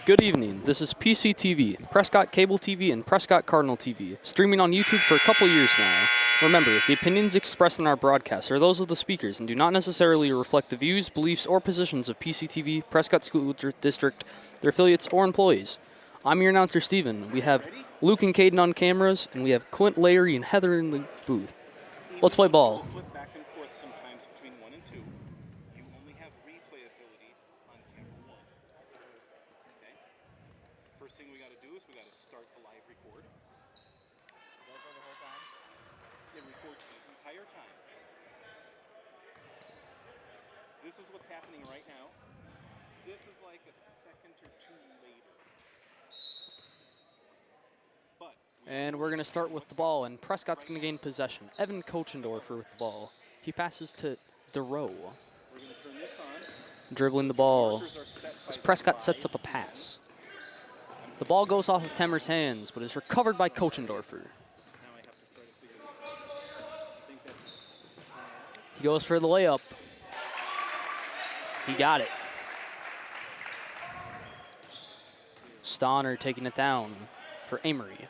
Good evening. This is PCTV, Prescott Cable TV, and Prescott Cardinal TV, streaming on YouTube for a couple years now. Remember, the opinions expressed in our broadcast are those of the speakers and do not necessarily reflect the views, beliefs, or positions of PCTV, Prescott School District, their affiliates, or employees. I'm your announcer, Steven. We have Luke and Caden on cameras, and we have Clint, Larry, and Heather in the booth. Let's play ball. First thing we got to do is we got to start the live record. Go for the whole time? It records the entire time. This is what's happening right now. This is like a second or two later. But And we're going to start with the ball, and Prescott's going to gain possession. Evan Kochendorfer with the ball. He passes to DeRoe. We're going to turn this on. Dribbling the ball as Prescott sets up a pass. The ball goes off of Temmer's hands, but is recovered by Kochendorfer. He goes for the layup. He got it. Stonner taking it down for Amory.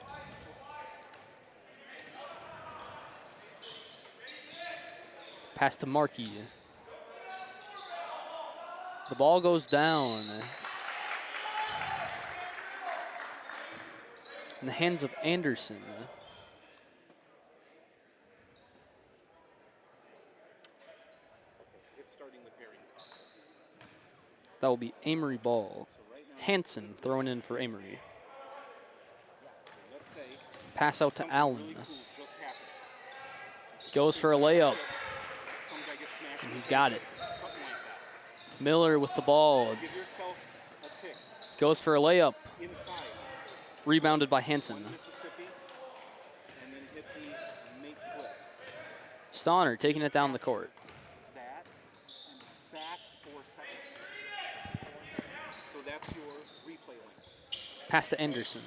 Pass to Markey. The ball goes down in the hands of Anderson. It's starting the pairing process. That will be Amory ball. Hansen throwing in for Amory. Pass out to Allen. Goes for a layup. And he's got it. Miller with the ball. Goes for a layup. Rebounded by Hansen. Stonner taking it down the court. Pass to Anderson.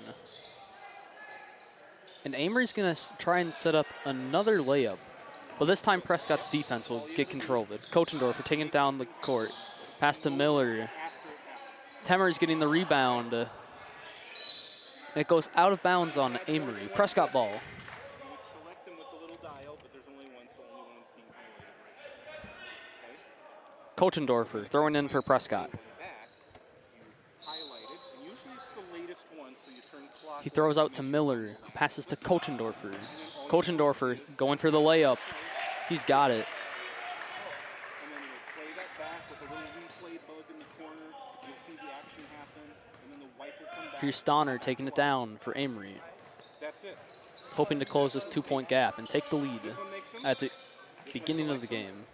And Amory's going to try and set up another layup. But this time Prescott's defense will get control of it. Kochendorfer taking it down the court. Pass to Miller. Temmer's getting the rebound. It goes out of bounds on Amory. Prescott ball. Kochendorfer throwing in for Prescott. He throws out to Miller. Passes to Kochendorfer. Kochendorfer going for the layup. He's got it. Here's Stonner taking it down for Amory. Hoping to close this two-point gap and take the lead at the beginning of the game.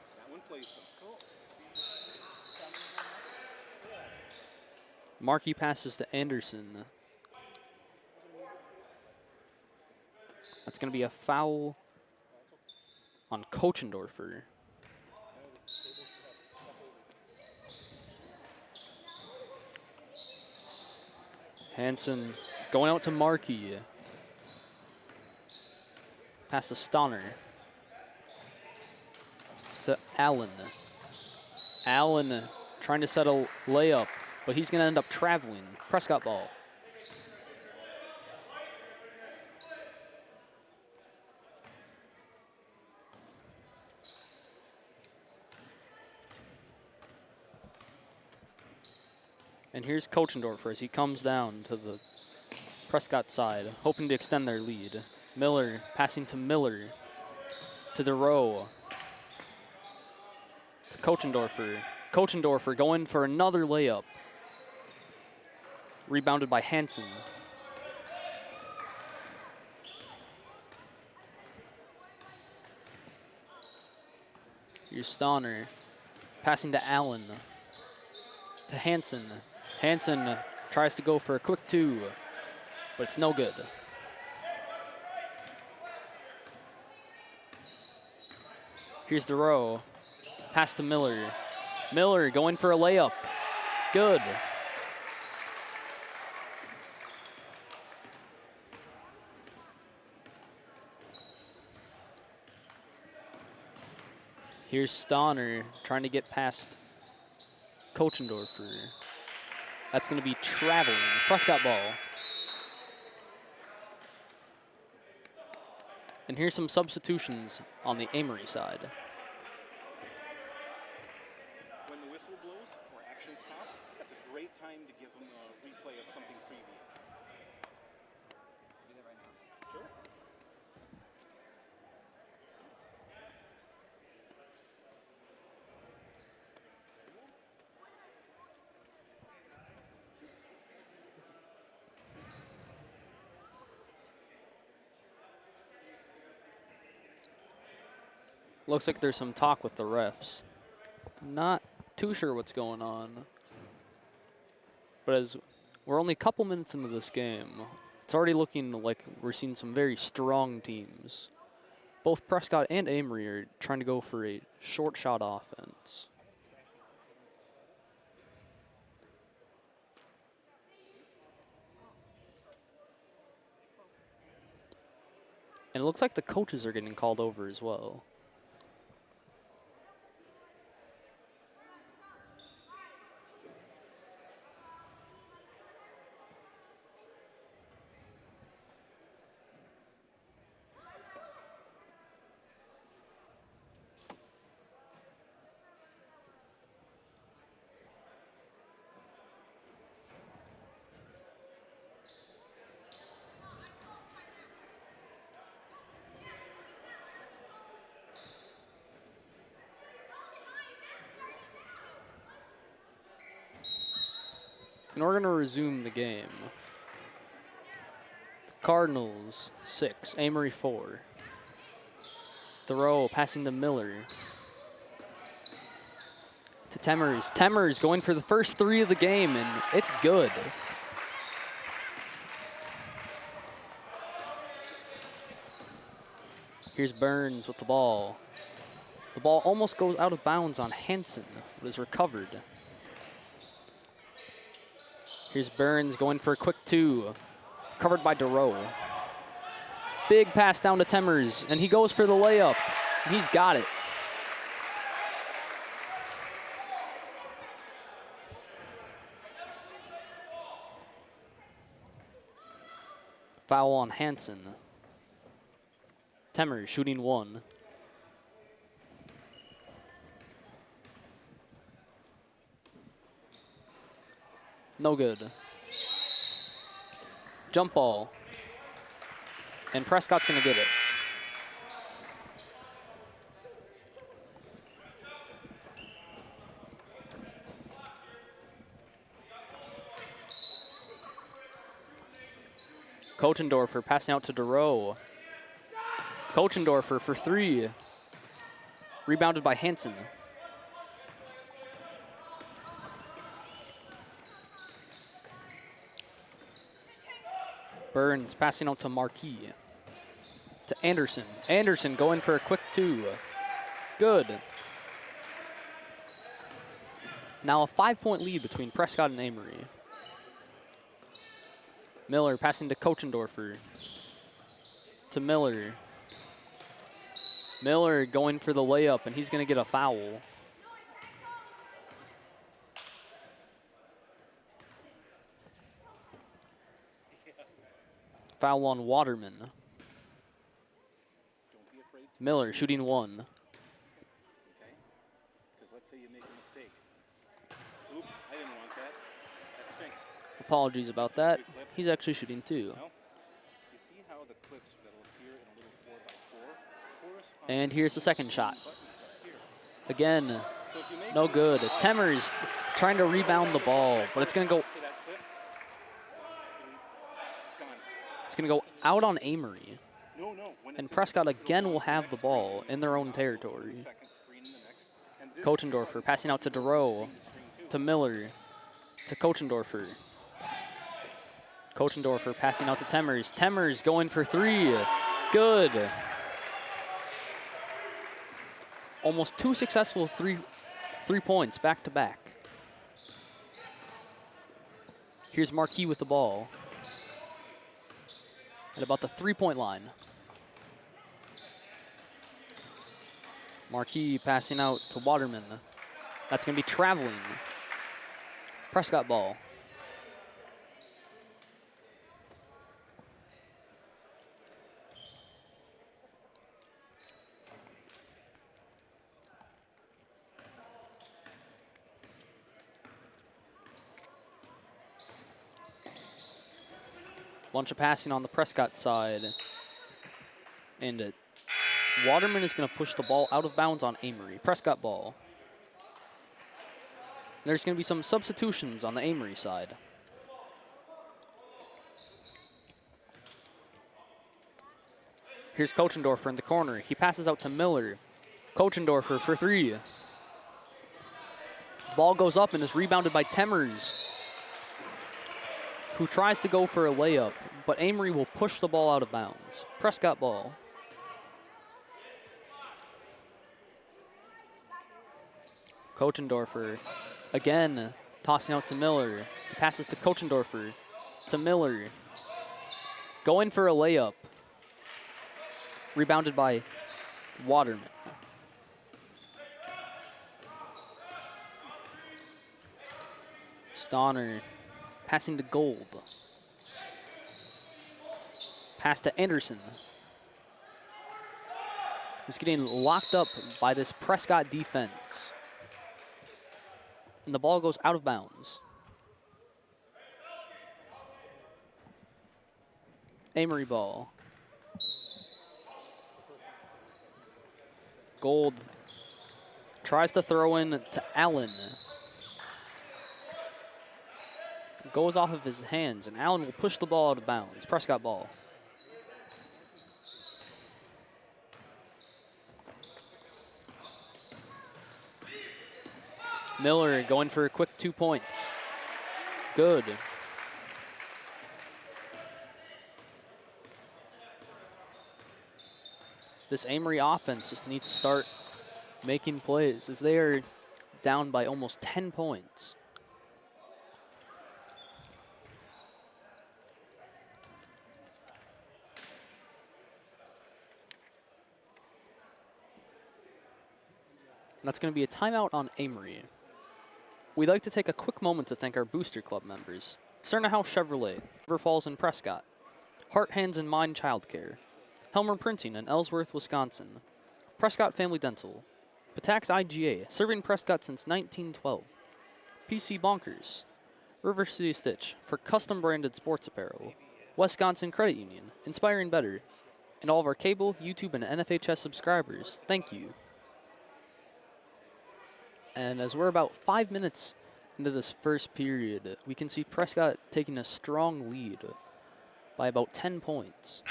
Markey passes to Anderson. That's going to be a foul on Kochendorfer. Hansen going out to Markey. Pass to Stonner. To Allen. Allen trying to set a layup, but he's going to end up traveling. Prescott ball. And here's Kochendorfer as he comes down to the Prescott side, hoping to extend their lead. Miller passing to Miller. To DeRoe. To Kochendorfer. Kochendorfer going for another layup. Rebounded by Hansen. Here's Stonner. Passing to Allen. To Hansen. Hansen tries to go for a quick two, but it's no good. Here's DeRoe. Pass to Miller. Miller going for a layup. Good. Here's Stonner trying to get past Kochendorfer. That's going to be traveling. Prescott ball. And here's some substitutions on the Amory side. When the whistle blows or action stops, that's a great time to give them a replay of something previous. Do that right now. Sure. Looks like there's some talk with the refs. Not too sure what's going on. But as we're only a couple minutes into this game, it's already looking like we're seeing some very strong teams. Both Prescott and Amory are trying to go for a short shot offense. And it looks like the coaches are getting called over as well. And we're going to resume the game. Cardinals 6, Amory 4. Thoreau passing to Miller. To Temmers. Temmers going for the first 3 of the game, and it's good. Here's Burns with the ball. The ball almost goes out of bounds on Hansen, but is recovered. Here's Burns going for a quick 2. Covered by Thoreau. Big pass down to Temmers, and he goes for the layup. And he's got it. Foul on Hansen. Temmers shooting 1. No good. Jump ball. And Prescott's going to get it. Kochendorfer passing out to Thoreau. Kochendorfer for 3. Rebounded by Hansen. Burns passing out to Marquis. To Anderson. Anderson going for a quick 2. Good. Now a 5-point lead between Prescott and Amory. Miller passing to Kochendorfer. To Miller. Miller going for the layup, and he's going to get a foul. Foul on Waterman. Don't be afraid to Miller shooting 1. okay? Because let's say you make a mistake. Oops, I didn't want that. That stinks. Apologies about that. He's actually shooting 2. Well, you see how the clips that'll appear in a little 4x4 correspond And here's the second shot. to buttons up here. Again, So if you make no it good. up Temmers trying to rebound the ball, but it's going to go. to that clip, it's gone. It's going to go out on Amory. No, no. When And it's Prescott it'll go again on will to have next the ball screen, in their own and territory. second screen in the next. And this Kochendorfer passing out to Thoreau. screen too. To Miller. To Kochendorfer. Kochendorfer passing out to Temmers. Temmers going for 3. Good. Almost 2 successful three points back to back. Here's Marquis with the ball. At about the 3-point line. Marquis passing out to Waterman. That's going to be traveling. Prescott ball. Bunch of passing on the Prescott side. And Waterman is going to push the ball out of bounds on Amory. Prescott ball. There's going to be some substitutions on the Amory side. Here's Kochendorfer in the corner. He passes out to Miller. Kochendorfer for three. Ball goes up and is rebounded by Temmers, who tries to go for a layup, but Amory will push the ball out of bounds. Prescott ball. Kochendorfer again tossing out to Miller. He passes to Kochendorfer, to Miller. Going for a layup. Rebounded by Waterman. Stonner passing to Gold. Pass to Anderson. He's getting locked up by this Prescott defense. And the ball goes out of bounds. Amory ball. Gold tries to throw in to Allen. Goes off of his hands, and Allen will push the ball out of bounds. Prescott ball. Miller going for a quick 2 points. Good. This Amory offense just needs to start making plays as they are down by almost 10 points. That's going to be a timeout on Amory. We'd like to take a quick moment to thank our Booster Club members. Cerna House Chevrolet, River Falls and Prescott. Heart, Hands, and Mind Childcare. Helmer Printing in Ellsworth, Wisconsin. Prescott Family Dental. Patax IGA, serving Prescott since 1912. PC Bonkers. River City Stitch for custom branded sports apparel. Wisconsin Credit Union, inspiring better. And all of our cable, YouTube, and NFHS subscribers, thank you. And as we're about 5 minutes into this first period, we can see Prescott taking a strong lead by about 10 points.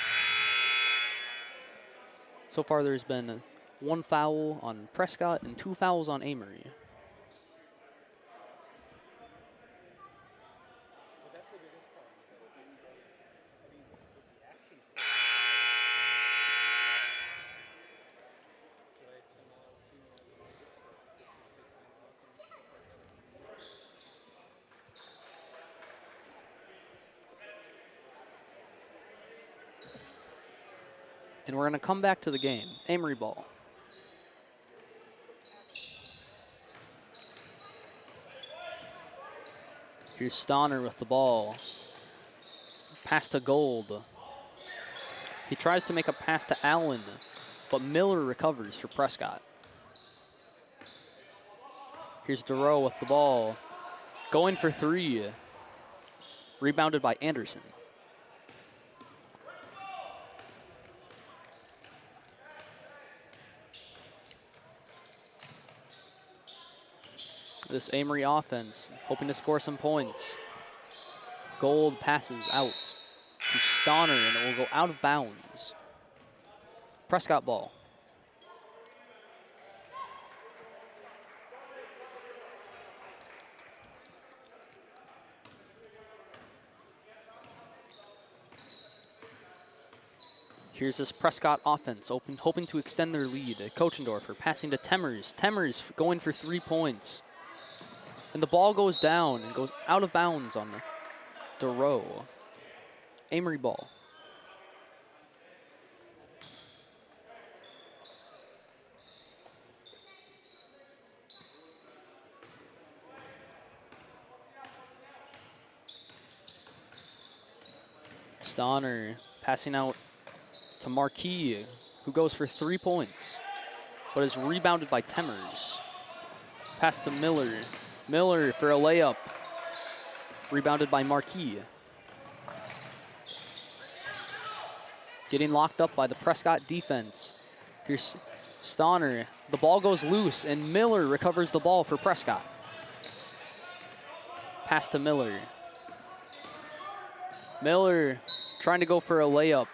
So far, there's been 1 foul on Prescott and 2 fouls on Amory. And we're going to come back to the game. Amory ball. Here's Stonner with the ball. Pass to Gold. He tries to make a pass to Allen, but Miller recovers for Prescott. Here's DeRoe with the ball. Going for 3. Rebounded by Anderson. This Amory offense hoping to score some points. Gold passes out to Stonner, and it will go out of bounds. Prescott ball. Here's this Prescott offense hoping to extend their lead. Kochendorfer passing to Temmers. Temmers going for 3 points. And the ball goes down and goes out of bounds on DeRoe. Amory ball. Stonner passing out to Marquis, who goes for 3 points, but is rebounded by Temmers. Pass to Miller. Miller for a layup. Rebounded by Marquis. getting locked up by the Prescott defense. Here's Stonner. The ball goes loose, and Miller recovers the ball for Prescott. Pass to Miller. Miller trying to go for a layup,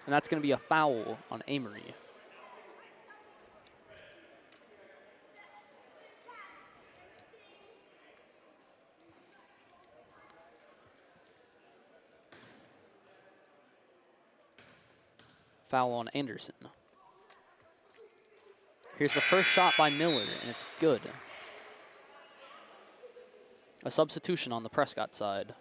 and that's going to be a foul on Amory. Foul on Anderson. Here's the first shot by Miller, and it's good. A substitution on the Prescott side.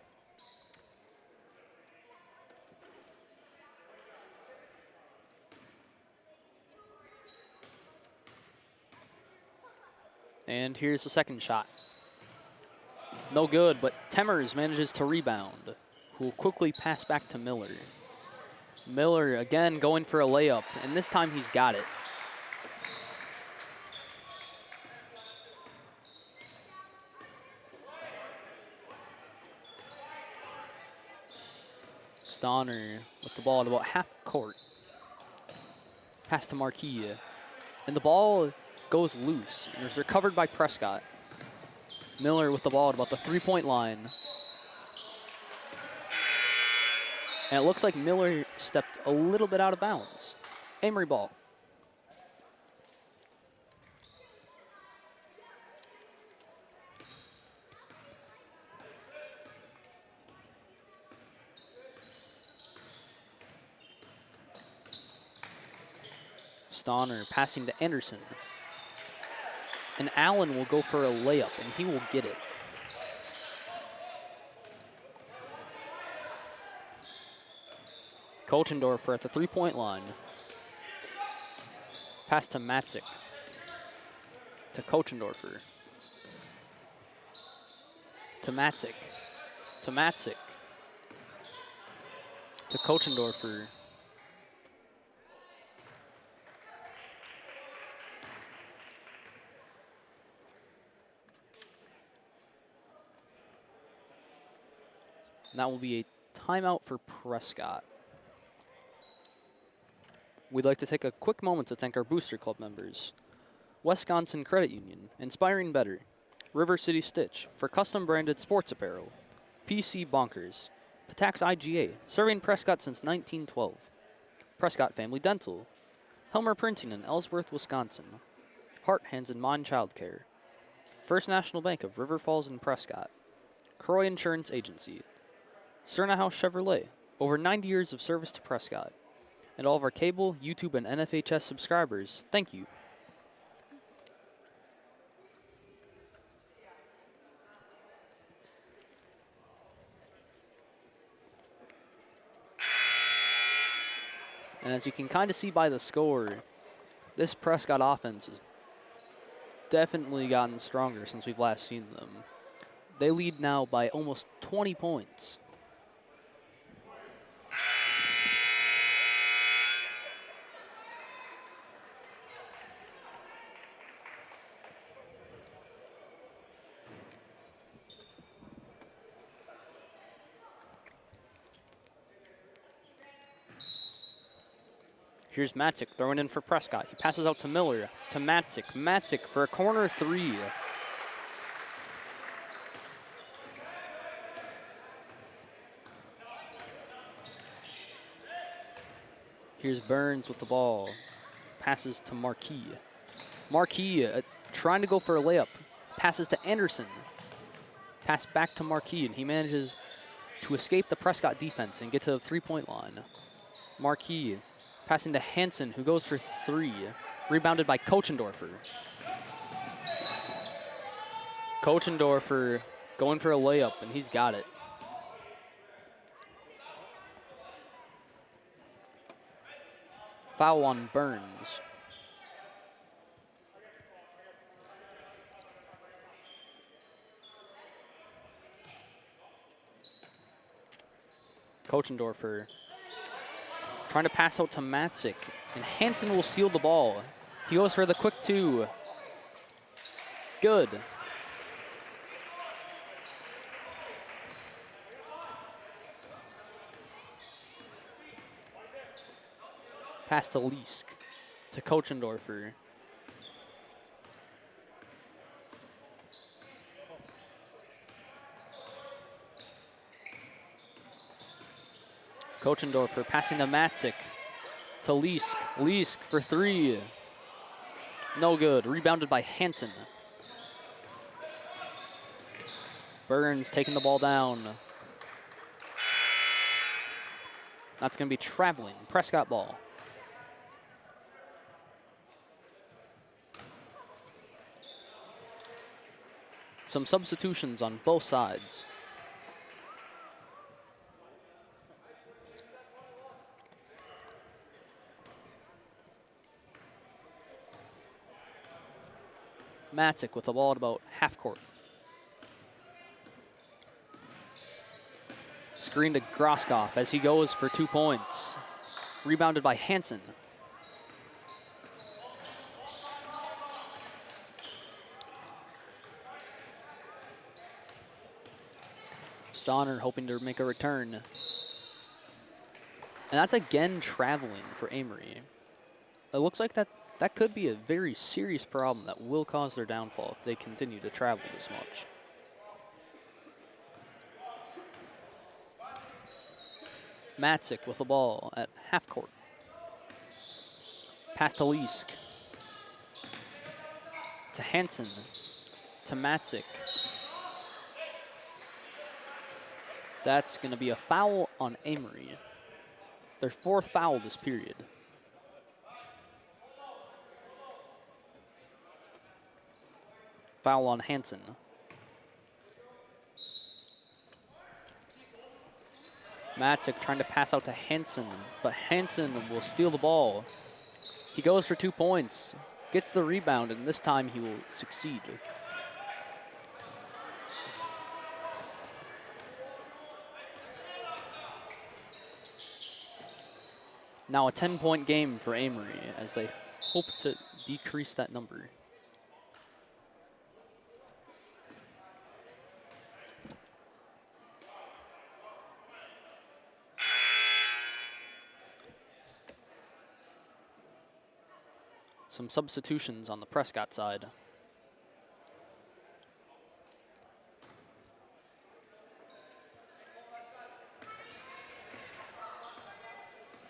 And here's the second shot. No good, but Temmers manages to rebound, who will quickly pass back to Miller. Miller again going for a layup, and this time he's got it. Stonner with the ball at about half court. Pass to Marquis. And the ball goes loose and is recovered by Prescott. Miller with the ball at about the three-point line. And it looks like Miller stepped a little bit out of bounds. Amory ball. Stonner passing to Anderson. And Allen will go for a layup, and he will get it. Kochendorfer at the three-point line. Pass to Matzik. To Kochendorfer. To Matzik. To Matzik. To Kochendorfer. And that will be a timeout for Prescott. We'd like to take a quick moment to thank our Booster Club members. Wisconsin Credit Union, Inspiring Better. River City Stitch, for custom branded sports apparel. PC Bonkers. Patax IGA, serving Prescott since 1912. Prescott Family Dental. Helmer Printing in Ellsworth, Wisconsin. Heart, Hands, and Mind Childcare. First National Bank of River Falls and Prescott. Croy Insurance Agency. Cerna House Chevrolet, over 90 years of service to Prescott. And all of our cable, YouTube, and NFHS subscribers, thank you. And as you can kind of see by the score, this Prescott offense has definitely gotten stronger since we've last seen them. They lead now by almost 20 points. Here's Matzik throwing in for Prescott. He passes out to Miller, to Matzik. Matzik for a corner three. Here's Burns with the ball. Passes to Marquis. Marquis trying to go for a layup. Passes to Anderson. Pass back to Marquis, and he manages to escape the Prescott defense and get to the three-point line. Marquis passing to Hansen, who goes for three. Rebounded by Kochendorfer. Kochendorfer going for a layup, and he's got it. Foul on Burns. Kochendorfer trying to pass out to Matzik, and Hansen will seal the ball. He goes for the quick two. Good. Pass to Liesk. To Kochendorfer. Kochendorfer passing to Matzik. To Liesk. Liesk for 3. No good. Rebounded by Hansen. Burns taking the ball down. That's going to be traveling. Prescott ball. Some substitutions on both sides. Matzik with the ball at about half court. Screen to Groskopf as he goes for 2 points. Rebounded by Hansen. Stonner hoping to make a return. And that's again traveling for Amory. It looks like that could be a very serious problem that will cause their downfall if they continue to travel this much. Matzik with the ball at half court. Pass to Liesk. To Hansen. To Matzik. That's going to be a foul on Amory. Their 4th foul this period. Foul on Hansen. Matzik trying to pass out to Hansen, but Hansen will steal the ball. He goes for 2 points, gets the rebound, and this time he will succeed. Now a 10-point game for Amory as they hope to decrease that number. Some substitutions on the Prescott side.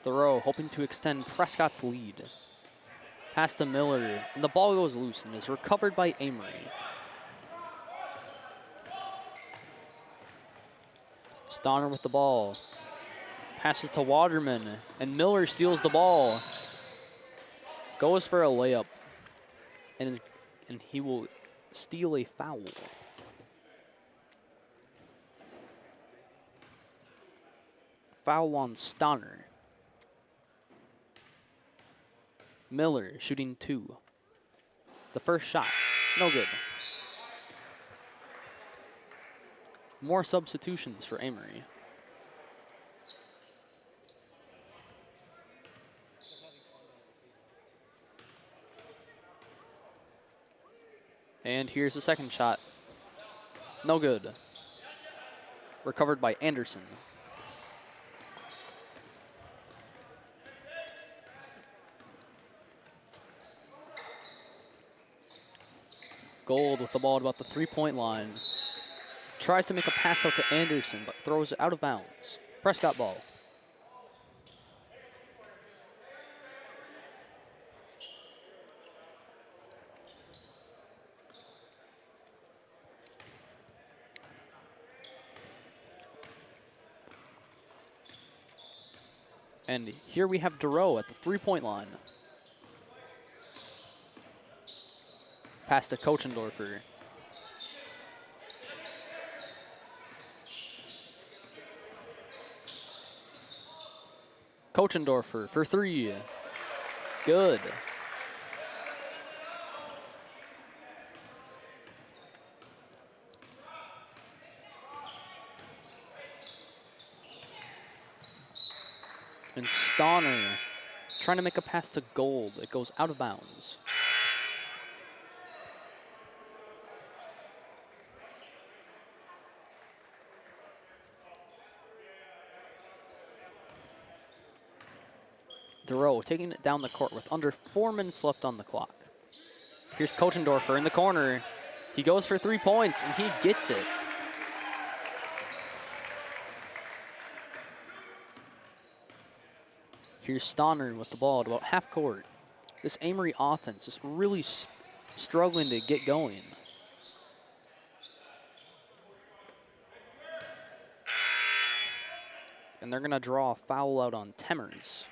Thoreau hoping to extend Prescott's lead. Pass to Miller, and the ball goes loose and is recovered by Amory. Stonner with the ball. Passes to Waterman, and Miller steals the ball. Goes for a layup, and he will steal a foul. Foul on Stonner. Miller shooting 2. The first shot, no good. More substitutions for Amory. And here's the second shot. No good. Recovered by Anderson. Gold with the ball at about the 3-point line. Tries to make a pass out to Anderson, but throws it out of bounds. Prescott ball. And here we have Durow at the 3-point line. Pass to Kochendorfer. Kochendorfer for 3. Good. And Stonner trying to make a pass to Gold. It goes out of bounds. Duro taking it down the court with under 4 minutes left on the clock. Here's Kochendorfer in the corner. He goes for 3 points, and he gets it. Here's Stonner with the ball at about half court. This Amory offense is really struggling to get going. And they're going to draw a foul out on Temmers.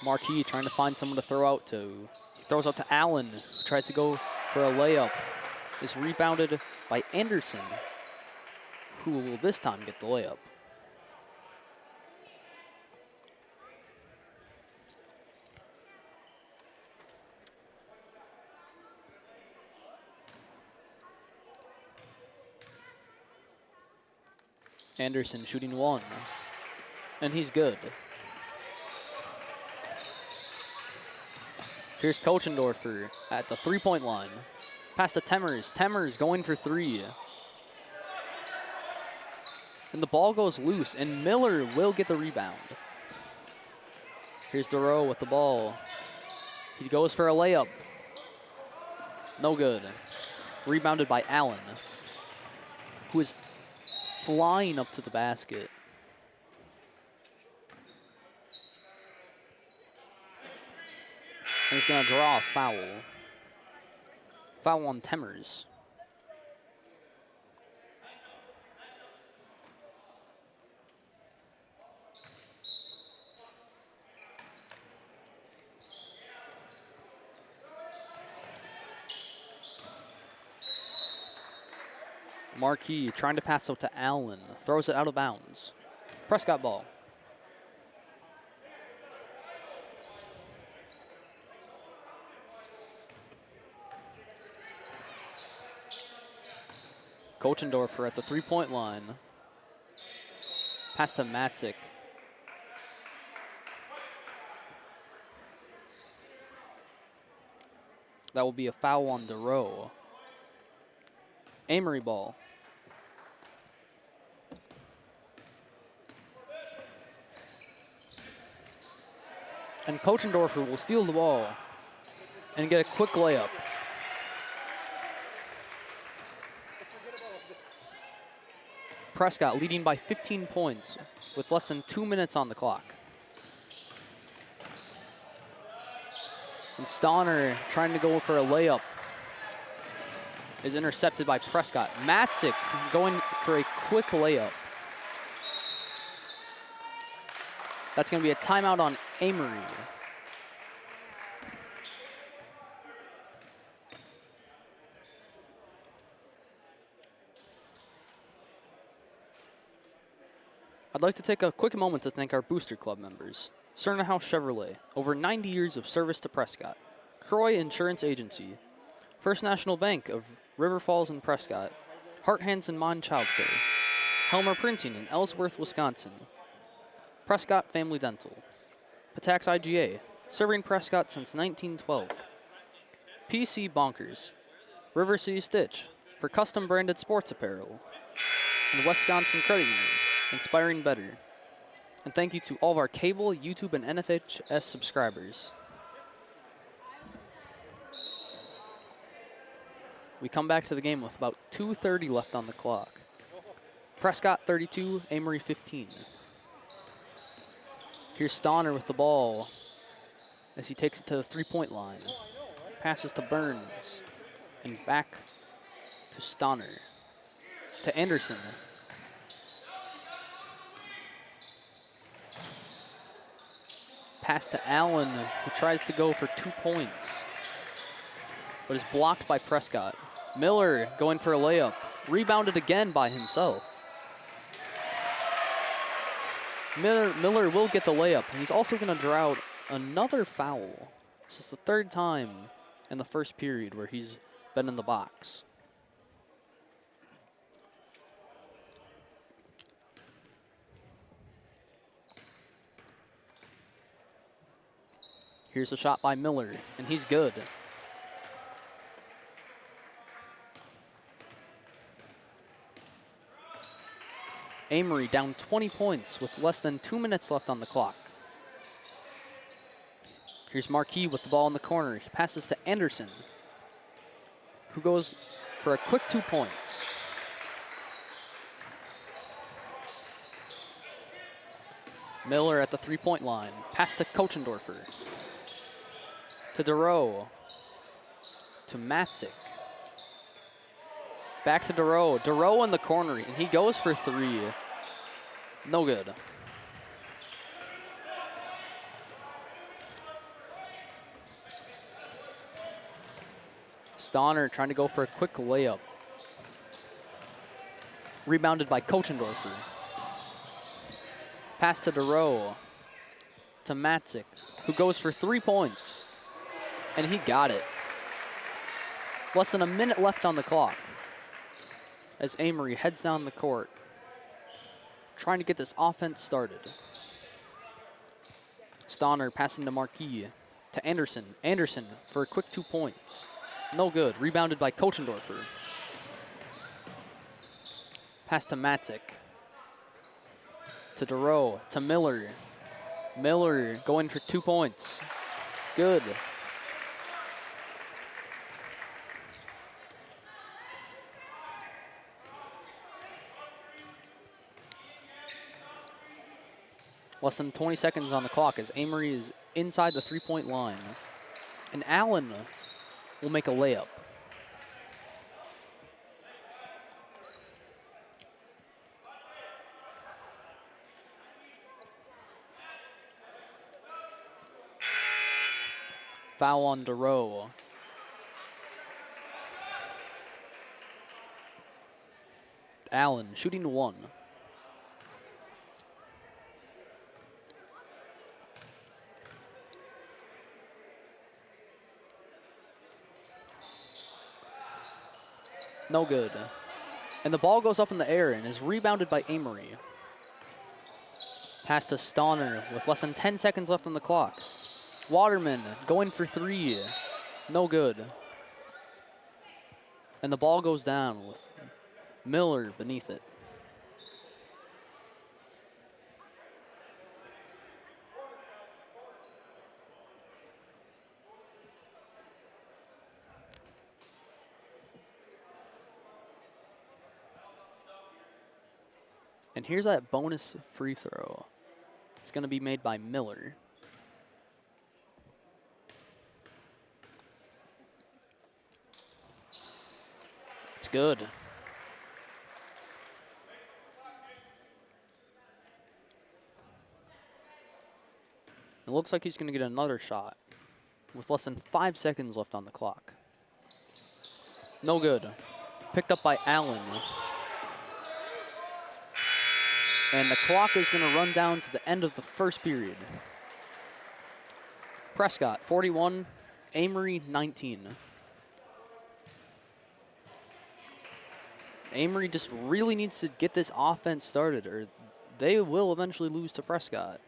Marquis trying to find someone to throw out to. He throws out to Allen, who tries to go for a layup. Is rebounded by Anderson, who will this time get the layup. Anderson shooting 1, and he's good. Here's Kochendorfer at the 3-point line. Pass to Temmers. Temmers going for 3. And the ball goes loose, and Miller will get the rebound. Here's Duro with the ball. He goes for a layup. No good. Rebounded by Allen, who is flying up to the basket. And he's going to draw a foul. Foul on Temmers. Marquis trying to pass out to Allen. Throws it out of bounds. Prescott ball. Kochendorfer at the 3-point line. Pass to Matzik. That will be a foul on Duro. Amory ball. And Kochendorfer will steal the ball and get a quick layup. Prescott leading by 15 points with less than 2 minutes on the clock. And Stonner trying to go for a layup is intercepted by Prescott. Matzik going for a quick layup. That's going to be a timeout on Amory. I'd like to take a quick moment to thank our Booster Club members. Cernahouse Chevrolet, over 90 years of service to Prescott. Croy Insurance Agency. First National Bank of River Falls and Prescott. Heart, Hands, and Mind Childcare. Helmer Printing in Ellsworth, Wisconsin. Prescott Family Dental. Patax IGA, serving Prescott since 1912. PC Bonkers. River City Stitch, for custom branded sports apparel. And Wisconsin Credit Union, inspiring better. And thank you to all of our cable, YouTube, and NFHS subscribers. We come back to the game with about 2:30 left on the clock. Prescott 32, Amory 15. Here's Stonner with the ball as he takes it to the 3-point line. Passes to Burns and back to Stonner. To Anderson. Pass to Allen, who tries to go for 2 points, but is blocked by Prescott. Miller going for a layup. Rebounded again by himself. Miller will get the layup, and he's also going to draw out another foul. This is the 3rd time in the first period where he's been in the box. Here's a shot by Miller, and he's good. Amory down 20 points with less than 2 minutes left on the clock. Here's Marquis with the ball in the corner. He passes to Anderson, who goes for a quick 2 points. Miller at the three-point line. Pass to Kochendorfer. To DeRoe. To Matzik. Back to DeRoe. DeRoe in the corner, and he goes for three. No good. Stonner trying to go for a quick layup. Rebounded by Kochendorfer. Pass to DeRoe. To Matzik, who goes for 3 points. And he got it. Less than a minute left on the clock as Amory heads down the court, trying to get this offense started. Stonner passing to Marquis, to Anderson. Anderson for a quick 2 points. No good. Rebounded by Kochendorfer. Pass to Matzik. To DeRoe. To Miller. Miller going for 2 points. Good. Less than 20 seconds on the clock as Amory is inside the three-point line. And Allen will make a layup. Foul on DeRoe. Allen shooting one. No good. And the ball goes up in the air and is rebounded by Amory. Pass to Stonner with less than 10 seconds left on the clock. Waterman going for three. No good. And the ball goes down with Miller beneath it. And here's that bonus free throw. It's going to be made by Miller. It's good. It looks like he's going to get another shot with less than 5 seconds left on the clock. No good. Picked up by Allen. And the clock is going to run down to the end of the first period. Prescott, 41, Amory, 19. Amory just really needs to get this offense started, or they will eventually lose to Prescott,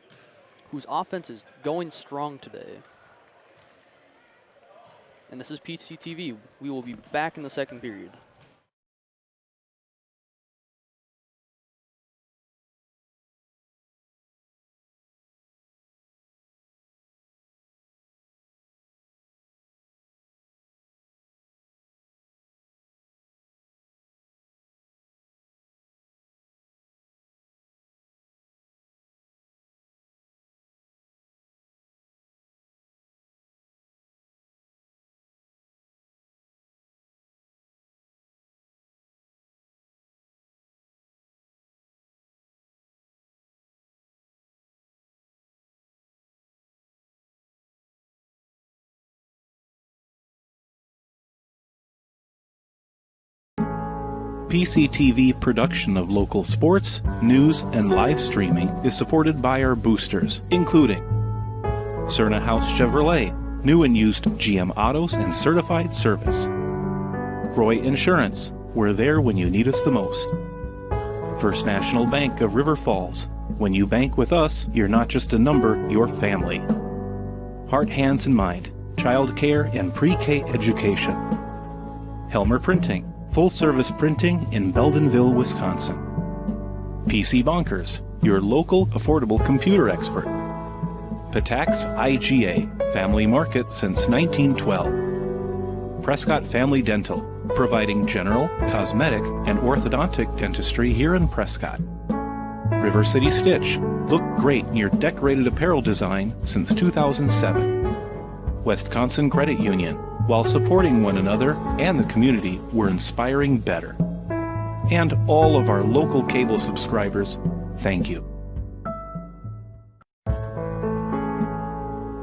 whose offense is going strong today. And this is PCTV. We will be back in the second period. PCTV production of local sports, news, and live streaming is supported by our boosters, including Cerna House Chevrolet, new and used GM autos and certified service. Roy Insurance, we're there when you need us the most. First National Bank of River Falls, when you bank with us, you're not just a number, you're family. Heart, Hands, and Mind, Child Care and Pre-K Education. Helmer Printing, full-service printing in Beldenville, Wisconsin. PC Bonkers, your local affordable computer expert. Patax IGA, family market since 1912. Prescott Family Dental, providing general, cosmetic, and orthodontic dentistry here in Prescott. River City Stitch, look great in your decorated apparel design since 2007. Wisconsin Credit Union, while supporting one another and the community, we're inspiring better. And all of our local cable subscribers, thank you.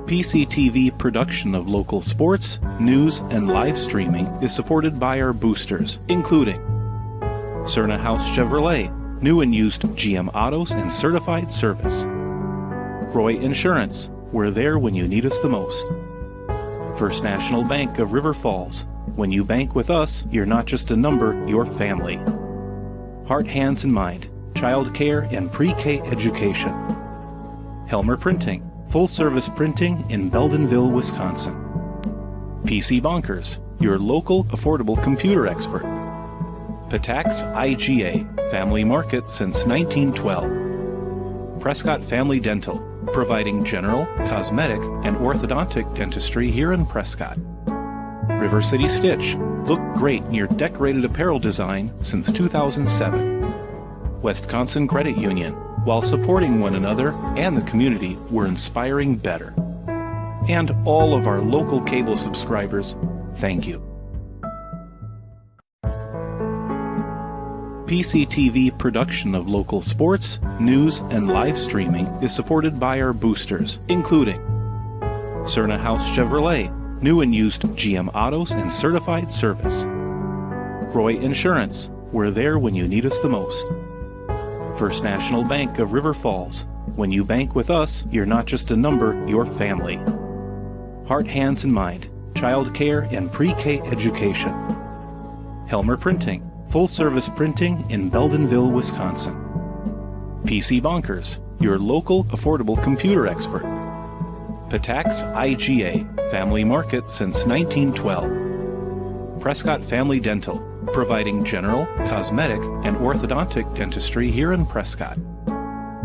PCTV production of local sports, news, and live streaming is supported by our boosters, including Cerna House Chevrolet, new and used GM autos and certified service. Roy Insurance, we're there when you need us the most. First National Bank of River Falls, when you bank with us, you're not just a number, you're family. Heart, Hands, and Mind, Child Care and Pre-K Education. Helmer Printing, full-service printing in Beldenville, Wisconsin. PC Bonkers, your local affordable computer expert. Patax IGA, family market since 1912. Prescott Family Dental, providing general, cosmetic, and orthodontic dentistry here in Prescott. River City Stitch, look great in your decorated apparel design since 2007. Wisconsin Credit Union, while supporting one another and the community, we're inspiring better. And all of our local cable subscribers, thank you. PCTV production of local sports, news, and live streaming is supported by our boosters, including Cerna House Chevrolet, new and used GM autos and certified service. Roy Insurance, we're there when you need us the most. First National Bank of River Falls, when you bank with us, you're not just a number, you're family. Heart, Hands, and Mind, Child Care and Pre-K Education. Helmer Printing, full-service printing in Beldenville, Wisconsin. PC Bonkers, your local affordable computer expert. Patax IGA, family market since 1912. Prescott Family Dental, providing general, cosmetic, and orthodontic dentistry here in Prescott.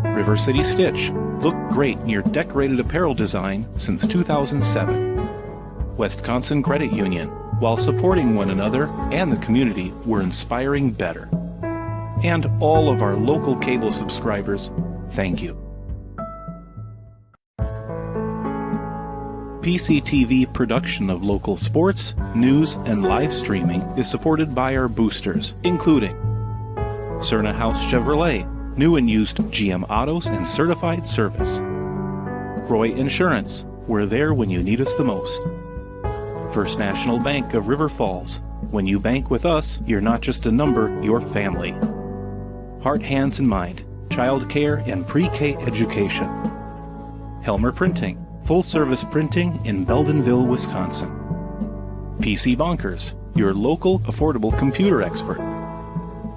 River City Stitch, look great in your decorated apparel design since 2007. Wisconsin Credit Union, while supporting one another and the community, we're inspiring better. And all of our local cable subscribers, thank you. PCTV production of local sports, news, and live streaming is supported by our boosters, including Cerna House Chevrolet, new and used GM autos and certified service. Roy Insurance, we're there when you need us the most. First National Bank of River Falls, when you bank with us, you're not just a number, you're family. Heart, Hands, and Mind, Child Care and Pre-K Education. Helmer Printing, full-service printing in Beldenville, Wisconsin. PC Bonkers, your local affordable computer expert.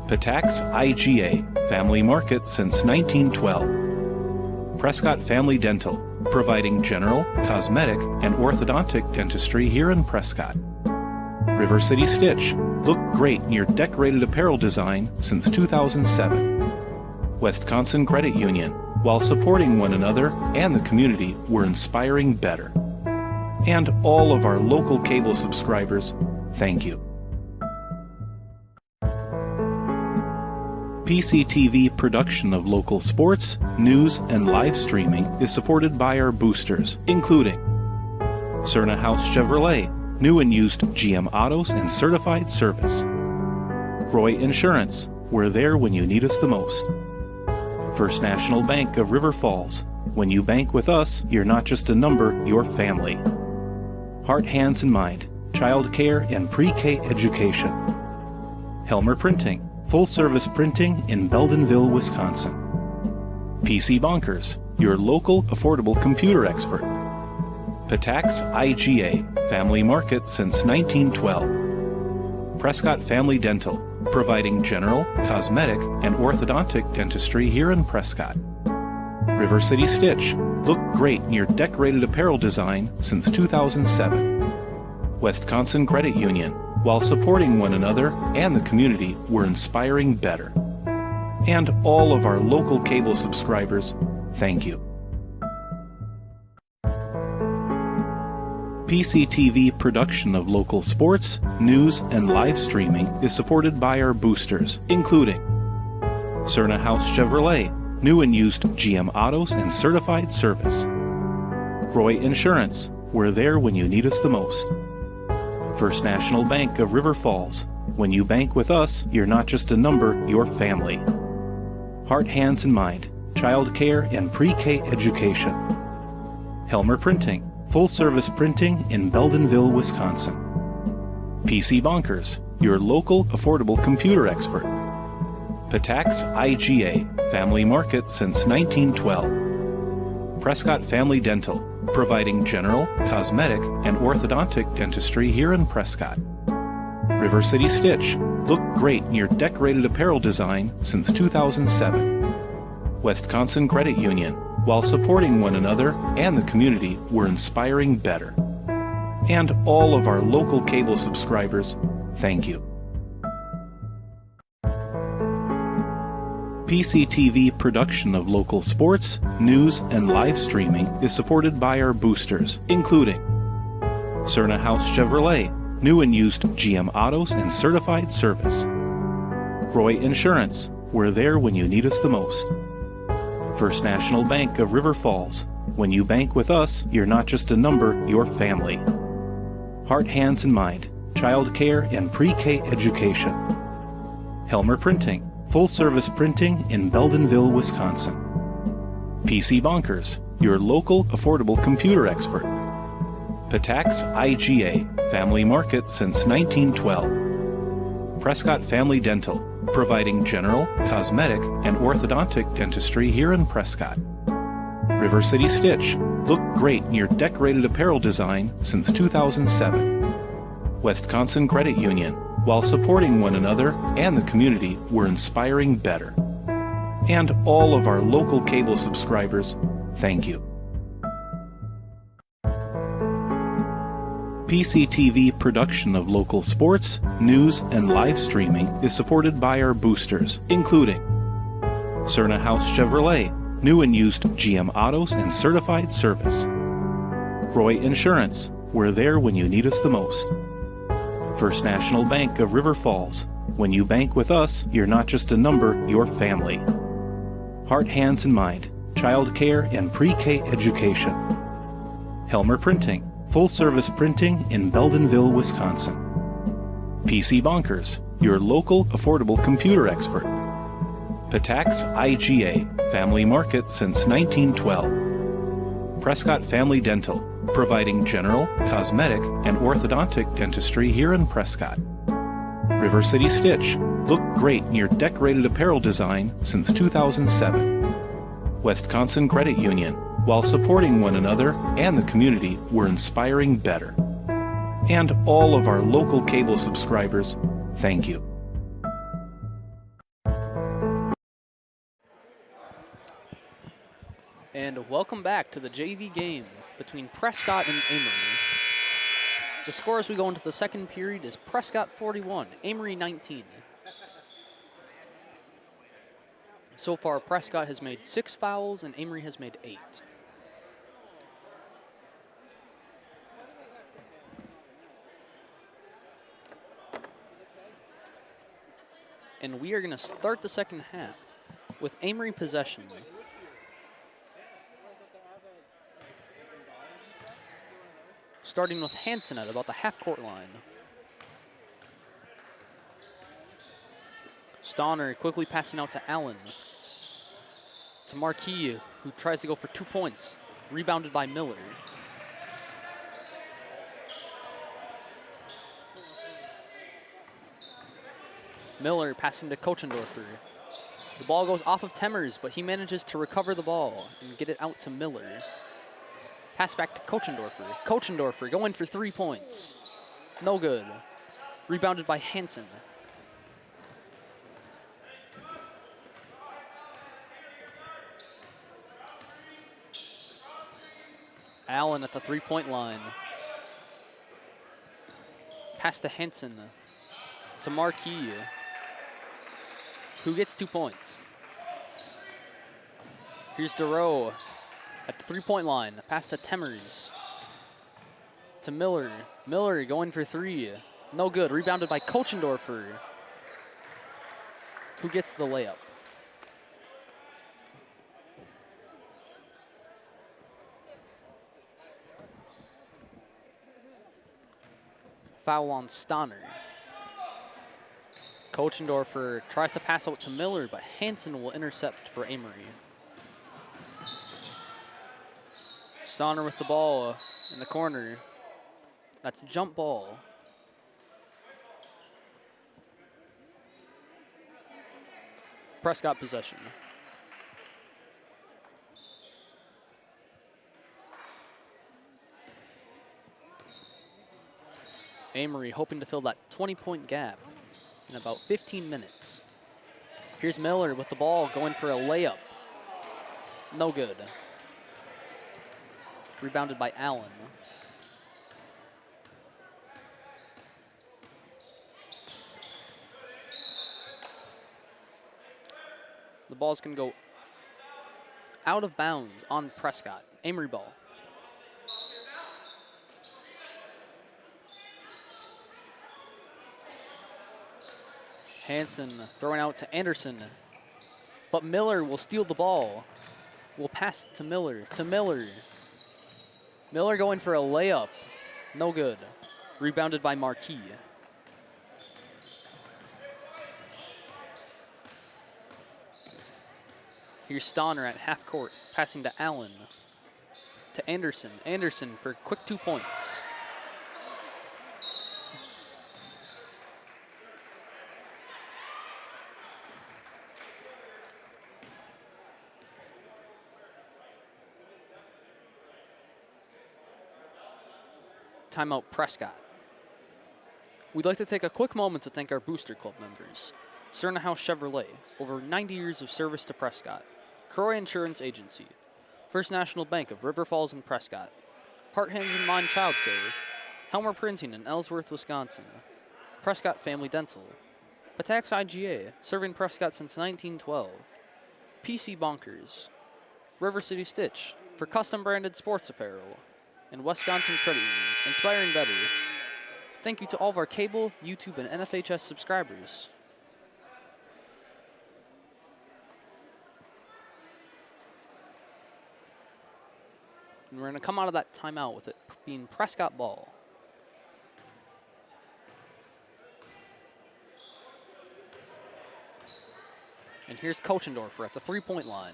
Patax IGA, family market since 1912. Prescott Family Dental, providing general, cosmetic, and orthodontic dentistry here in Prescott. River City Stitch, look great in your decorated apparel design since 2007. Wisconsin Credit Union, while supporting one another and the community, we're inspiring better. And all of our local cable subscribers, thank you. PCTV production of local sports, news, and live streaming is supported by our boosters, including Cerna House Chevrolet, new and used GM autos and certified service. Roy Insurance, we're there when you need us the most. First National Bank of River Falls, when you bank with us, you're not just a number, you're family. Heart, Hands, and Mind, Child Care and Pre-K Education. Helmer Printing, full-service printing in Beldenville, Wisconsin. PC Bonkers, your local affordable computer expert. Patax IGA, family market since 1912. Prescott Family Dental, providing general, cosmetic, and orthodontic dentistry here in Prescott. River City Stitch, look great in your decorated apparel design since 2007. Wisconsin Credit Union. While supporting one another and the community, we're inspiring better. And all of our local cable subscribers, thank you. PCTV production of local sports, news, and live streaming is supported by our boosters, including Cerna House Chevrolet, new and used GM autos and certified service. Roy Insurance, we're there when you need us the most. First National Bank of River Falls, when you bank with us, you're not just a number, you're family. Heart, Hands, and Mind, child care and pre-K education. Helmer Printing, full-service printing in Beldenville, Wisconsin. PC Bonkers, your local affordable computer expert. Patax IGA, family market since 1912. Prescott Family Dental, providing general, cosmetic, and orthodontic dentistry here in Prescott. River City Stitch, look great in your decorated apparel design since 2007. Wisconsin Credit Union, while supporting one another and the community, we're inspiring better. And all of our local cable subscribers, thank you. PCTV production of local sports, news, and live streaming is supported by our boosters, including Cerna House Chevrolet, new and used GM autos and certified service. Roy Insurance, we're there when you need us the most. First National Bank of River Falls, when you bank with us, you're not just a number, you're family. Heart, Hands, and Mind, child care and pre-K education. Helmer Printing, full-service printing in Beldenville, Wisconsin. PC Bonkers, your local affordable computer expert. Patax IGA, family market since 1912. Prescott Family Dental, providing general, cosmetic, and orthodontic dentistry here in Prescott. River City Stitch, look great in your decorated apparel design since 2007. Wisconsin Credit Union, while supporting one another and the community, we're inspiring better. And all of our local cable subscribers, thank you. PCTV production of local sports, news, and live streaming is supported by our boosters, including Cerna House Chevrolet, new and used GM autos and certified service. Roy Insurance, we're there when you need us the most. First National Bank of River Falls, when you bank with us, you're not just a number, you're family. Heart, Hands, and Mind, child care and pre-K education. Helmer Printing, full-service printing in Beldenville, Wisconsin. PC Bonkers, your local affordable computer expert. Patax IGA, family market since 1912. Prescott Family Dental, providing general, cosmetic, and orthodontic dentistry here in Prescott. River City Stitch, look great in your decorated apparel design since 2007. Wisconsin Credit Union, while supporting one another and the community, we're inspiring better. And all of our local cable subscribers, thank you. And welcome back to the JV game between Prescott and Amory. The score as we go into the second period is Prescott 41, Amory 19. So far, Prescott has made 6 fouls and Amory has made 8. And we are going to start the second half with Amory possession. Starting with Hansen at about the half-court line. Stonner quickly passing out to Allen. To Marquis, who tries to go for 2 points. Rebounded by Miller. Miller passing to Kochendorfer. The ball goes off of Temmers, but he manages to recover the ball and get it out to Miller. Pass back to Kochendorfer. Kochendorfer going for 3 points. No good. Rebounded by Hansen. Allen at the three-point line. Pass to Hansen. To Marquis, who gets 2 points. Here's DeRoe at the three-point line. Pass to Temmers. To Miller. Miller going for three. No good. Rebounded by Kochendorfer, who gets the layup. Foul on Stonner. Kochendorfer tries to pass out to Miller, but Hansen will intercept for Amory. Stonner with the ball in the corner. That's jump ball. Prescott possession. Amory hoping to fill that 20-point gap in about 15 minutes. Here's Miller with the ball going for a layup. No good. Rebounded by Allen. The ball's going to go out of bounds on Prescott. Amory ball. Hansen throwing out to Anderson, but Miller will steal the ball. Will pass to Miller, Miller going for a layup. No good. Rebounded by Marquis. Here's Stonner at half court, passing to Allen. To Anderson. Anderson for quick 2 points. Timeout Prescott. We'd like to take a quick moment to thank our Booster Club members. Cerna House Chevrolet, over 90 years of service to Prescott. Croy Insurance Agency. First National Bank of River Falls and Prescott. Heart Hands and Mind Child Care. Helmer Printing in Ellsworth, Wisconsin. Prescott Family Dental. Patax IGA, serving Prescott since 1912. PC Bonkers. River City Stitch, for custom branded sports apparel. And Wisconsin Credit Union, inspiring better. Thank you to all of our cable, YouTube, and NFHS subscribers. And we're going to come out of that timeout with it being Prescott ball. And here's Kochendorfer at the three-point line.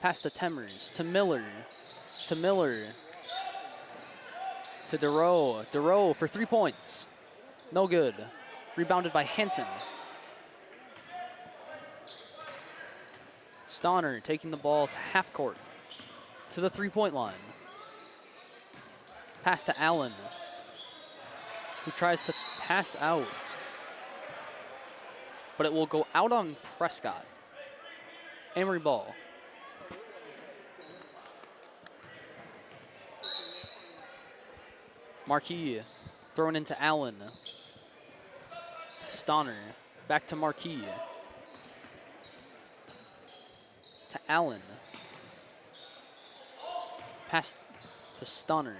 Pass to Temmers, to Miller, to DeRoe. DeRoe for 3 points. No good. Rebounded by Hansen. Stonner taking the ball to half court. To the three-point line. Pass to Allen, who tries to pass out. But it will go out on Prescott. Amory ball. Marquis thrown into Allen. Stonner back to Marquis. To Allen. Pass to Stonner.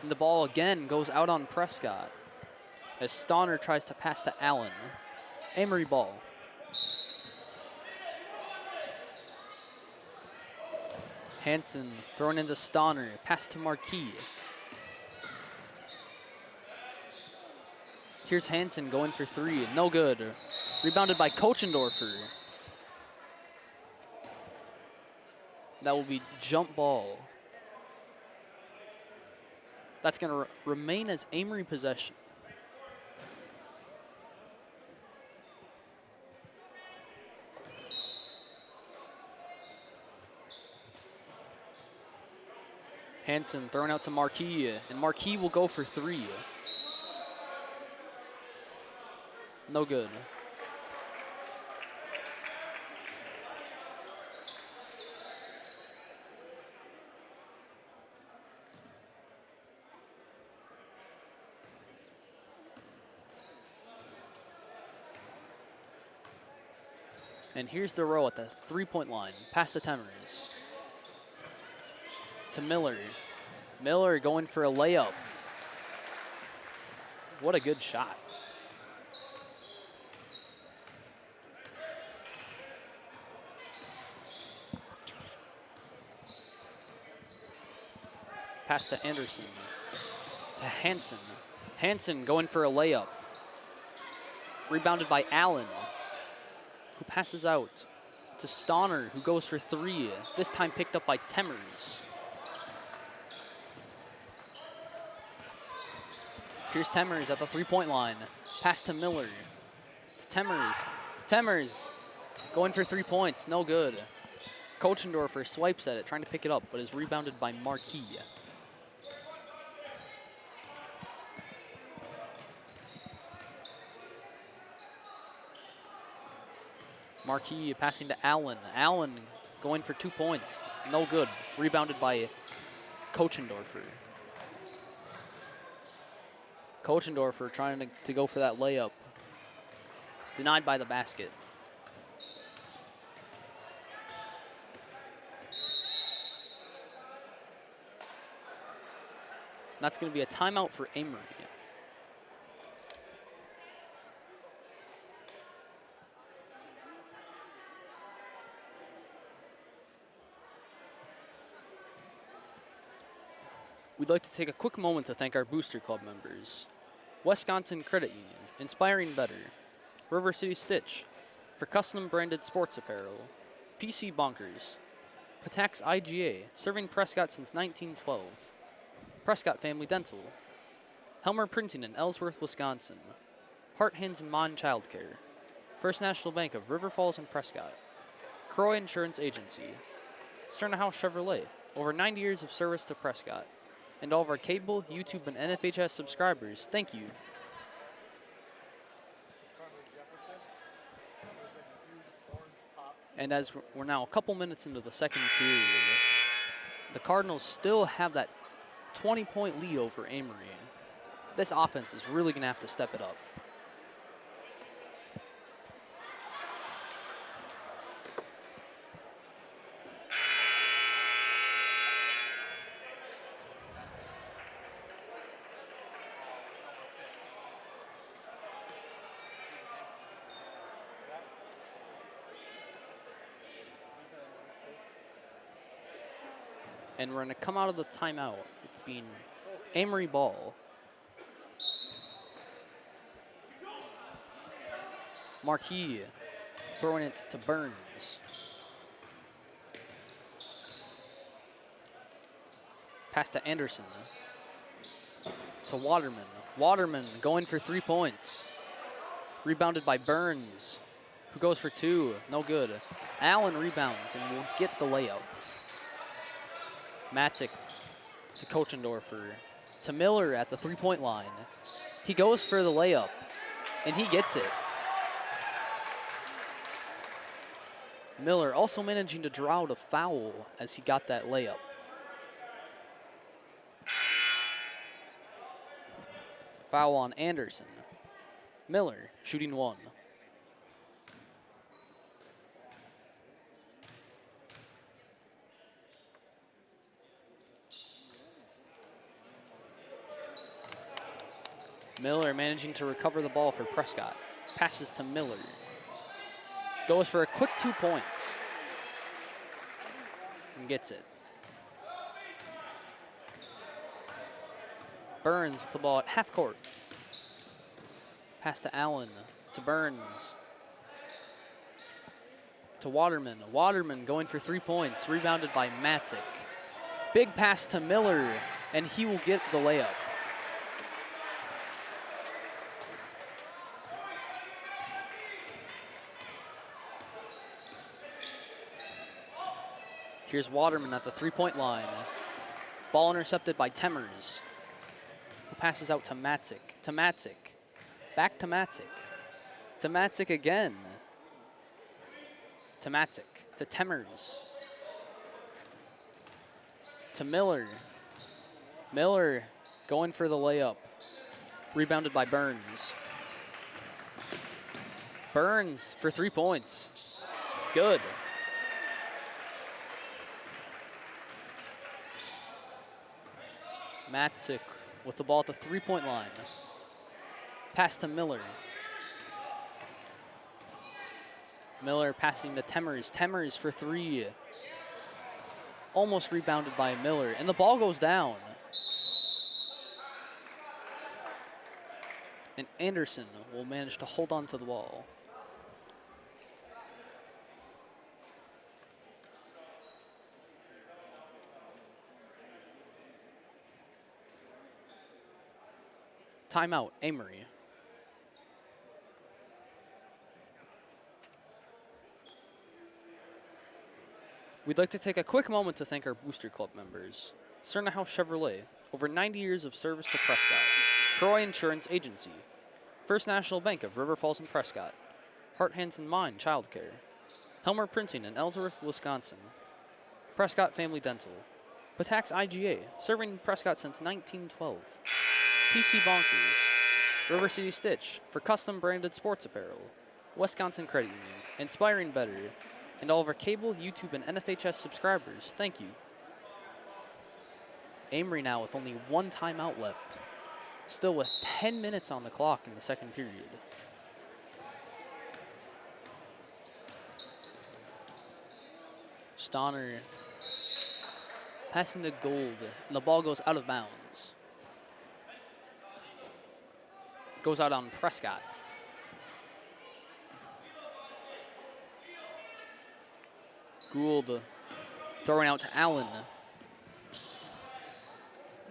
And the ball again goes out on Prescott as Stonner tries to pass to Allen. Amory ball. Hansen thrown into Stonner. Pass to Marquis. Here's Hansen going for three. No good. Rebounded by Kochendorfer. That will be jump ball. That's going to remain as Amory possession. Hansen thrown out to Marquis, and Marquis will go for three. No good. And here's the row at the three-point line. Pass to Temers. To Miller. Miller going for a layup. What a good shot. Pass to Anderson. To Hansen. Hansen going for a layup. Rebounded by Allen, who passes out to Stonner, who goes for three. This time picked up by Temers. Here's Temers at the three-point line. Pass to Miller. To Temers. Temers going for 3 points. No good. Kochendorfer swipes at it, trying to pick it up, but is rebounded by Marquis. Marquis passing to Allen. Allen going for 2 points. No good. Rebounded by Kochendorfer. Kochendorfer trying to go for that layup. Denied by the basket. That's going to be a timeout for Amory. We'd like to take a quick moment to thank our Booster Club members. Wisconsin Credit Union, Inspiring Better. River City Stitch, for custom branded sports apparel. PC Bonkers. Patax IGA, serving Prescott since 1912. Prescott Family Dental. Helmer Printing in Ellsworth, Wisconsin. Heart, Hands, and Mind Childcare. First National Bank of River Falls and Prescott. Croy Insurance Agency. Cerna House Chevrolet, over 90 years of service to Prescott. And all of our cable, YouTube, and NFHS subscribers, thank you. And as we're now a couple minutes into the second period, the Cardinals still have that 20-point lead over Amory. This offense is really going to have to step it up. And we're going to come out of the timeout with being Amory ball. Marquis throwing it to Burns. Pass to Anderson. To Waterman. Waterman going for 3 points. Rebounded by Burns, who goes for 2. No good. Allen rebounds and will get the layup. Matzik to Kochendorfer, to Miller at the three-point line. He goes for the layup, and he gets it. Miller also managing to draw out a foul as he got that layup. Foul on Anderson. Miller shooting 1. Miller managing to recover the ball for Prescott. Passes to Miller. Goes for a quick 2 points. And gets it. Burns with the ball at half court. Pass to Allen. To Burns. To Waterman. Waterman going for 3 points. Rebounded by Matzik. Big pass to Miller. And he will get the layup. Here's Waterman at the three-point line. Ball intercepted by Temers, who passes out to Matzik. To Matzik. Back to Matzik. To Matzik again. To Matzik. To Temers. To Miller. Miller going for the layup. Rebounded by Burns. Burns for 3 points. good. Matzik with the ball at the three-point line. Pass to Miller. Miller passing to Temers. Temers for three. Almost rebounded by Miller, and the ball goes down. And Anderson will manage to hold on to the ball. Timeout, Amory. We'd like to take a quick moment to thank our Booster Club members. Cerna House Chevrolet, over 90 years of service to Prescott. Croy Insurance Agency. First National Bank of River Falls and Prescott. Hart Hansen Mine Childcare. Helmer Printing in Ellsworth, Wisconsin. Prescott Family Dental. Patax IGA, serving Prescott since 1912. PC Bonkers. River City Stitch for custom branded sports apparel. Wisconsin Credit Union, inspiring better. And all of our cable, YouTube, and NFHS subscribers, thank you. Amory now with only one timeout left. Still with 10 minutes on the clock in the second period. Stonner passing to Gold, and the ball goes out of bounds. Goes out on Prescott. Gould throwing out to Allen.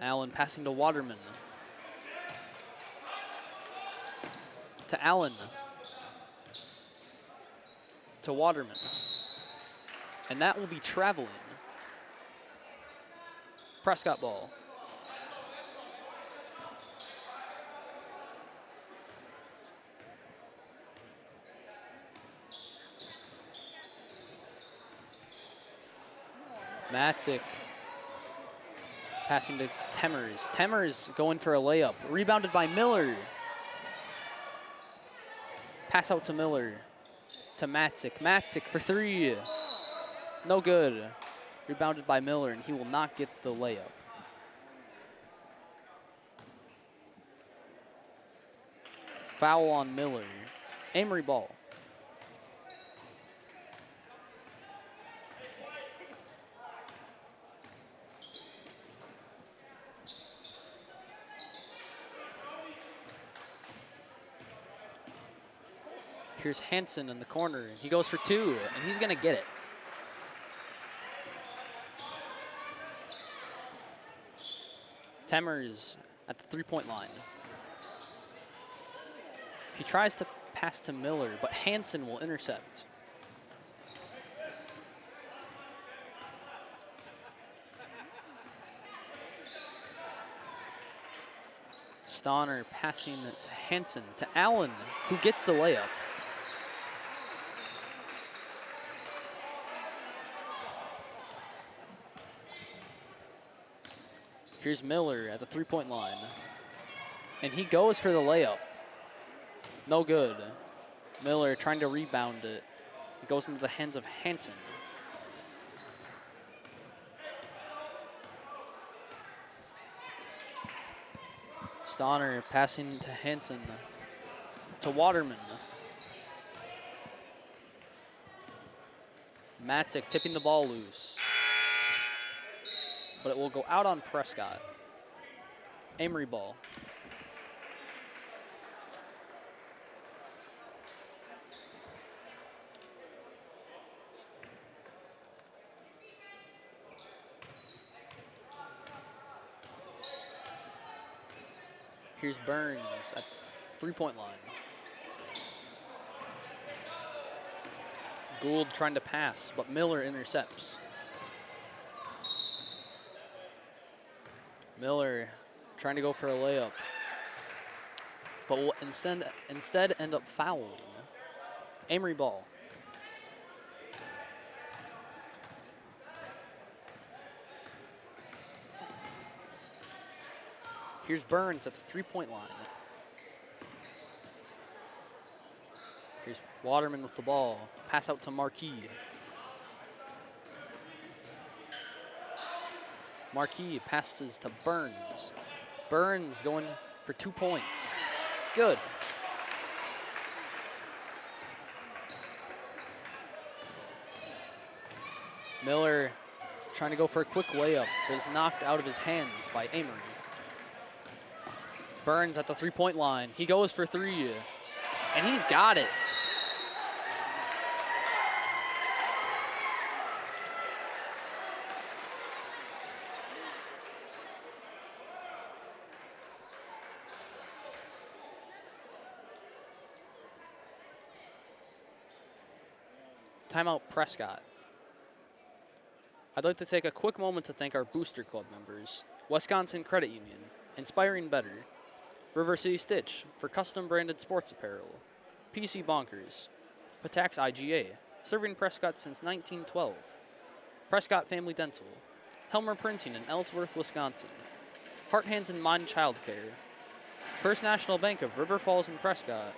Allen passing to Waterman. To Allen. To Waterman. And that will be traveling. Prescott ball. Matzik passing to Temers. Temers going for a layup. Rebounded by Miller. Pass out to Miller. To Matzik. Matzik for three. No good. Rebounded by Miller, and he will not get the layup. Foul on Miller. Amory ball. Here's Hansen in the corner. He goes for two, and he's going to get it. Temers at the three-point line. He tries to pass to Miller, but Hansen will intercept. Stonner passing to Hansen, to Allen, who gets the layup. Here's Miller at the three-point line. And he goes for the layup. No good. Miller trying to rebound it. It goes into the hands of Hansen. Stonner passing to Hansen. To Waterman. Matzik tipping the ball loose. But it will go out on Prescott. Amory ball. Here's Burns at three-point line. Gould trying to pass, but Miller intercepts. Miller trying to go for a layup, but will instead end up fouling. Amory ball. Here's Burns at the three-point line. Here's Waterman with the ball. Pass out to Marquis. Marquis passes to Burns. Burns going for 2 points. Good. Miller trying to go for a quick layup, but is knocked out of his hands by Amery. Burns at the three-point line. He goes for three, and he's got it. Timeout Prescott. I'd like to take a quick moment to thank our Booster Club members, Wisconsin Credit Union, Inspiring Better, River City Stitch for custom branded sports apparel, PC Bonkers, Patax IGA, serving Prescott since 1912, Prescott Family Dental, Helmer Printing in Ellsworth, Wisconsin, Heart, Hands, and Mind Childcare, First National Bank of River Falls and Prescott,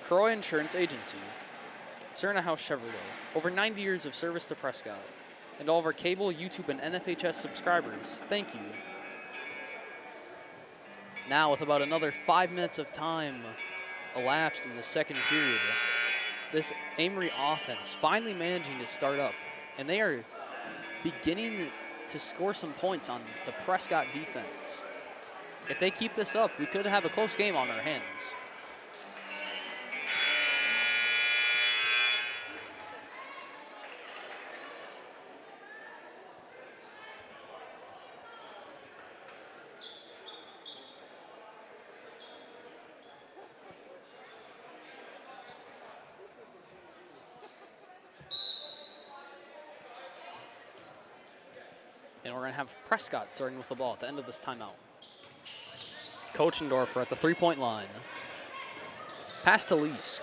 Croy Insurance Agency, Cerna House Chevrolet, over 90 years of service to Prescott, and all of our cable, YouTube, and NFHS subscribers, thank you. Now, with about another 5 minutes of time elapsed in the second period, this Amory offense finally managing to start up, and they are beginning to score some points on the Prescott defense. If they keep this up, we could have a close game on our hands. And we're going to have Prescott starting with the ball at the end of this timeout. Kochendorfer at the three-point line. Pass to Leask.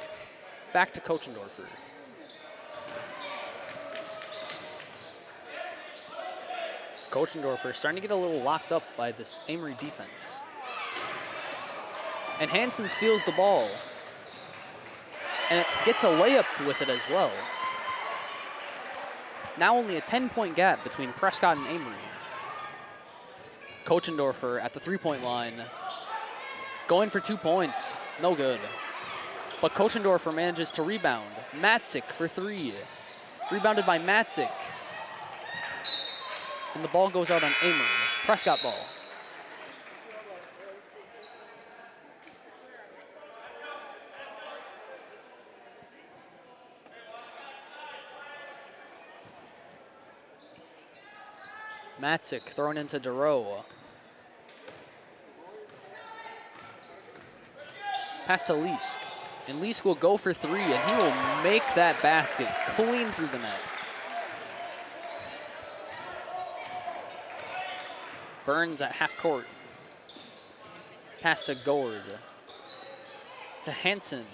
Back to Kochendorfer. Kochendorfer starting to get a little locked up by this Amory defense. And Hansen steals the ball. And it gets a layup with it as well. Now only a 10-point gap between Prescott and Amory. Kochendorfer at the three-point line. Going for 2 points. No good. But Kochendorfer manages to rebound. Matzik for three. Rebounded by Matzik. And the ball goes out on Amory. Prescott ball. Matzik thrown into DeRoe. Pass to Leask. And Leask will go for three, and he will make that basket clean through the net. Burns at half court. Pass to Gord. To Hansen,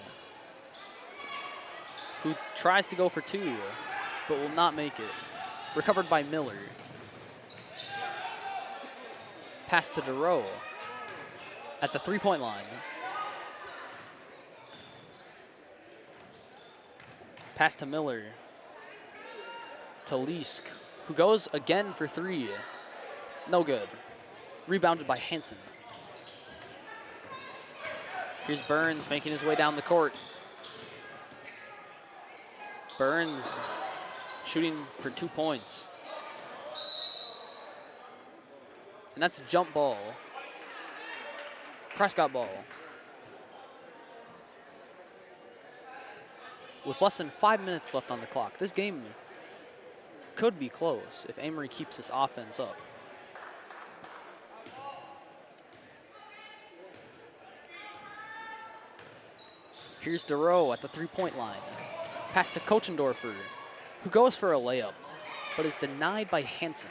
who tries to go for two, but will not make it. Recovered by Miller. Pass to DeRoe at the three-point line. Pass to Miller. To Leask, who goes again for three. No good. Rebounded by Hansen. Here's Burns making his way down the court. Burns shooting for 2 points. And that's jump ball. Prescott ball. With less than 5 minutes left on the clock, this game could be close if Amory keeps this offense up. Here's DeRoe at the three-point line. Pass to Kochendorfer, who goes for a layup, but is denied by Hansen.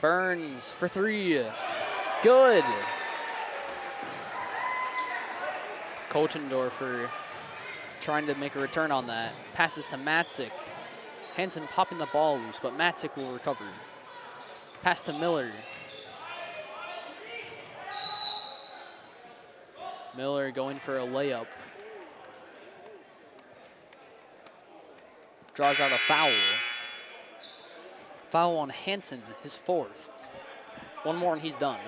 Burns for three. Good. Kochendorfer trying to make a return on that. Passes to Matzik. Hansen popping the ball loose, but Matzik will recover. Pass to Miller. Miller going for a layup. Draws out a foul. Foul on Hansen, his 4th. One more and he's done.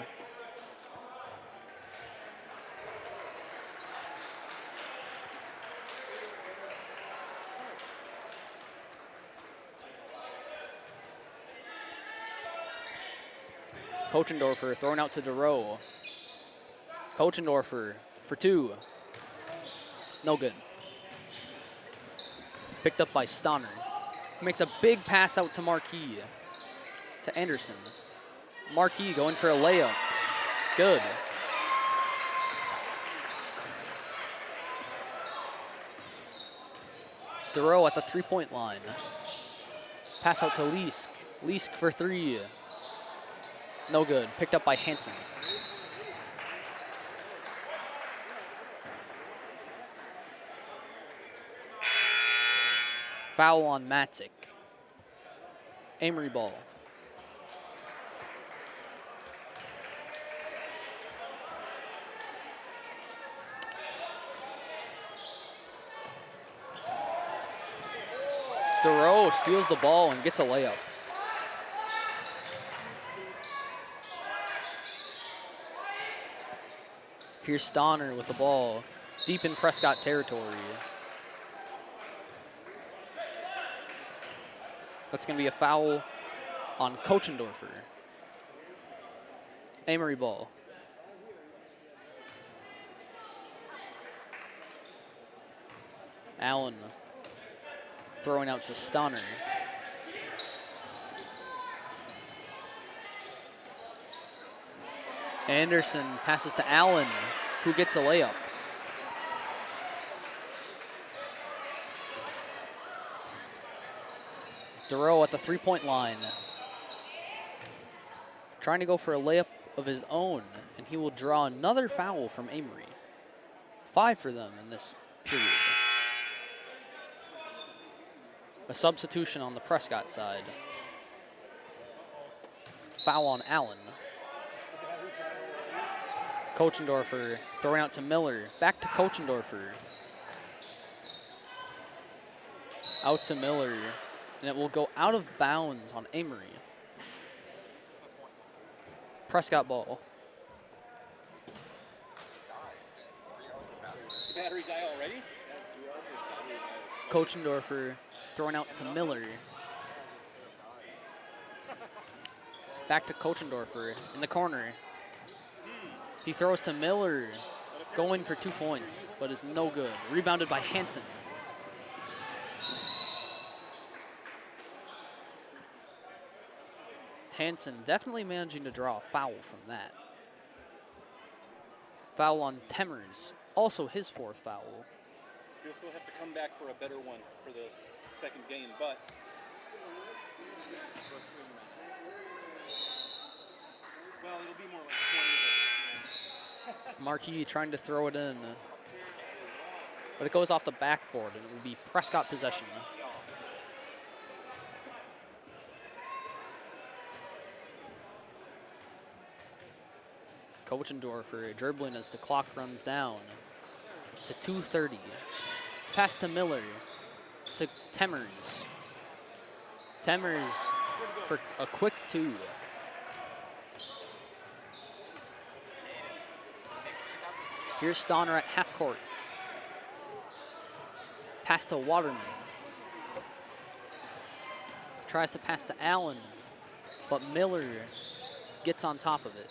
Kochendorfer throwing out to DeRoe. Kochendorfer for 2. No good. Picked up by Stonner. Makes a big pass out to Marquis. To Anderson. Marquis going for a layup. Good. DeRoe at the 3-point line. Pass out to Leask. Leask for 3. No good. Picked up by Hansen. Foul on Matzik. Amory ball. DeRoe steals the ball and gets a layup. Here's Stonner with the ball deep in Prescott territory. That's going to be a foul on Kochendorfer. Amory ball. Allen throwing out to Stonner. Anderson passes to Allen, who gets a layup. DeRoe at the 3-point line. Trying to go for a layup of his own, and he will draw another foul from Amory. 5 for them in this period. A substitution on the Prescott side. Foul on Allen. Kochendorfer throwing out to Miller. Back to Kochendorfer. Out to Miller. And it will go out of bounds on Amory. Prescott ball. Battery die already? Kochendorfer throwing out to Miller. Back to Kochendorfer in the corner. He throws to Miller, going for 2 points, but is no good. Rebounded by Hansen. Hansen definitely managing to draw a foul from that. Foul on Temmers, also his 4th foul. You'll still have to come back for a better one for the second game, but well, it'll be more like 20. Marquis trying to throw it in, but it goes off the backboard, and it will be Prescott possession. Kochendorfer dribbling as the clock runs down to 2:30. Pass to Miller, to Temmers. Temmers for a quick 2. Here's Stonner at half court. Pass to Waterman. Tries to pass to Allen, but Miller gets on top of it.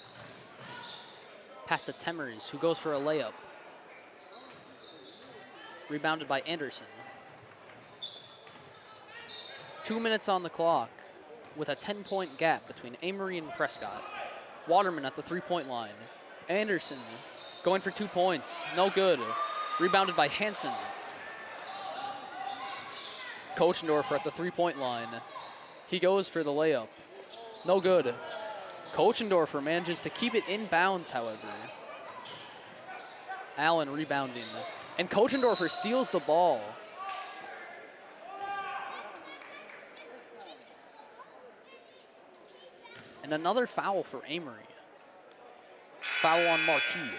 Pass to Temmers, who goes for a layup. Rebounded by Anderson. 2 minutes on the clock with a 10-point gap between Amory and Prescott. Waterman at the 3-point line. Anderson going for 2 points, no good. Rebounded by Hansen. Kochendorfer at the 3-point line. He goes for the layup, no good. Kochendorfer manages to keep it in bounds, however. Allen rebounding. And Kochendorfer steals the ball. And another foul for Amory. Foul on Marquis.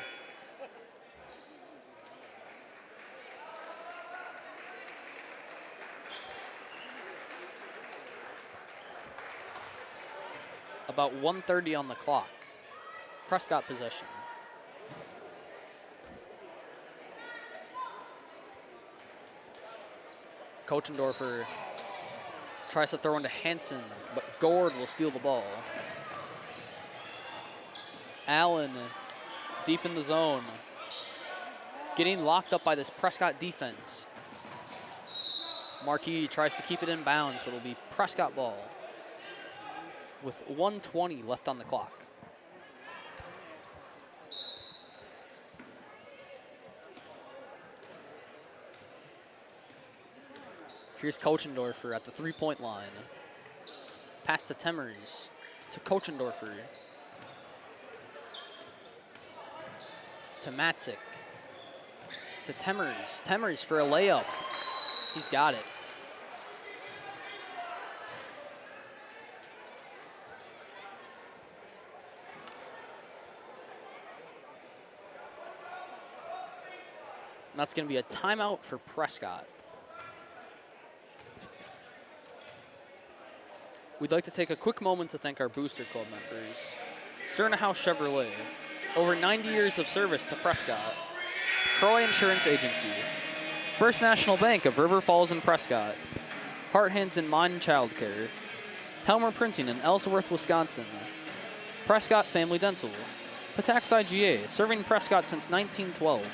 About 1:30 on the clock. Prescott possession. Kochendorfer tries to throw into Hansen, but Gord will steal the ball. Allen deep in the zone, getting locked up by this Prescott defense. Marquis tries to keep it in bounds, but it'll be Prescott ball with 1:20 left on the clock. Here's Kochendorfer at the three-point line. Pass to Temers, to Kochendorfer, to Matzik, to Temers. Temers for a layup. He's got it. And that's going to be a timeout for Prescott. We'd like to take a quick moment to thank our Booster Club members. Cerna House Chevrolet, over 90 years of service to Prescott. Croy Insurance Agency, First National Bank of River Falls and Prescott, Heart, Hands, and Mind Childcare, Helmer Printing in Ellsworth, Wisconsin, Prescott Family Dental, Patax IGA, serving Prescott since 1912,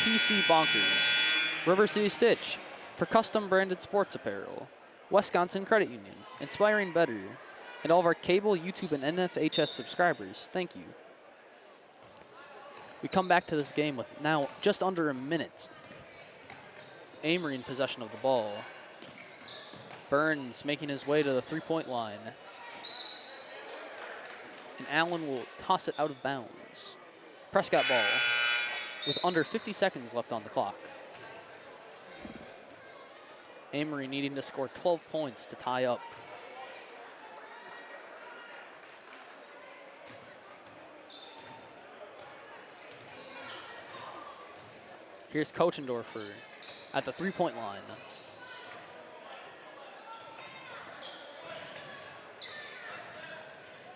PC Bonkers, River City Stitch, for custom branded sports apparel, Wisconsin Credit Union, Inspiring Better, and all of our cable, YouTube, and NFHS subscribers, thank you. We come back to this game with now just under a minute. Amery in possession of the ball. Burns making his way to the three-point line. And Allen will toss it out of bounds. Prescott ball with under 50 seconds left on the clock. Amory needing to score 12 points to tie up. Here's Kochendorfer at the three-point line.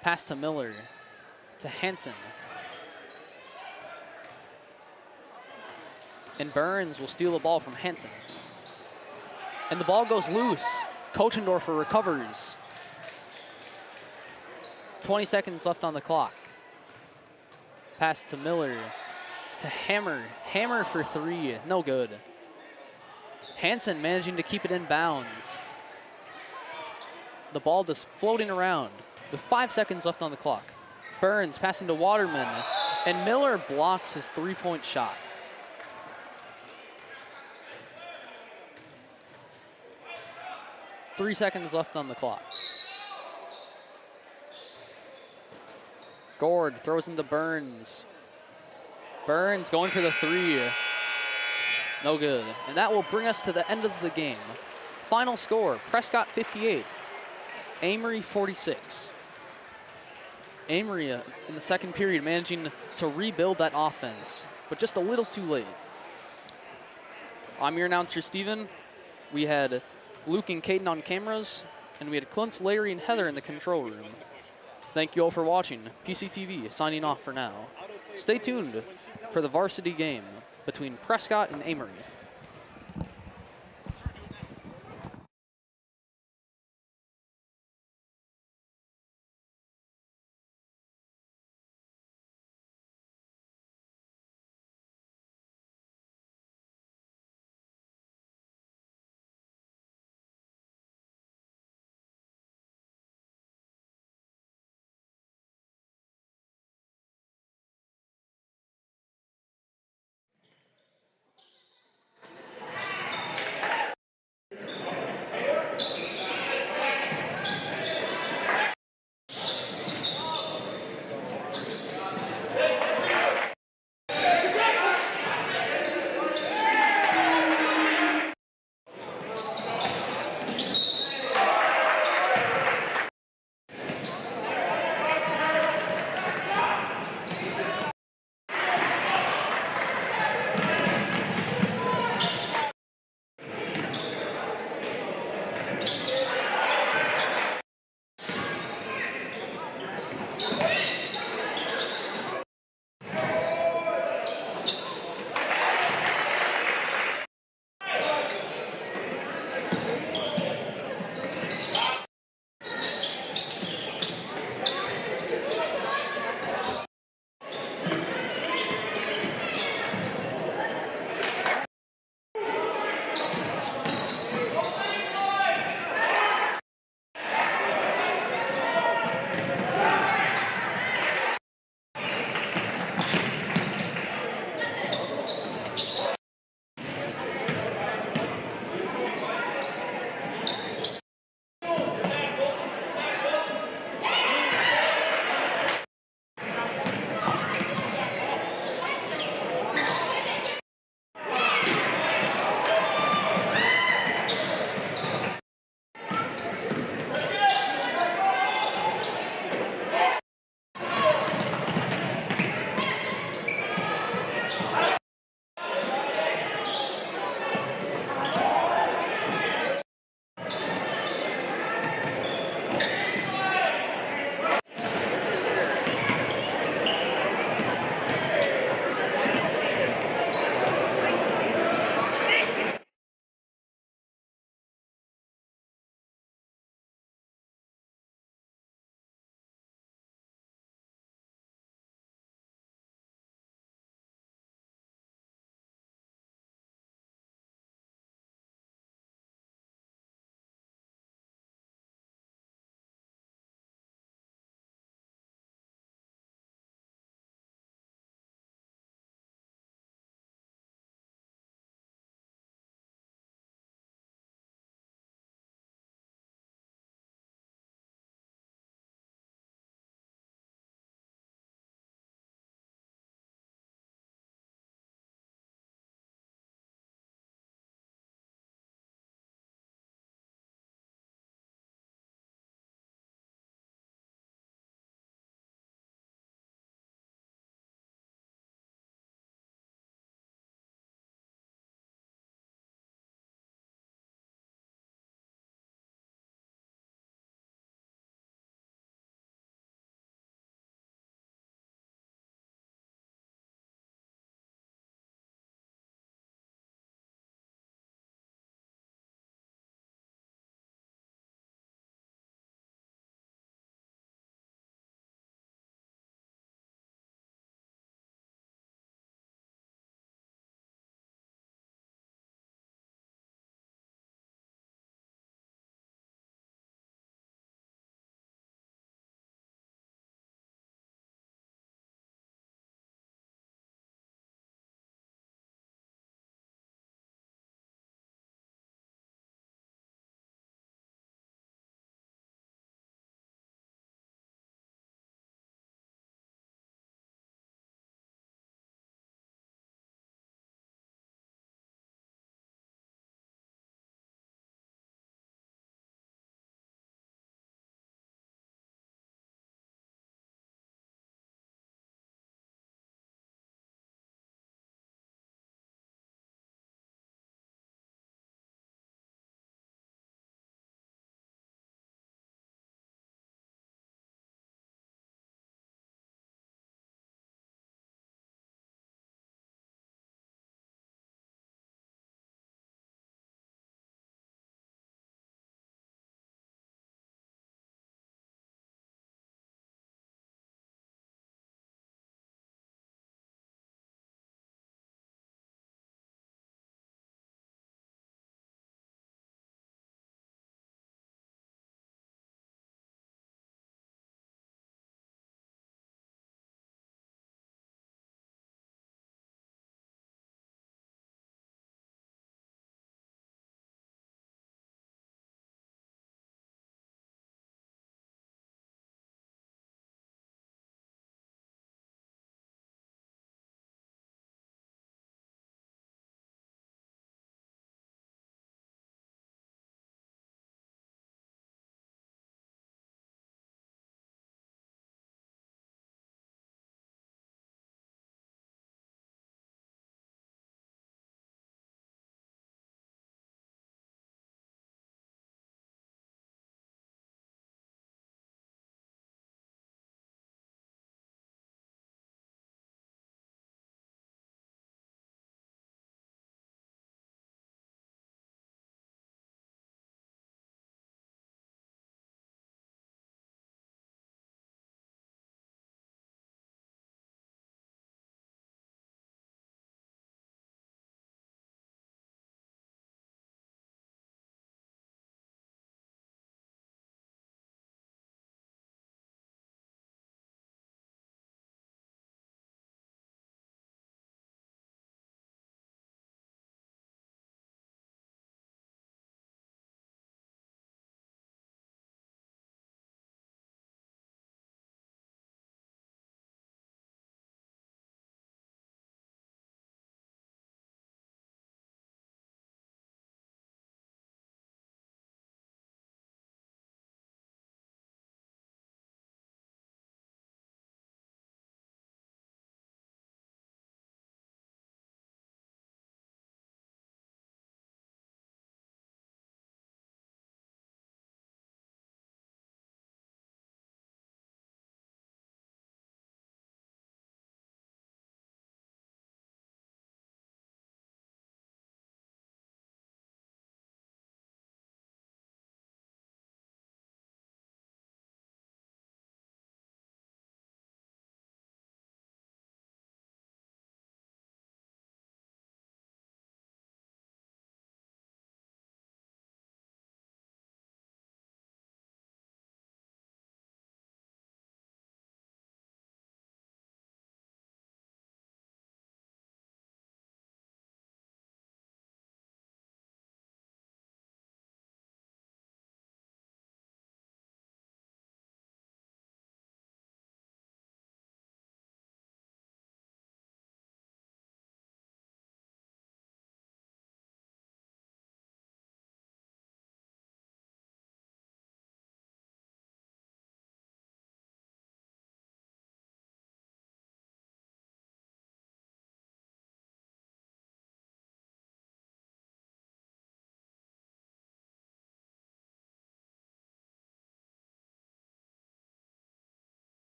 Pass to Miller, to Hansen. And Burns will steal the ball from Hansen. And the ball goes loose. Kochendorfer recovers. 20 seconds left on the clock. Pass to Miller, to Hammer. Hammer for three, no good. Hansen managing to keep it in bounds. The ball just floating around with 5 seconds left on the clock. Burns passing to Waterman, and Miller blocks his three-point shot. Three seconds left on the clock. Gord throws into Burns. Burns going for the three. No good. And that will bring us to the end of the game. Final score, Prescott 58, Amory 46. Amory in the second period managing to rebuild that offense, but just a little too late. I'm your announcer, Steven. We had Luke and Caden on cameras, and we had Clint, Larry, and Heather in the control room. Thank you all for watching. PCTV signing off for now. Stay tuned for the varsity game between Prescott and Amory.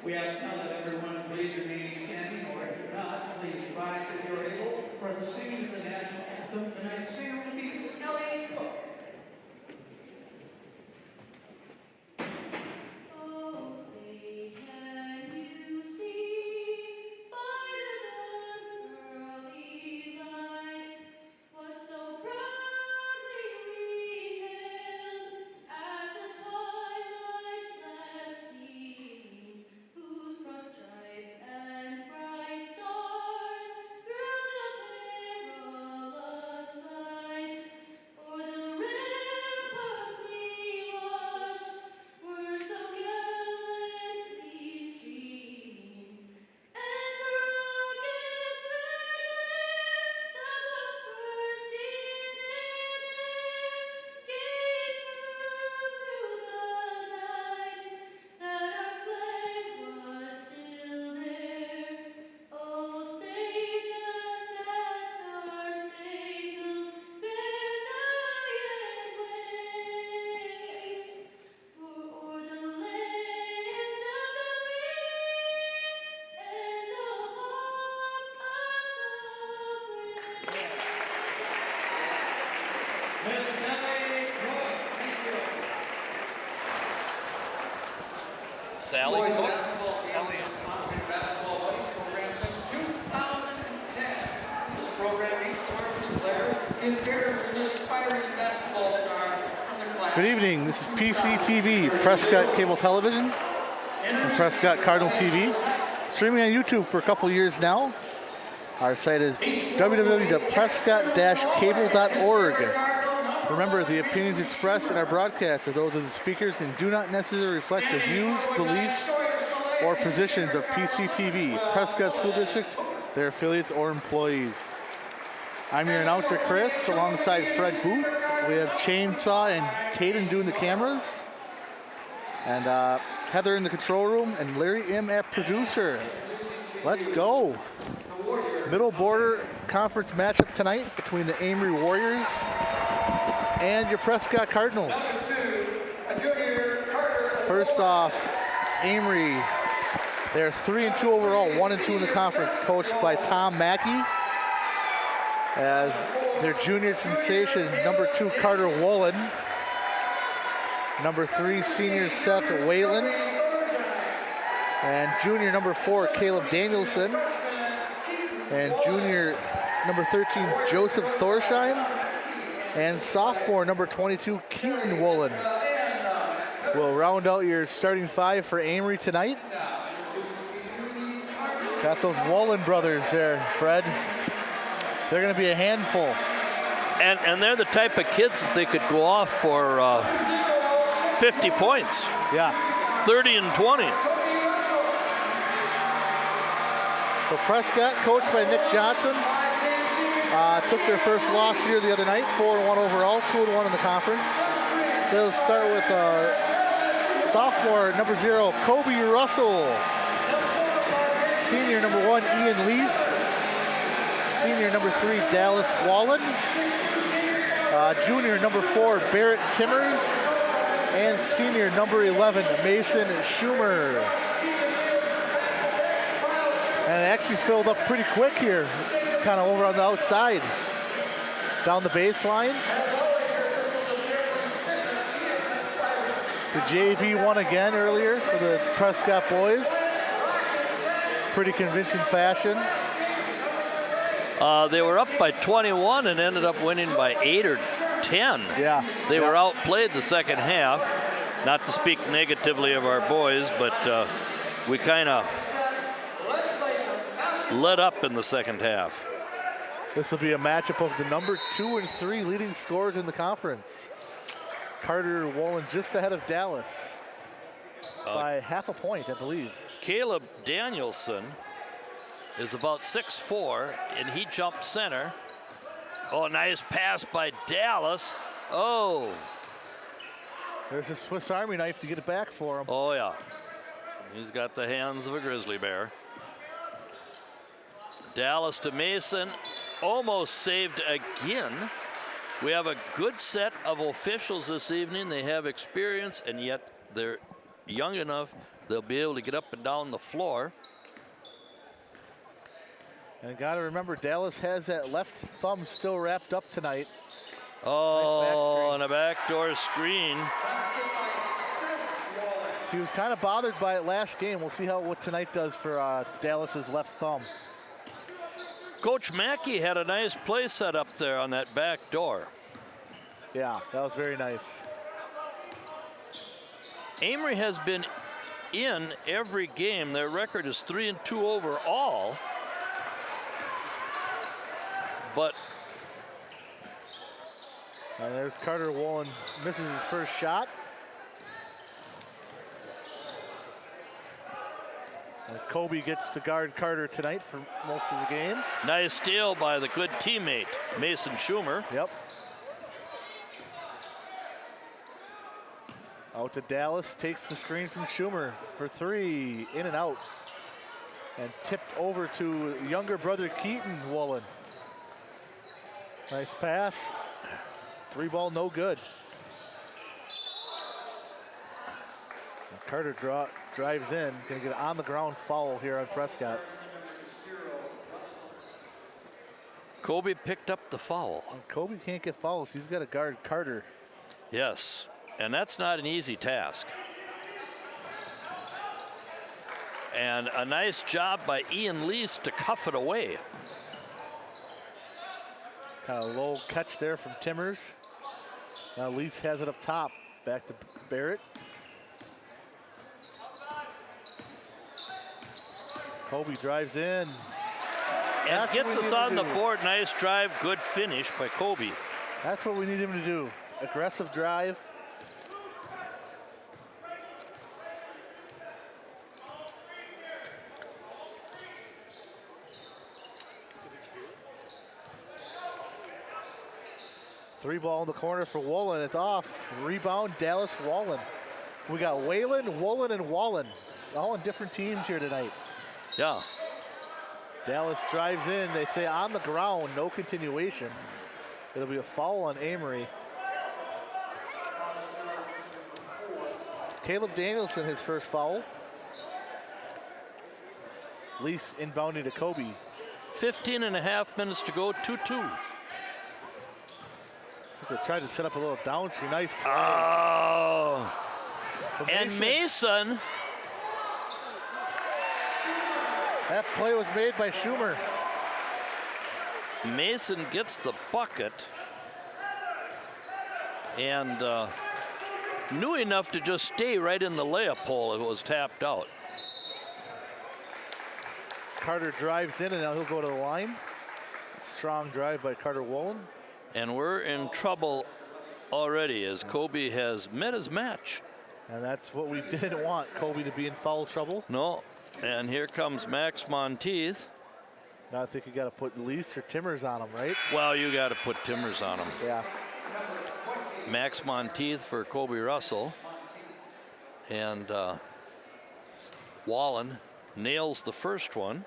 We ask now that everyone please remain standing, or if you're not, please rise if you're able for the singing of the national anthem. Tonight's singer will be Miss Nellie Cook. Oh, say, can you see by the dawn's early light what so proudly we hailed at the twilight's last gleaming, whose broad stripes and bright stars through the perilous night o'er the ramparts we watched were so gallantly streaming, and the rocket's red glare that once burst in air gave proof through the night that our flag was still there. Oh, say does that star-spangled banner yet wave? For o'er the land of the free and the home of the brave. Miss Nellie Cook, thank you. Sally Boys Cook. basketball team has been sponsoring Basketball Buddies program since 2010. This program meets the varsity players, is paired with an aspiring basketball star from the class. Good evening, this is PCTV, Prescott Cable Television, and Prescott Cardinal TV. Streaming on YouTube for a couple years now. Our site is www.prescott-cable.org. Remember, the opinions expressed in our broadcast are those of the speakers and do not necessarily reflect the views, beliefs, or positions of PCTV, Prescott School District, their affiliates, or employees. I'm your announcer, Chris, alongside Fred Booth. We have Chainsaw and Caden doing the cameras, and Heather in the control room, and Larry M. at producer. Let's go. Middle border conference matchup tonight between the Amery Warriors and your Prescott Cardinals. First off, Amery, they're 3-2 overall, 1-2 in the conference, coached by Tom Mackey. As their junior sensation, number 2, Carter Wolin. Number 3, senior Seth Whalen. And junior number 4, Caleb Danielson. And junior number 13, Joseph Thorsheim. And sophomore number 22, Keaton Wolin. Will round out your starting 5 for Amory tonight. Got those Wolin brothers there, Fred. They're going to be a handful. And they're the type of kids that they could go off for 50 points. Yeah. 30 and 20. So Prescott, coached by Nick Johnson, took their first loss here the other night, 4-1 overall, 2-1 in the conference. They'll start with sophomore number 0, Kobe Russell. Senior number 1, Ian Lees. Senior number 3, Dallas Wallen. Junior number 4, Barrett Timmers. And senior number 11, Mason Schumer. And it actually filled up pretty quick here, kind of over on the outside. Down the baseline. The JV won again earlier for the Prescott boys. Pretty convincing fashion. They were up by 21 and ended up winning by 8 or 10. Yeah. They were outplayed the second half. Not to speak negatively of our boys, but we kind of let up in the second half. This will be a matchup of the number 2 and 3 leading scorers in the conference. Carter Wolin just ahead of Dallas by half a point, I believe. Caleb Danielson is about 6'4", and he jumped center. Oh, nice pass by Dallas. Oh. There's a Swiss Army knife to get it back for him. Oh, yeah. He's got the hands of a grizzly bear. Dallas to Mason, almost saved again. We have a good set of officials this evening. They have experience, and yet they're young enough, they'll be able to get up and down the floor. And got to remember, Dallas has that left thumb still wrapped up tonight. Oh, and a backdoor screen. He was kind of bothered by it last game. We'll see what tonight does for Dallas's left thumb. Coach Mackey had a nice play set up there on that back door. Yeah, that was very nice. Amory has been in every game. Their record is 3-2 overall. But and there's Carter Wolin, misses his first shot. And Kobe gets to guard Carter tonight for most of the game. Nice steal by the good teammate, Mason Schumer. Yep. Out to Dallas, takes the screen from Schumer for three, in and out. And tipped over to younger brother Keaton Wolin. Nice pass. Three ball, no good. And Carter drives in, gonna get on the ground foul here on Prescott. Kobe picked up the foul. And Kobe can't get fouls, he's got to guard Carter. Yes, and that's not an easy task. And a nice job by Ian Lease to cuff it away. Kind of low catch there from Timmers. Now Lease has it up top. Back to Barrett. Kobe drives in. And That's gets what we us need on to the do. board. Nice drive, good finish by Kobe. That's what we need him to do. Aggressive drive. Three ball in the corner for Wolin. It's off. Rebound, Dallas Wallen. We got Whalen, Wolin, and Wallen. All on different teams here tonight. Yeah. Dallas drives in. They say on the ground, no continuation. It'll be a foul on Amory. Caleb Danielson, his first foul. Lease inbounding to Kobe. 15 and a half minutes to go, 2-2. They tried to set up a little down screen. Nice play. Oh. For And Mason. That play was made by Schumer. Mason gets the bucket. And knew enough to just stay right in the layup hole. It was tapped out. Carter drives in, and now he'll go to the line. Strong drive by Carter Wolin. And we're in trouble already as Kobe has met his match. And that's what we didn't want, Kobe to be in foul trouble. No, and here comes Max Monteith. Now I think you got to put Lease or Timmers on him, right? Well, you got to put Timmers on him. Yeah. Max Monteith for Kobe Russell. And Wallen nails the first one.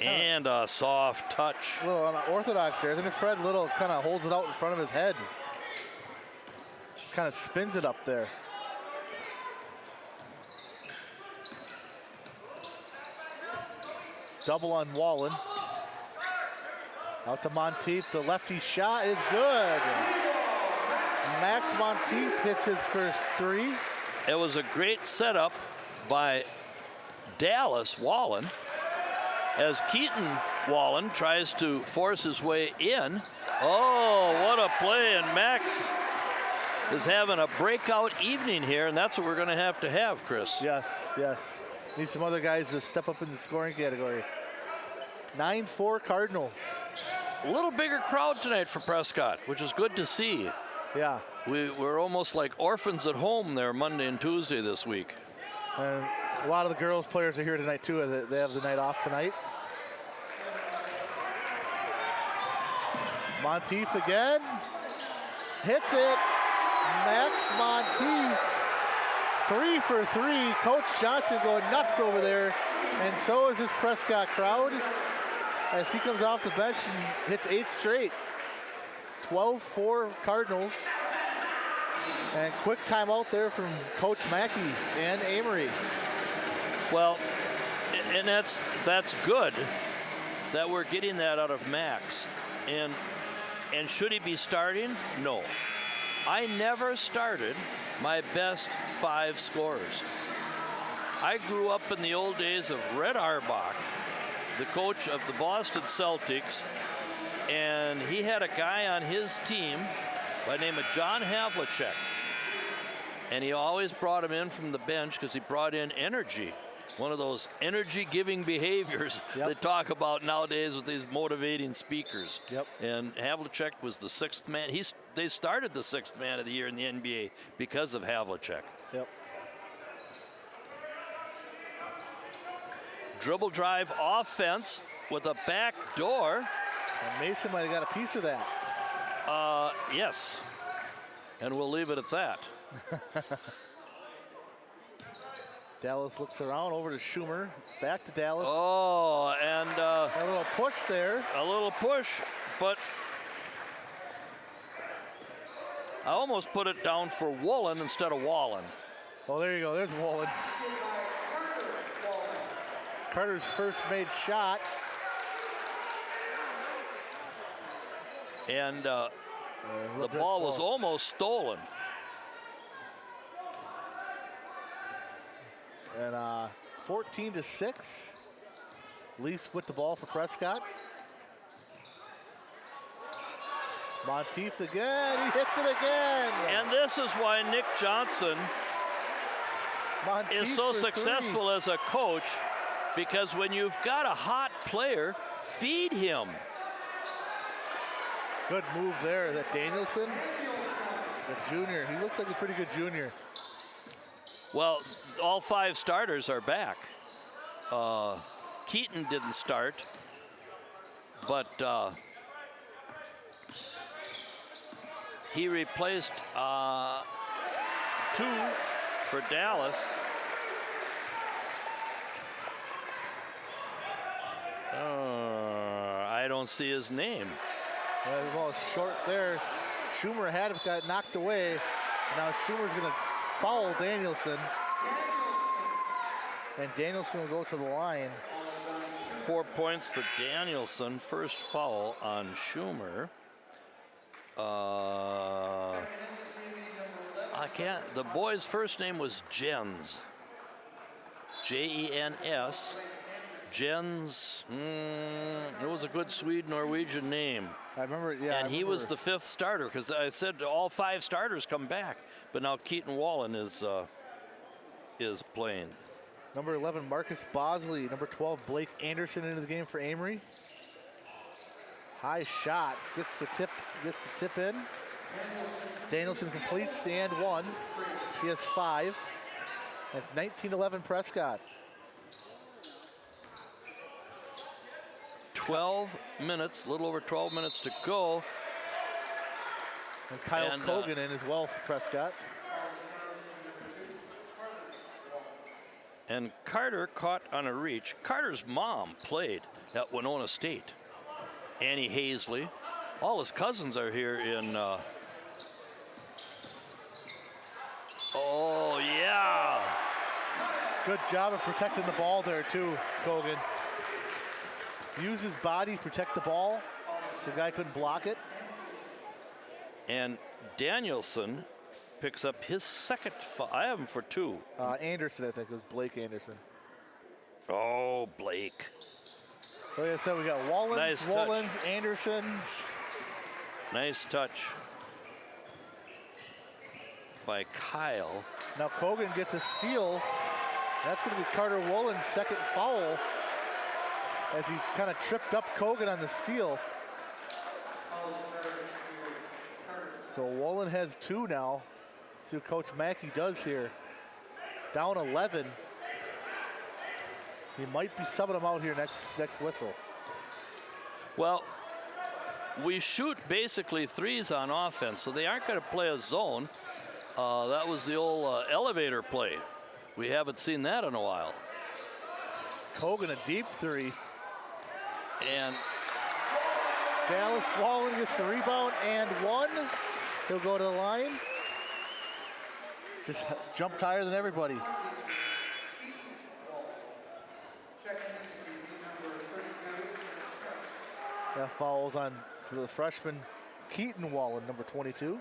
And a soft touch. A little unorthodox there. I think Fred Little kind of holds it out in front of his head. Kind of spins it up there. Double on Wallen. Out to Monteith. The lefty shot is good. Max Monteith hits his first three. It was a great setup by Dallas Wallen as Keaton Wallen tries to force his way in. Oh, what a play, and Max is having a breakout evening here, and that's what we're going to have, Chris. Yes, yes. Need some other guys to step up in the scoring category. 9-4 Cardinals. A little bigger crowd tonight for Prescott, which is good to see. Yeah. We're almost like orphans at home there Monday and Tuesday this week. And a lot of the girls players are here tonight too. They have the night off tonight. Monteith again. Hits it. Max Monteith. 3 for 3. Coach Johnson going nuts over there. And so is this Prescott crowd as he comes off the bench and hits 8 straight. 12-4 Cardinals. And quick timeout there from Coach Mackey and Amery. Well, and that's good that we're getting that out of Max. And should he be starting? No. I never started my best 5 scorers. I grew up in the old days of Red Auerbach, the coach of the Boston Celtics, and he had a guy on his team by the name of John Havlicek. And he always brought him in from the bench because he brought in energy. One of those energy-giving behaviors they talk about nowadays with these motivating speakers. Yep. And Havlicek was the 6th man. They started the 6th man of the year in the NBA because of Havlicek. Yep. Dribble drive offense with a back door. And Mason might have got a piece of that. Yes. And we'll leave it at that. Dallas looks around over to Schumer. Back to Dallas. Oh, and a little push there. A little push, but I almost put it down for Woolen instead of Wallen. Oh, there you go. There's Wallen. Carter's first made shot. And the ball was almost stolen. And 14-6. Least with the ball for Prescott. Monteith again, he hits it again. And this is why Nick Johnson Monteith is so for successful 3. as a coach, because when you've got a hot player, feed him. Good move there. That Danielson, the junior, he looks like a pretty good junior. Well, all 5 starters are back. Keaton didn't start, but he replaced 2 for Dallas. I don't see his name. The ball is short there. Schumer had it, got knocked away. Now Schumer's going to foul Danielson. And Danielson will go to the line. 4 points for Danielson. First foul on Schumer. I can't. The boy's first name was Jens. Jens. Jens. It was a good Swede-Norwegian name. I remember, yeah. And he was the 5th starter, because I said all 5 starters come back. But now Keaton Wallen is playing. Number 11, Marcus Bosley. Number 12, Blake Anderson into the game for Amory. High shot, gets the tip in. Danielson completes and 1. He has 5. That's 19-11 Prescott. 12 minutes, a little over 12 minutes to go. And Kyle Kogan in as well for Prescott. And Carter caught on a reach. Carter's mom played at Winona State. Annie Hazley. All his cousins are here in. Oh, yeah. Good job of protecting the ball there, too, Kogan. Use his body to protect the ball so the guy couldn't block it. And Danielson picks up his 2nd foul. I have him for 2. Anderson, I think it was Blake Anderson. Oh, Blake. So yeah, so we got Wallens, Nice Wallens, Andersons. Nice touch by Kyle. Now Kogan gets a steal. That's going to be Carter Wallens' 2nd foul as he kind of tripped up Kogan on the steal. So Wallen has 2 now. See what Coach Mackey does here. Down 11. He might be subbing him out here next whistle. Well, we shoot basically 3s on offense, so they aren't going to play a zone. That was the old elevator play. We haven't seen that in a while. Kogan a deep 3. And Dallas Wallen gets the rebound and 1. He'll go to the line. just jumped higher than everybody. That fouls on for the freshman Keaton Wallen, number 22.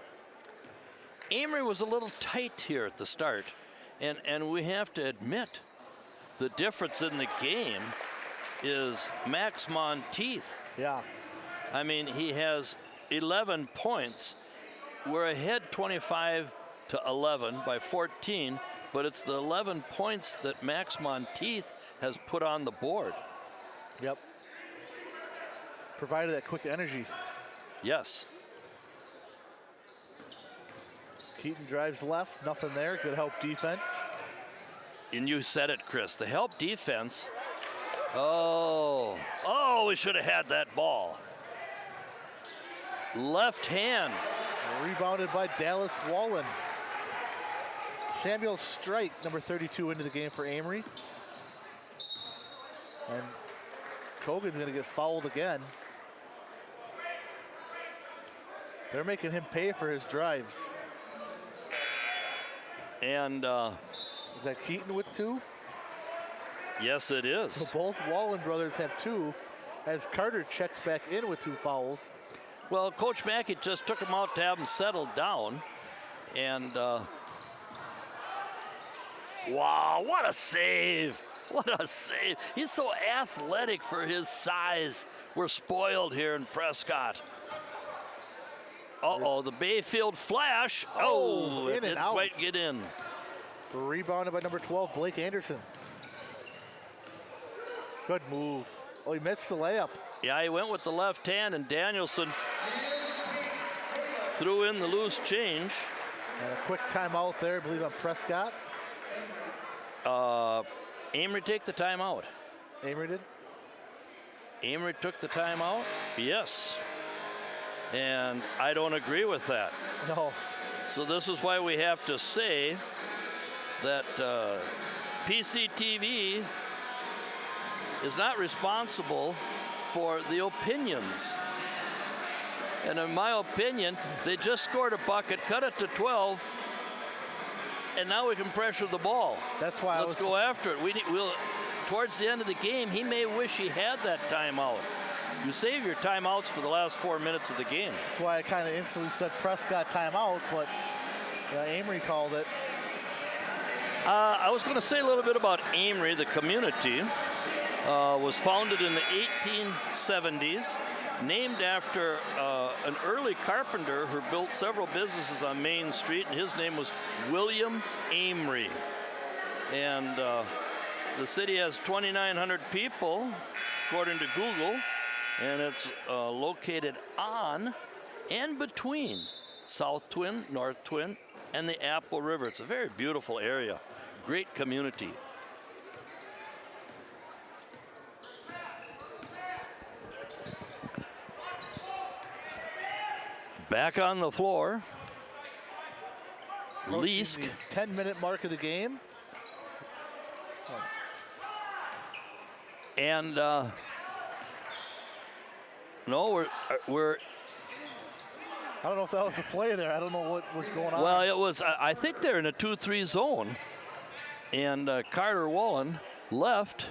Amory was a little tight here at the start, and we have to admit the difference in the game is Max Monteith. Yeah. I mean, he has 11 points. We're ahead 25-11 by 14, but it's the 11 points that Max Monteith has put on the board. Yep. Provided that quick energy. Yes. Keaton drives left, nothing there. Good help defense. And you said it, Chris. The help defense. Oh, we should have had that ball. Left hand. Rebounded by Dallas Wallen. Samuel Strike, number 32, into the game for Amory. And Kogan's going to get fouled again. They're making him pay for his drives. And is that Keaton with 2? Yes, it is. So both Wallen brothers have 2, as Carter checks back in with 2 fouls. Well, Coach Mackey just took him out to have him settled down. And wow, what a save. What a save. He's so athletic for his size. We're spoiled here in Prescott. Uh-oh, the Bayfield flash. Oh, in it and didn't out. quite get in. Rebounded by number 12, Blake Anderson. Good move. Oh, he missed the layup. Yeah, he went with the left hand, and Danielson threw in the loose change. And a quick timeout there, I believe, on Prescott. Amory take the timeout. Amory did? Amory took the timeout? Yes. And I don't agree with that. No. So this is why we have to say that PCTV is not responsible for the opinions. And in my opinion, they just scored a bucket, cut it to 12, and now we can pressure the ball. That's why Let's go after it. We'll towards the end of the game, he may wish he had that timeout. You save your timeouts for the last 4 minutes of the game. That's why I kind of instantly said Prescott timeout, but Amory called it. I was going to say a little bit about Amory. The community was founded in the 1870s, named after an early carpenter who built several businesses on Main Street, and his name was William Amery. And the city has 2,900 people, according to Google, and it's located on and between South Twin, North Twin, and the Apple River. It's a very beautiful area, great community. Back on the floor, Leask. 10-minute mark of the game. And no, we're. I don't know if that was a play there. I don't know what was going on. Well, it was. I think they're in a 2-3 zone, and Carter Wallen left.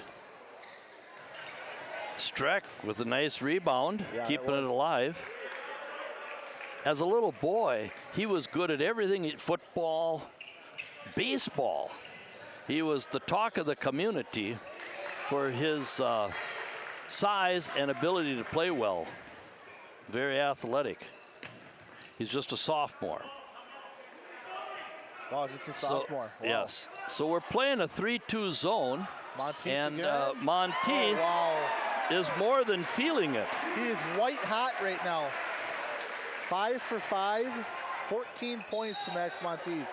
Streck with a nice rebound, keeping it alive. As a little boy, he was good at everything: football, baseball. He was the talk of the community for his size and ability to play well. Very athletic. He's just a sophomore. Oh, just a sophomore. Wow. Yes. So we're playing a 3-2 zone. Monteith and again? Monteith is more than feeling it. He is white hot right now. 5 for 5, 14 points for Max Monteith.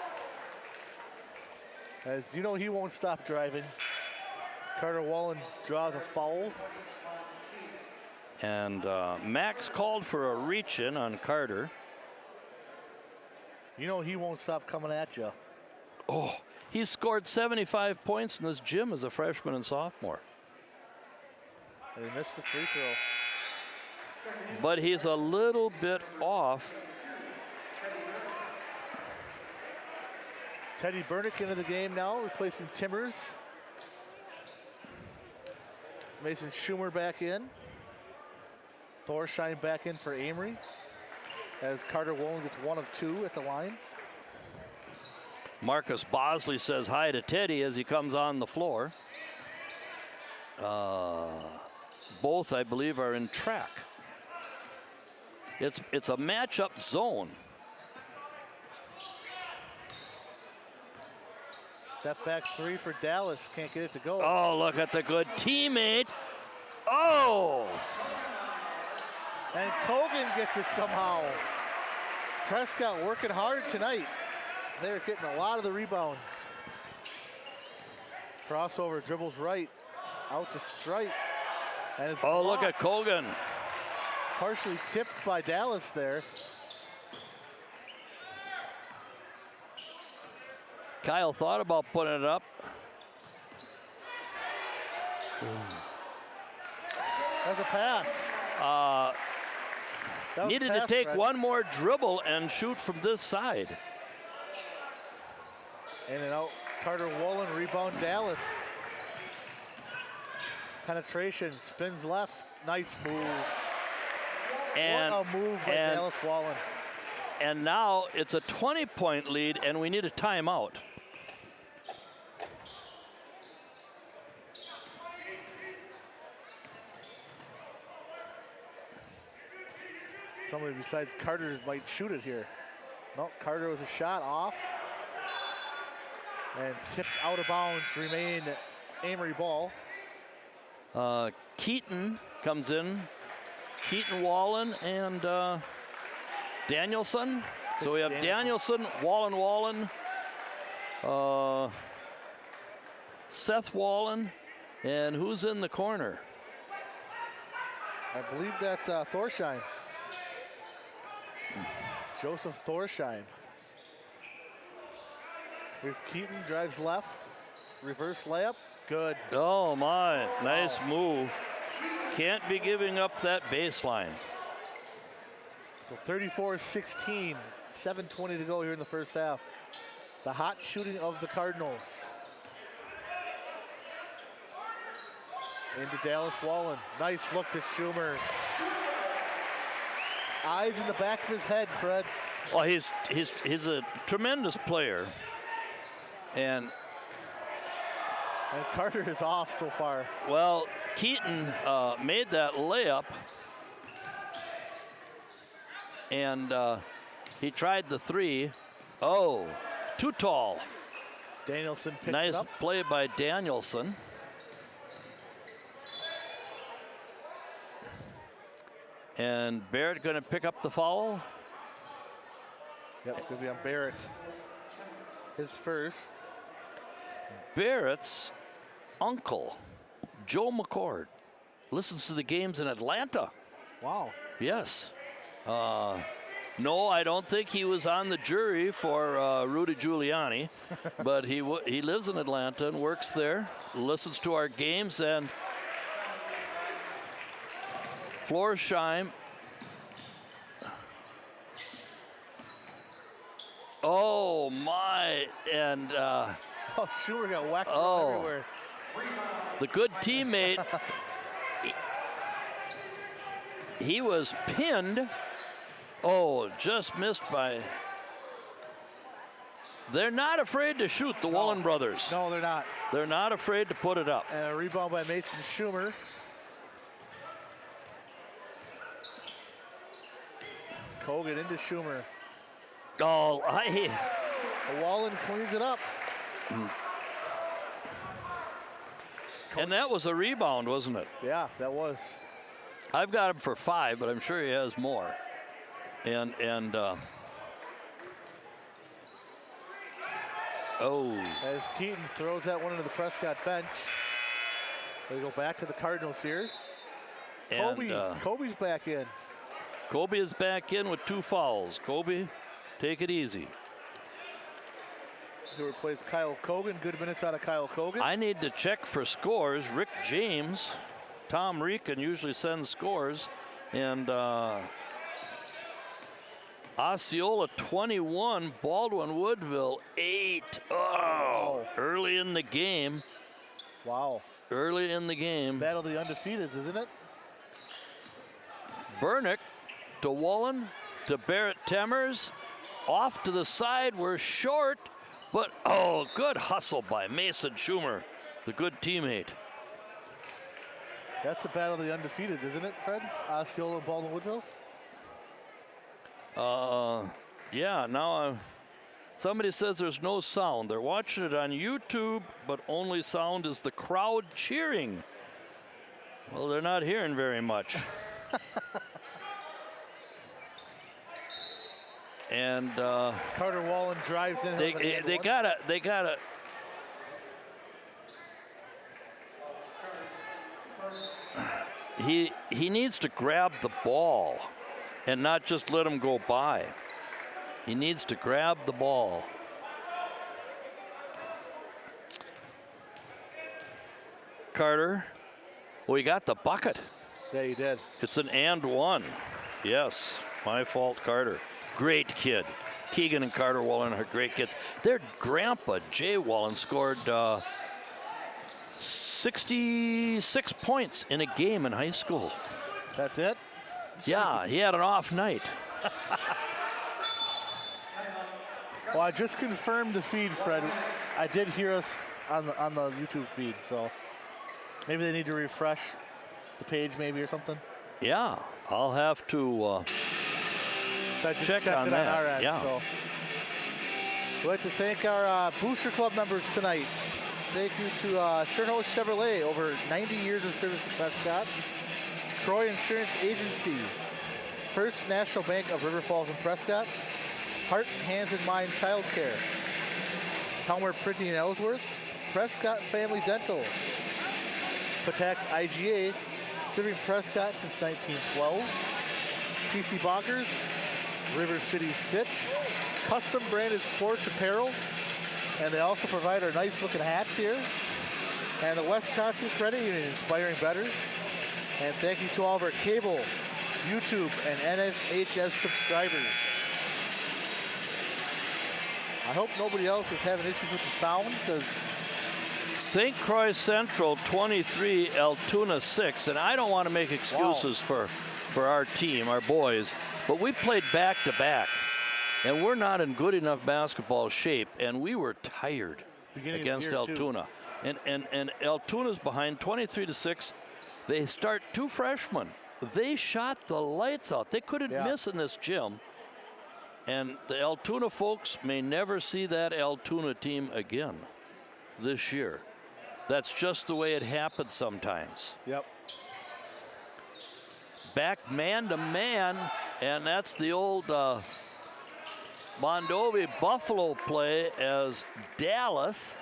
As you know, he won't stop driving. Carter Wallen draws a foul. And Max called for a reach-in on Carter. You know he won't stop coming at you. Oh, he's scored 75 points in this gym as a freshman and sophomore. And he missed the free throw. But he's a little bit off. Teddy Burnick into the game now, replacing Timbers. Mason Schumer back in. Thorsheim back in for Amory, as Carter Wolin gets 1 of 2 at the line. Marcus Bosley says hi to Teddy as he comes on the floor. Both, I believe, are in track. It's a matchup zone. Step back 3 for Dallas, can't get it to go. Oh, look at the good teammate. Oh! And Kogan gets it somehow. Prescott working hard tonight. They're getting a lot of the rebounds. Crossover, dribbles right, out to strike. And it's Oh, look blocked. at Kogan. Partially tipped by Dallas there. Kyle thought about putting it up. That's a pass. That was a Needed to pass, take Fred. one more dribble and shoot from this side. In and out, Carter Wolin, rebound Dallas. Penetration, spins left, nice move. And, what a move by Dallas Wolin. And now it's a 20-point lead, and we need a timeout. Somebody besides Carter might shoot it here. No, Carter with a shot off. And tipped out of bounds, remain Amory ball. Keaton comes in. Keaton, Wallen, and Danielson. So we have Danielson, Wallen, Seth Wallen, and who's in the corner? I believe that's Thorsheim. Joseph Thorsheim. Here's Keaton, drives left, reverse layup, good. Oh my, nice move. Can't be giving up that baseline. So 34-16, 7:20 to go here in the first half. The hot shooting of the Cardinals. Into Dallas Wallen. Nice look to Schumer. Eyes in the back of his head, Fred. Well, he's a tremendous player. And Carter is off so far. well, Keaton made that layup, and he tried the three. Oh, too tall. Danielson picks Nice it up. play by Danielson. And Barrett going to pick up the foul. Yep, it's going to be on Barrett. His first. Barrett's uncle, Joe McCord, listens to the games in Atlanta. Wow. Yes. No, I don't think he was on the jury for Rudy Giuliani, but he lives in Atlanta and works there, listens to our games, and Florsheim. Oh my, and Oh, Schumer got whacked everywhere. the good teammate, he was pinned. Oh, just missed by. They're not afraid to shoot, the Wallen brothers. No, they're not. They're not afraid to put it up. And a rebound by Mason Schumer. Kogan into Schumer. Oh, Wallen cleans it up. and that was a rebound, wasn't it? Yeah, that was. I've got him for 5, but I'm sure he has more. And oh. As Keaton throws that one into the Prescott bench. They go back to the Cardinals here. And Kobe's back in. Kobe is back in with 2 fouls. Kobe, take it easy. Who replaces Kyle Kogan. Good minutes out of Kyle Kogan. I need to check for scores. Rick James, Tom Reekin usually sends scores, and Osceola 21, Baldwin Woodville 8. Oh, early in the game. Wow. Early in the game. Battle of the undefeateds, isn't it? Bernick to Wallen to Barrett Temmers. Off to the side, we're short, but oh, good hustle by Mason Schumer, the good teammate. That's the battle of the undefeateds, isn't it, Fred? Osceola and Baldwin Woodville? Yeah, now somebody says there's no sound. They're watching it on YouTube, but only sound is the crowd cheering. Well, they're not hearing very much. And Carter Wallen drives in. they gotta. He needs to grab the ball and not just let him go by. He needs to grab the ball. Carter, well, he got the bucket. Yeah, he did. It's an and one. Yes, my fault, Carter. Great kid. Keegan and Carter Wallen are great kids. Their grandpa, Jay Wallen, scored 66 points in a game in high school. That's it? Yeah, he had an off night. Well, I just confirmed the feed, Fred. I did hear us on the YouTube feed, so maybe they need to refresh the page maybe or something. Yeah, I'll have to So I just check checked on it that. on our end. Yeah. So we'd like to thank our Booster Club members tonight. Thank you to Cerno Chevrolet, over 90 years of service to Prescott. Croy Insurance Agency, First National Bank of River Falls and Prescott. Heart, Hands, and Mind Child Care. Helmer Printing in Ellsworth. Prescott Family Dental. Patax IGA, serving Prescott since 1912. PC Bonkers, River City Stitch, custom branded sports apparel, and they also provide our nice looking hats here. And the Wisconsin Credit Union, Inspiring Better. And thank you to all of our cable, YouTube, and NFHS subscribers. I hope nobody else is having issues with the sound, because St. Croix Central 23, Altoona 6, and I don't want to make excuses for our team, our boys, but we played back-to-back, and we're not in good enough basketball shape, and we were tired against Altoona. And Altoona's behind 23-6. They start 2 freshmen. They shot the lights out. They couldn't miss in this gym. And the Altoona folks may never see that Altoona team again this year. That's just the way it happens sometimes. Yep. Back man to man, and that's the old Mondovi Buffalo play as Dallas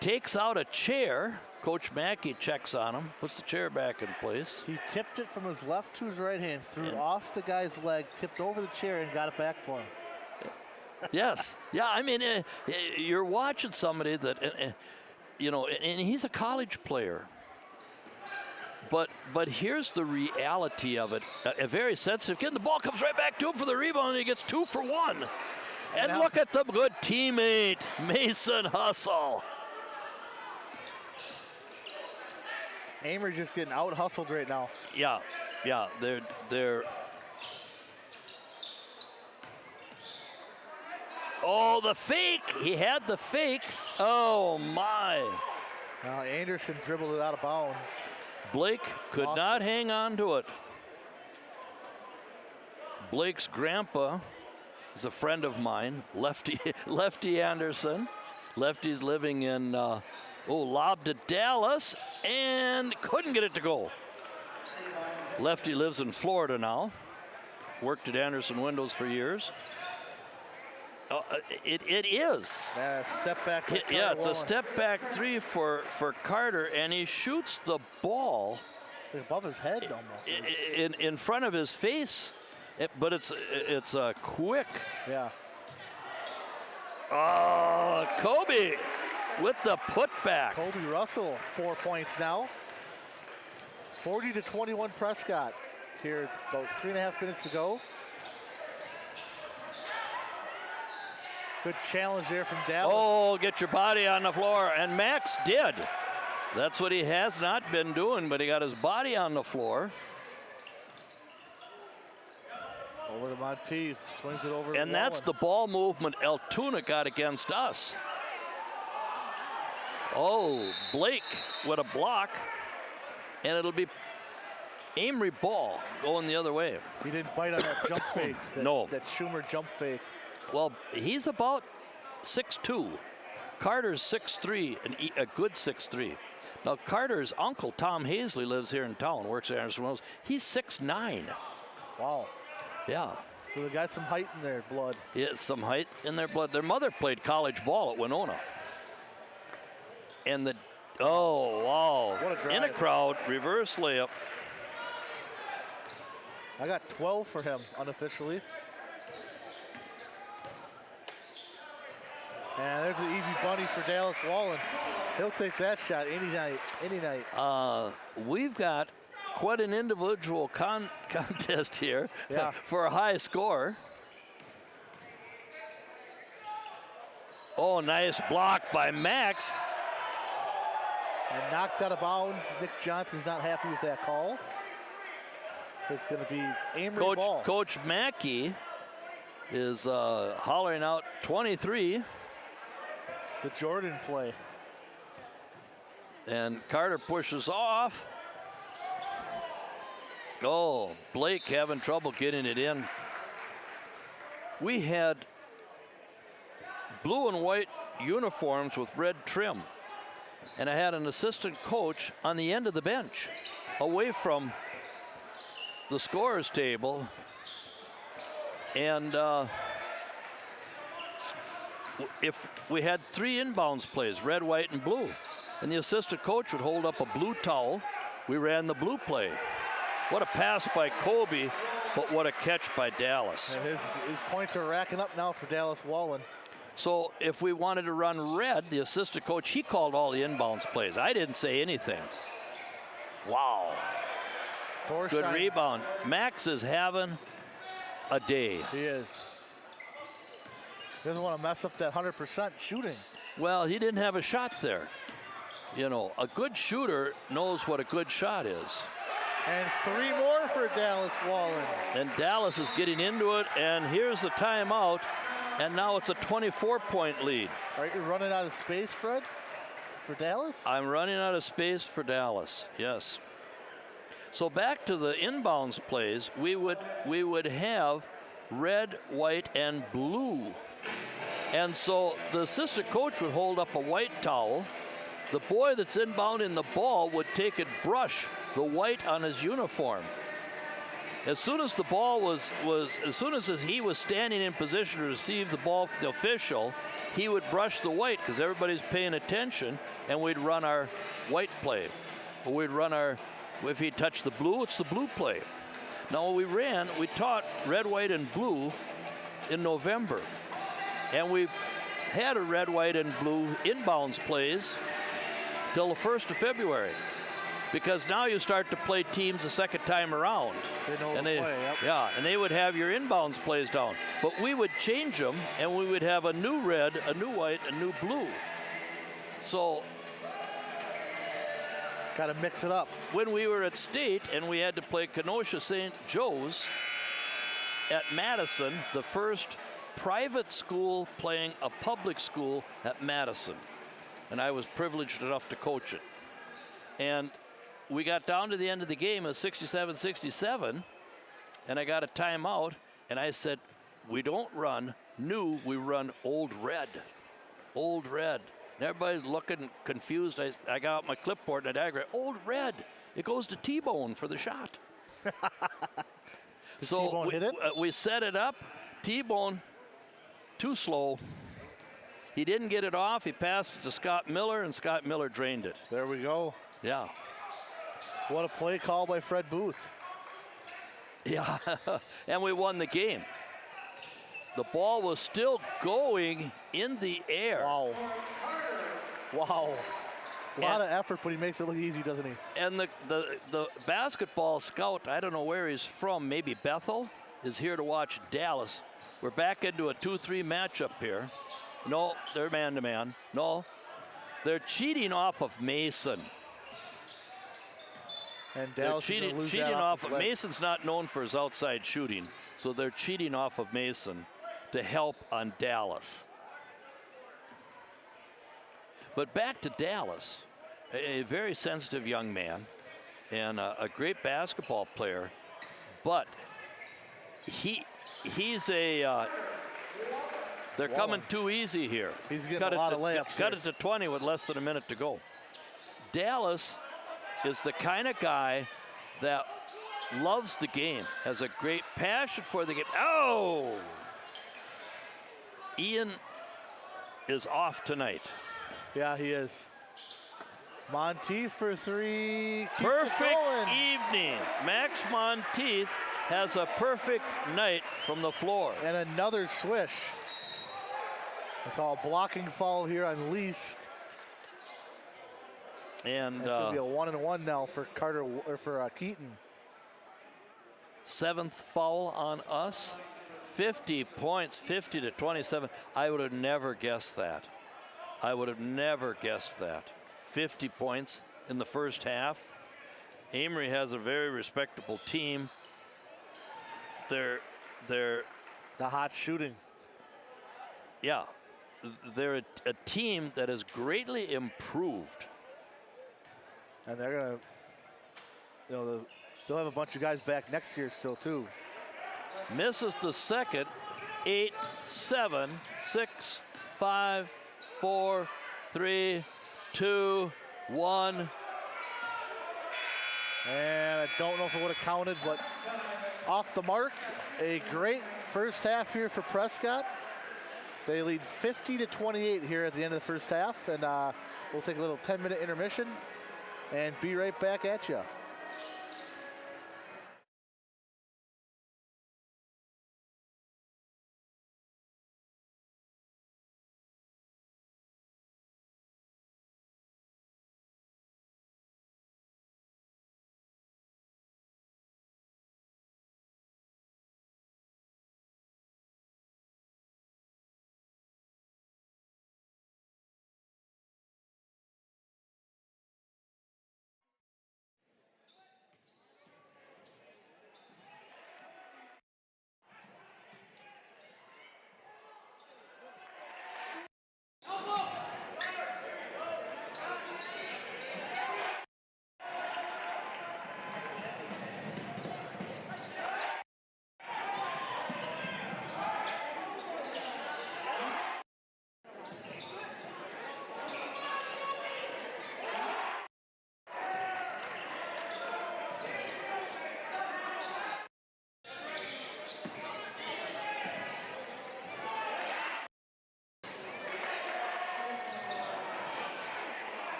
takes out a chair. Coach Mackey checks on him, puts the chair back in place. He tipped it from his left to his right hand, threw it off the guy's leg, tipped over the chair, and got it back for him. Yes. Yeah, I mean, you're watching somebody that, you know, and he's a college player. But here's the reality of it. A very sensitive kid. And the ball comes right back to him for the rebound, and he gets 2 for 1. And look at the good teammate, Mason Hustle. Amery just getting out hustled right now. Yeah, they're. Oh, the fake! He had the fake. Oh my! Now Anderson dribbled it out of bounds. Blake could not hang on to it. Blake's grandpa is a friend of mine, Lefty Anderson. Lefty's living in. Lob to Dallas, and couldn't get it to go. Lefty lives in Florida now. Worked at Anderson Windows for years. It is. Yeah, step back. It's a step back 3 for Carter, and he shoots the ball above his head almost. In front of his face, but it's a quick. Yeah. Oh, Kobe with the putback. Kobe Russell, 4 points now. 40-21 Prescott. Here, about 3.5 minutes to go. Good challenge there from Dallas. Oh, get your body on the floor. And Max did. That's what he has not been doing, but he got his body on the floor. Over to Monteith, swings it over. And that's the ball movement Altoona got against us. Oh, Blake with a block, and it'll be Amery ball going the other way. He didn't bite on that jump fake. No. That Schumer jump fake. Well, he's about 6'2". Carter's 6'3", and a good 6'3". Now, Carter's uncle, Tom Hazley, lives here in town, works at Anderson Wells. He's 6'9". Wow. Yeah. So they got some height in their blood. Yeah, some height in their blood. Their mother played college ball at Winona. And oh, wow. What a drive. In a crowd, reverse layup. I got 12 for him unofficially. And there's an easy bunny for Dallas Wallen. He'll take that shot any night, any night. We've got quite an individual contest here for a high score. Oh, nice block by Max. And knocked out of bounds. Nick Johnson's not happy with that call. It's going to be Amery ball. Coach Mackey is hollering out 23. The Jordan play. And Carter pushes off. Oh, Blake having trouble getting it in. We had blue and white uniforms with red trim. And I had an assistant coach on the end of the bench, away from the scorer's table. And if we had 3 inbounds plays, red, white, and blue, and the assistant coach would hold up a blue towel, we ran the blue play. What a pass by Kobe, but what a catch by Dallas. And his points are racking up now for Dallas Wallen. So if we wanted to run red, the assistant coach, he called all the inbounds plays. I didn't say anything. Wow. Good rebound. Max is having a day. He is. He doesn't want to mess up that 100% shooting. Well, he didn't have a shot there. You know, a good shooter knows what a good shot is. And 3 more for Dallas Wallen. And Dallas is getting into it, and here's the timeout, and now it's a 24-point lead. Are you running out of space, Fred, for Dallas? I'm running out of space for Dallas, yes. So back to the inbounds plays, we would have red, white, and blue. And so the assistant coach would hold up a white towel. The boy that's inbounding the ball would take and brush the white on his uniform. As soon as the ball as soon as he was standing in position to receive the ball, the official, he would brush the white because everybody's paying attention, and we'd run our white play. Or we'd run our, if he touched the blue, it's the blue play. Now we taught red, white, and blue in November. And we had a red, white, and blue inbounds plays till the 1st of February. Because now you start to play teams a second time around. They know the play, yep. Yeah, and they would have your inbounds plays down. But we would change them, and we would have a new red, a new white, a new blue. So got to mix it up. When we were at state and we had to play Kenosha St. Joe's at Madison, the first private school playing a public school at Madison. And I was privileged enough to coach it. And we got down to the end of the game at 67-67, and I got a timeout, and I said, we don't run new, we run old red. Old red. And everybody's looking confused. I got out my clipboard and I diagram. Old red. It goes to T-Bone for the shot. So T-Bone hit it? We set it up. T-Bone, too slow. He didn't get it off. He passed it to Scott Miller, and Scott Miller drained it. There we go. Yeah. What a play call by Fred Booth. Yeah, and we won the game. The ball was still going in the air. Wow. Wow. A lot of effort, but he makes it look easy, doesn't he? And the basketball scout, I don't know where he's from, maybe Bethel, is here to watch Dallas. We're back into a 2-3 matchup here. No, they're man-to-man. No, they're cheating off of Mason. And They're Dallas is gonna cheating, lose cheating that off his of leg. Mason's not known for his outside shooting, so they're cheating off of Mason to help on Dallas. But back to Dallas, a very sensitive young man and a great basketball player, but he's a they're coming too easy here. He's getting a lot of layups Cut here. it to 20 with less than a minute to go. Dallas is the kind of guy that loves the game, has a great passion for the game. Oh! Ian is off tonight. Yeah, he is. Monteith for three. Keeps it Perfect going. evening. Max Monteith has a perfect night from the floor. And another swish. I call a blocking foul here on Leask. And It's gonna be a 1-and-1 now for Carter or for Keaton. 7th foul on us. 50 points, 50 to 27. I would have never guessed that. I would have never guessed that. 50 points in the first half. Amory has a very respectable team. They're The hot shooting. yeah, they're a team that has greatly improved. And they're gonna, they'll have a bunch of guys back next year still too. Misses the second. 8, 7, 6, 5, 4, 3, 2, 1. And I don't know if it would have counted, but off the mark. A great first half here for Prescott. They lead 50 to 28 here at the end of the first half, and we'll take a little 10-minute intermission and be right back at you.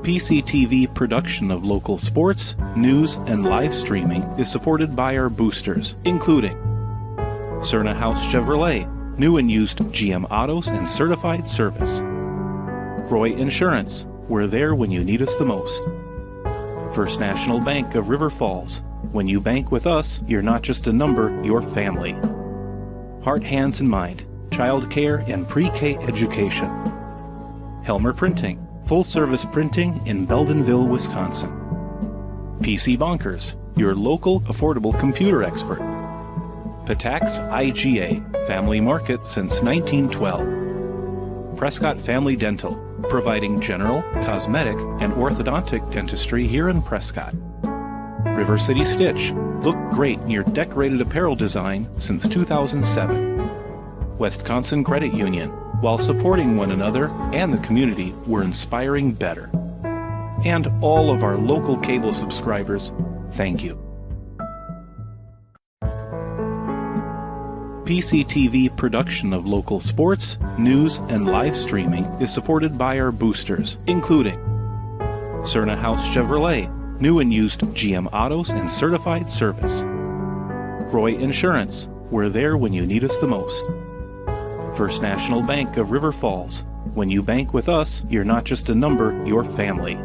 PCTV production of local sports, news, and live streaming is supported by our boosters, including Cerna House Chevrolet, new and used GM autos and certified service. Roy Insurance, we're there when you need us the most. First National Bank of River Falls, when you bank with us, you're not just a number, you're family. Heart, Hands, and Mind, child care and pre-K education. Helmer Printing, full-service printing in Beldenville, Wisconsin. PC Bonkers, your local affordable computer expert. Patax IGA, family market since 1912. Prescott Family Dental, providing general, cosmetic, and orthodontic dentistry here in Prescott. River City Stitch, look great in your decorated apparel design since 2007. Wisconsin Credit Union, while supporting one another and the community, we're inspiring better. And all of our local cable subscribers, thank you. PCTV production of local sports, news, and live streaming is supported by our boosters, including Cerna House Chevrolet, new and used GM autos and certified service. Roy Insurance, we're there when you need us the most. First National Bank of River Falls, when you bank with us, you're not just a number, you're family.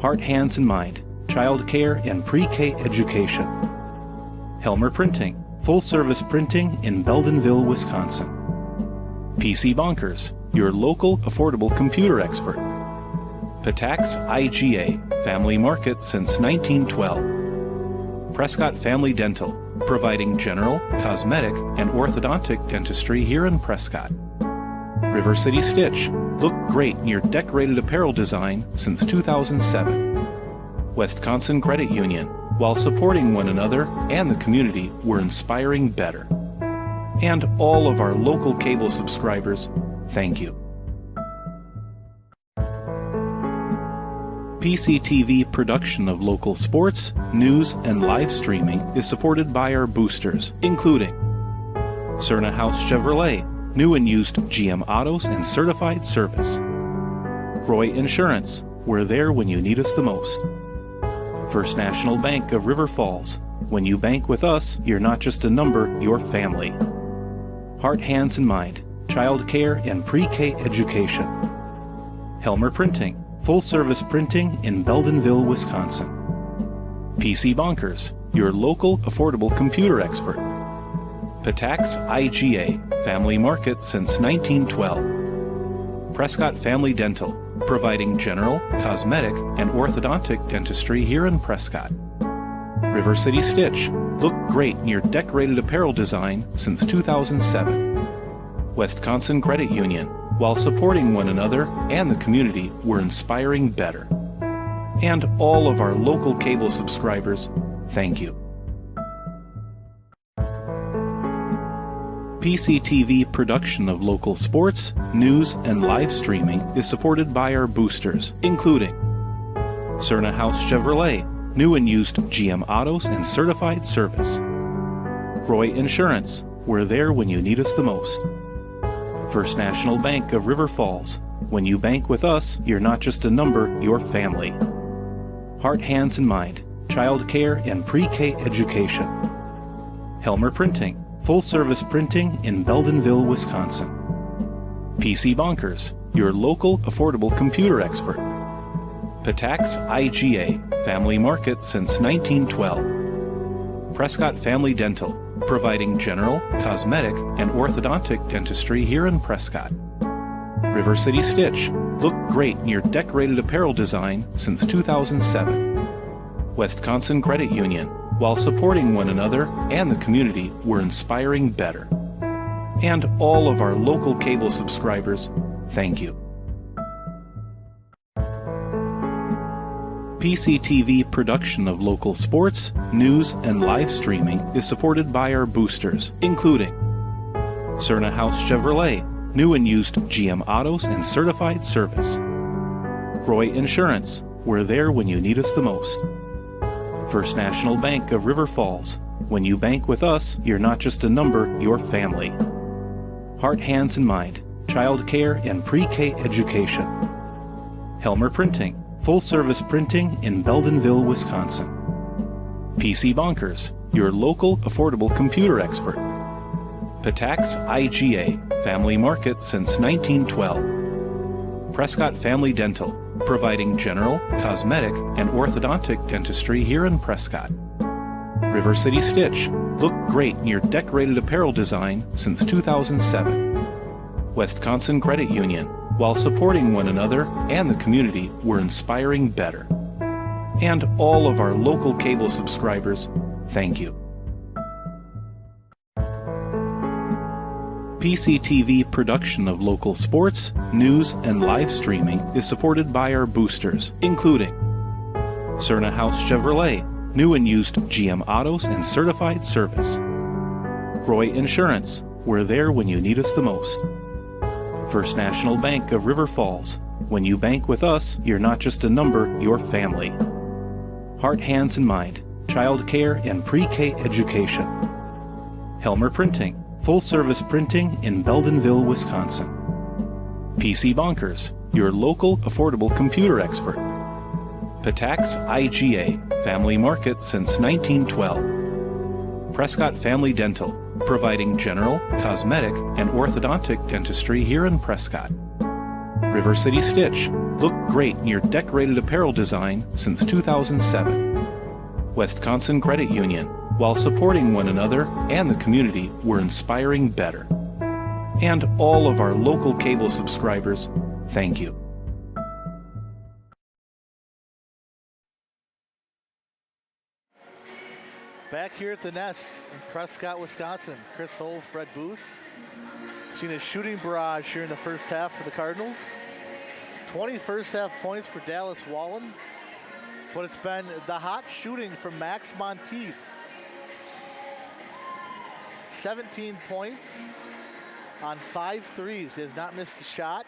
Heart, Hands, and Mind, child care and pre-K education. Helmer Printing, full-service printing in Beldenville, Wisconsin. PC Bonkers, your local affordable computer expert. Patax IGA, family market since 1912. Prescott Family Dental, providing general, cosmetic, and orthodontic dentistry here in Prescott. River City Stitch, look great in your decorated apparel design since 2007. Wisconsin Credit Union, while supporting one another and the community, we're inspiring better. And all of our local cable subscribers, thank you. PCTV production of local sports, news, and live streaming is supported by our boosters, including Cerna House Chevrolet, new and used GM autos and certified service. Roy Insurance, we're there when you need us the most. First National Bank of River Falls, when you bank with us, you're not just a number, you're family. Heart, Hands, and Mind, child care and pre-K education. Helmer Printing, full-service printing in Beldenville, Wisconsin. PC Bonkers, your local affordable computer expert. Patax IGA, family market since 1912. Prescott Family Dental, providing general, cosmetic, and orthodontic dentistry here in Prescott. River City Stitch, look great in your decorated apparel design since 2007. Wisconsin Credit Union, while supporting one another and the community, we're inspiring better. And all of our local cable subscribers, thank you. PCTV production of local sports, news, and live streaming is supported by our boosters, including Cerna House Chevrolet, new and used GM autos and certified service. Roy Insurance, we're there when you need us the most. First National Bank of River Falls, when you bank with us, you're not just a number, you're family. Heart, Hands, and Mind, child care and pre-K education. Helmer Printing, full-service printing in Beldenville, Wisconsin. PC Bonkers, your local affordable computer expert. Patax IGA, family market since 1912. Prescott Family Dental, providing general, cosmetic, and orthodontic dentistry here in Prescott. River City Stitch, look great in your decorated apparel design since 2007. Wisconsin Credit Union, while supporting one another and the community, we're inspiring better. And all of our local cable subscribers, thank you. PCTV production of local sports, news, and live streaming is supported by our boosters, including Cerna House Chevrolet, new and used GM autos and certified service. Roy Insurance, we're there when you need us the most. First National Bank of River Falls, when you bank with us, you're not just a number, you're family. Heart, Hands, and Mind, child care and pre-K education. Helmer Printing, full-service printing in Beldenville, Wisconsin. PC Bonkers, your local affordable computer expert. Patax IGA, family market since 1912. Prescott Family Dental, providing general, cosmetic, and orthodontic dentistry here in Prescott. River City Stitch, look great in your decorated apparel design since 2007. Wisconsin Credit Union, while supporting one another and the community, we're inspiring better. And all of our local cable subscribers, thank you. PCTV production of local sports, news, and live streaming is supported by our boosters, including Cerna House Chevrolet, new and used GM autos and certified service. Roy Insurance, we're there when you need us the most. First National Bank of River Falls, when you bank with us, you're not just a number, you're family. Heart, Hands, and Mind, child care and pre-K education. Helmer Printing, full-service printing in Beldenville, Wisconsin. PC Bonkers, your local affordable computer expert. Patax IGA, family market since 1912. Prescott Family Dental, providing general, cosmetic, and orthodontic dentistry here in Prescott. River City Stitch, look great in your decorated apparel design since 2007. Wisconsin Credit Union, while supporting one another and the community, we're inspiring better. And all of our local cable subscribers, thank you. Back here at the Nest in Prescott, Wisconsin, Chris Hull, Fred Booth. Seen a shooting barrage here in the first half for the Cardinals. 20 first half points for Dallas Wallen, but it's been the hot shooting from Max Monteith. 17 points on 5 threes. He has not missed a shot,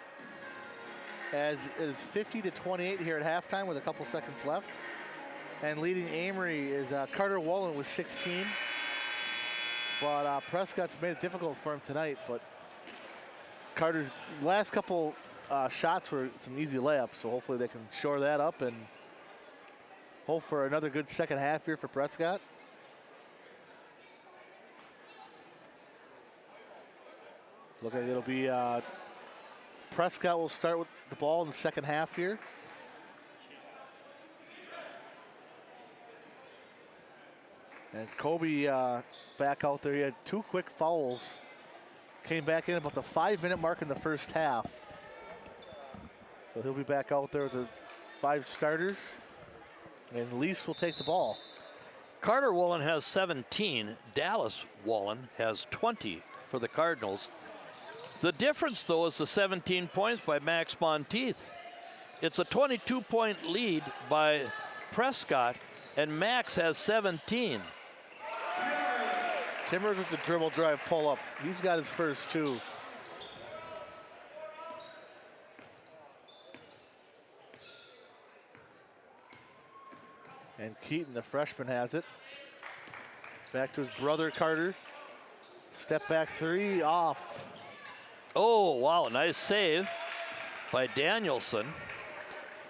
as it is 50-28 here at halftime with a couple seconds left. And leading Amery is Carter Wallen with 16. But Prescott's made it difficult for him tonight, but Carter's last couple shots were some easy layups, so hopefully they can shore that up and hope for another good second half here for Prescott. Look like it'll be Prescott will start with the ball in the second half here. And Kobe back out there. He had 2 quick fouls. Came back in about the 5-minute mark in the first half. So he'll be back out there with the 5 starters. And Lease will take the ball. Carter Wallen has 17. Dallas Wallen has 20 for the Cardinals. The difference, though, is the 17 points by Max Monteith. It's a 22-point lead by Prescott, and Max has 17. Timmers with the dribble drive pull up. He's got his first 2. And Keaton, the freshman, has it. Back to his brother Carter. Step back 3 off. Oh, wow, nice save by Danielson.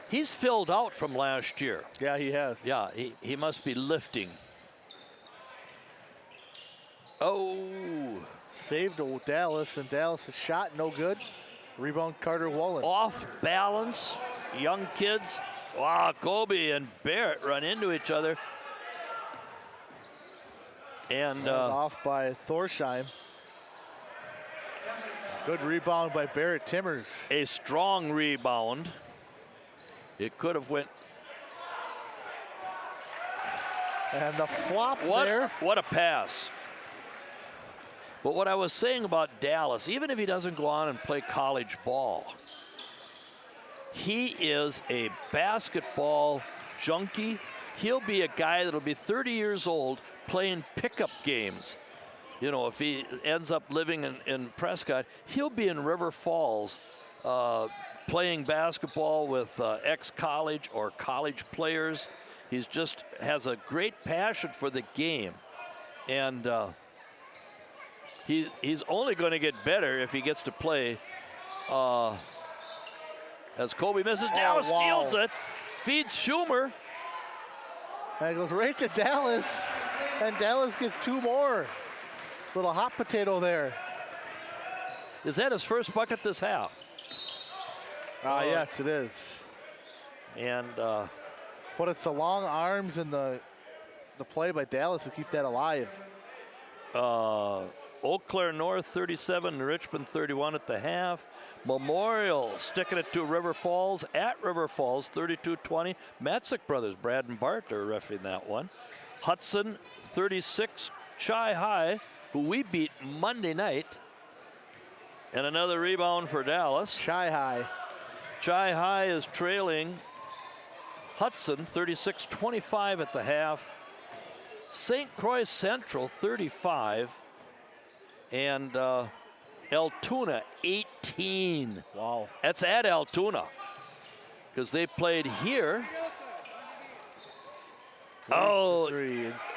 He's filled out from last year. Yeah, he has. Yeah, he must be lifting. Oh. Saved to Dallas, and Dallas' shot no good. Rebound Carter Wallen. Off balance, young kids. Wow, Kobe and Barrett run into each other. And off by Thorsheim. Good rebound by Barrett Timmers. A strong rebound. It could have went. And the flop there. What a pass. But what I was saying about Dallas, even if he doesn't go on and play college ball, he is a basketball junkie. He'll be a guy that'll be 30 years old playing pickup games. You know, if he ends up living in Prescott, he'll be in River Falls playing basketball with ex-college or college players. He's just has a great passion for the game. And he's only going to get better if he gets to play. As Kobe misses, Dallas steals it. feeds Schumer. And it goes right to Dallas. And Dallas gets 2 more. Little hot potato there. Is that his first bucket this half? Yes, it is. And But it's the long arms and the play by Dallas to keep that alive. Eau Claire North 37, Richmond 31 at the half. Memorial sticking it to River Falls at River Falls 32-20. Matzik brothers, Brad and Bart are reffing that one. Hudson 36, Chi High, who we beat Monday night. And another rebound for Dallas. Chi High. Chi High is trailing Hudson 36-25 at the half. St. Croix Central 35 and Altoona 18. Wow. That's at Altoona because they played here. Oh,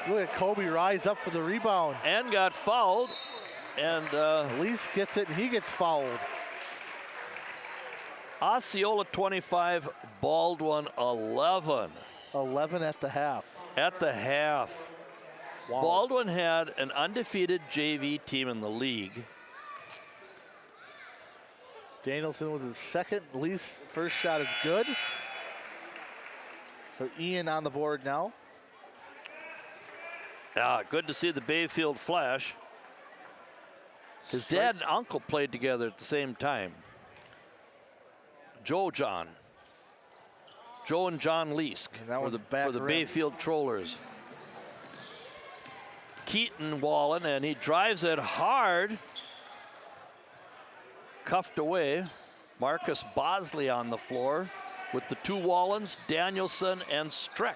Look at Kobe rise up for the rebound. and got fouled. And Elise gets it and he gets fouled. Osceola 25, Baldwin 11 11 at the half. at the half. Wow. Baldwin had an undefeated JV team in the league. Danielson with his second. Elise first shot is good. So Ian on the board now. Good to see the Bayfield Flash. His dad and uncle played together at the same time. Joe and John Leask And that for was the, back for the rim. Bayfield Trollers. Keaton Wallen, and he drives it hard. Cuffed away. Marcus Bosley on the floor with the 2 Wallens, Danielson and Streck.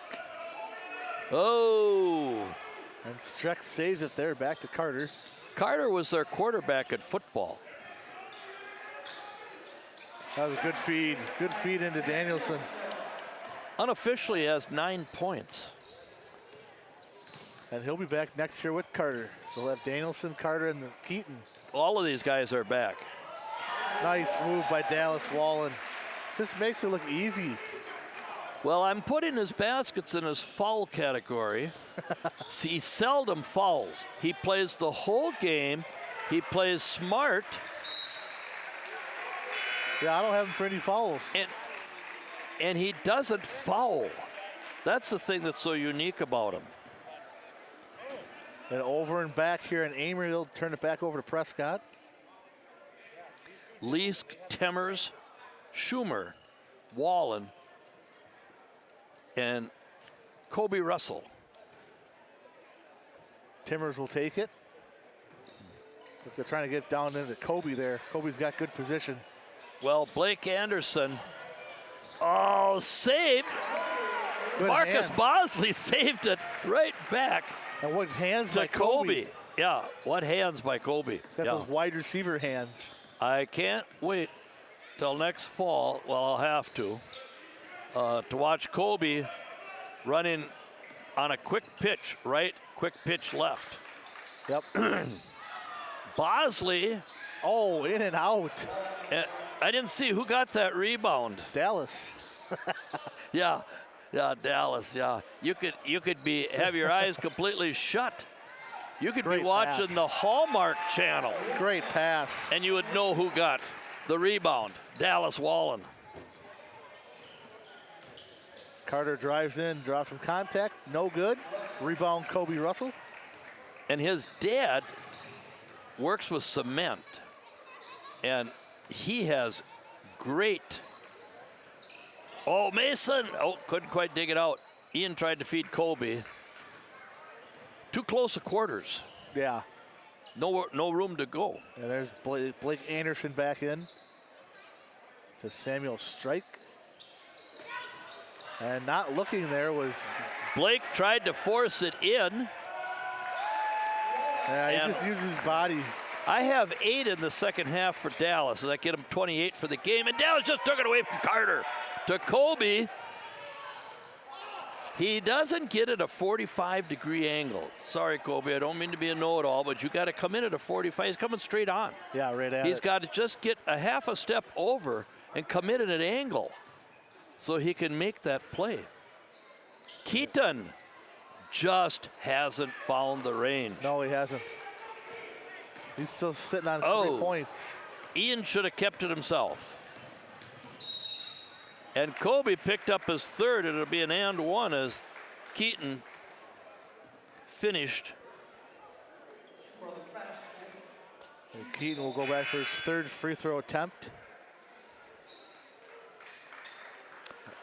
Oh! And Streck saves it there, back to Carter. Carter was their quarterback at football. That was a good feed. Good feed into Danielson. Unofficially has 9 points. And he'll be back next year with Carter. So we'll have Danielson, Carter, and Keaton. All of these guys are back. Nice move by Dallas Wallen. This makes it look easy. Well, I'm putting his baskets in his foul category. He seldom fouls. He plays the whole game. He plays smart. Yeah, I don't have him for any fouls. And he doesn't foul. That's the thing that's so unique about him. And over and back here, and Amery will turn it back over to Prescott. Leask, Temmers, Schumer, Wallen, and Kobe Russell. Timmers will take it. But they're trying to get down into Kobe there. Kobe's got good position. Well, Blake Anderson, saved. Good Marcus hand. Bosley saved it right back And what hands to by Kobe. Kobe. Yeah, what hands by Kobe. Got Yeah. those wide receiver hands. I can't wait till next fall, well, I'll have to watch Kobe running on a quick pitch right, quick pitch left. Yep. Bosley, Oh, in and out. I didn't see who got that rebound. Dallas. Yeah, Dallas, yeah. You could have your eyes completely shut. You could Great be watching pass. the Hallmark Channel Great pass. and you would know who got the rebound. Dallas Wallen. Carter drives in, draws some contact. No good. Rebound, Kobe Russell. And his dad works with cement, and he has great. Oh, Mason! Oh, couldn't quite dig it out. Ian tried to feed Kobe. Too close to quarters. Yeah. No room to go. And there's Blake Anderson back in to Samuel Strike. And not looking there was, Blake tried to force it in. yeah, he And- just uses his body. I have 8 in the second half for Dallas. Does that get him 28 for the game? And Dallas just took it away from Carter to Kobe. He doesn't get at a 45-degree angle. Sorry, Kobe, I don't mean to be a know-it-all, but you got to come in at a 45. He's coming straight on. Yeah, right at He's it. got to just get a half a step over and come in at an angle. so he can make that play. Keaton just hasn't found the range. No, he hasn't. He's still sitting on 3 points. Ian should have kept it himself. And Kobe picked up his third. It'll be an and one as Keaton finished. And Keaton will go back for his third free throw attempt.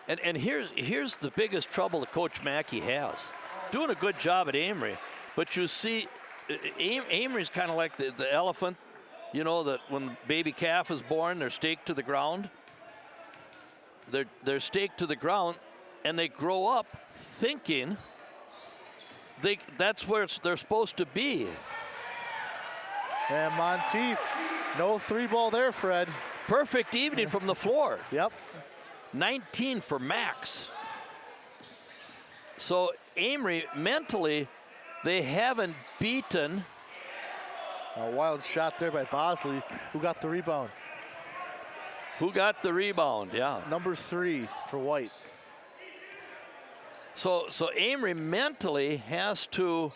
And here's the biggest trouble that Coach Mackey has. Doing a good job at Amery, but you see, Amery's kind of like the elephant, you know, that when baby calf is born, they're staked to the ground. They're staked to the ground, and they grow up thinking that's where they're supposed to be. And Monteith, no 3-ball there, Fred. Perfect evening from the floor. Yep. 19 for Max. So Amery, mentally, they haven't beaten. A wild shot there by Bosley, who got the rebound. Who got the rebound, yeah. Number 3 for White. So Amery mentally has to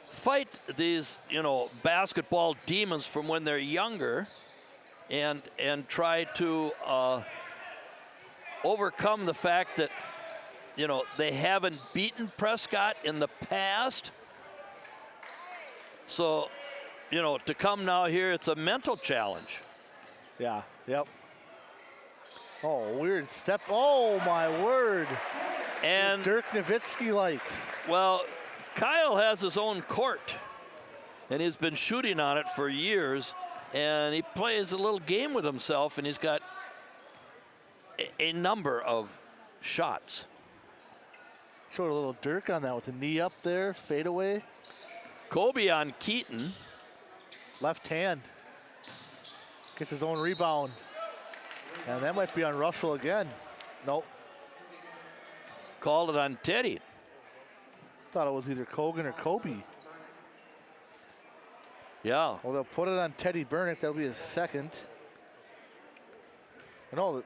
fight these, you know, basketball demons from when they're younger and try to overcome the fact that, you know, they haven't beaten Prescott in the past. So, you know, to come now here, it's a mental challenge. Yeah, yep. Oh, weird step. Oh, my word. And Dirk Nowitzki-like. Well, Kyle has his own court, and he's been shooting on it for years, and he plays a little game with himself, and he's got a number of shots. Showed a little Dirk on that with the knee up there, fade away. Kobe on Keaton. Left hand. Gets his own rebound. And that might be on Russell again. Nope. Called it on Teddy. Thought it was either Kogan or Kobe. Yeah. Well, they'll put it on Teddy Burnick. That'll be his second. No.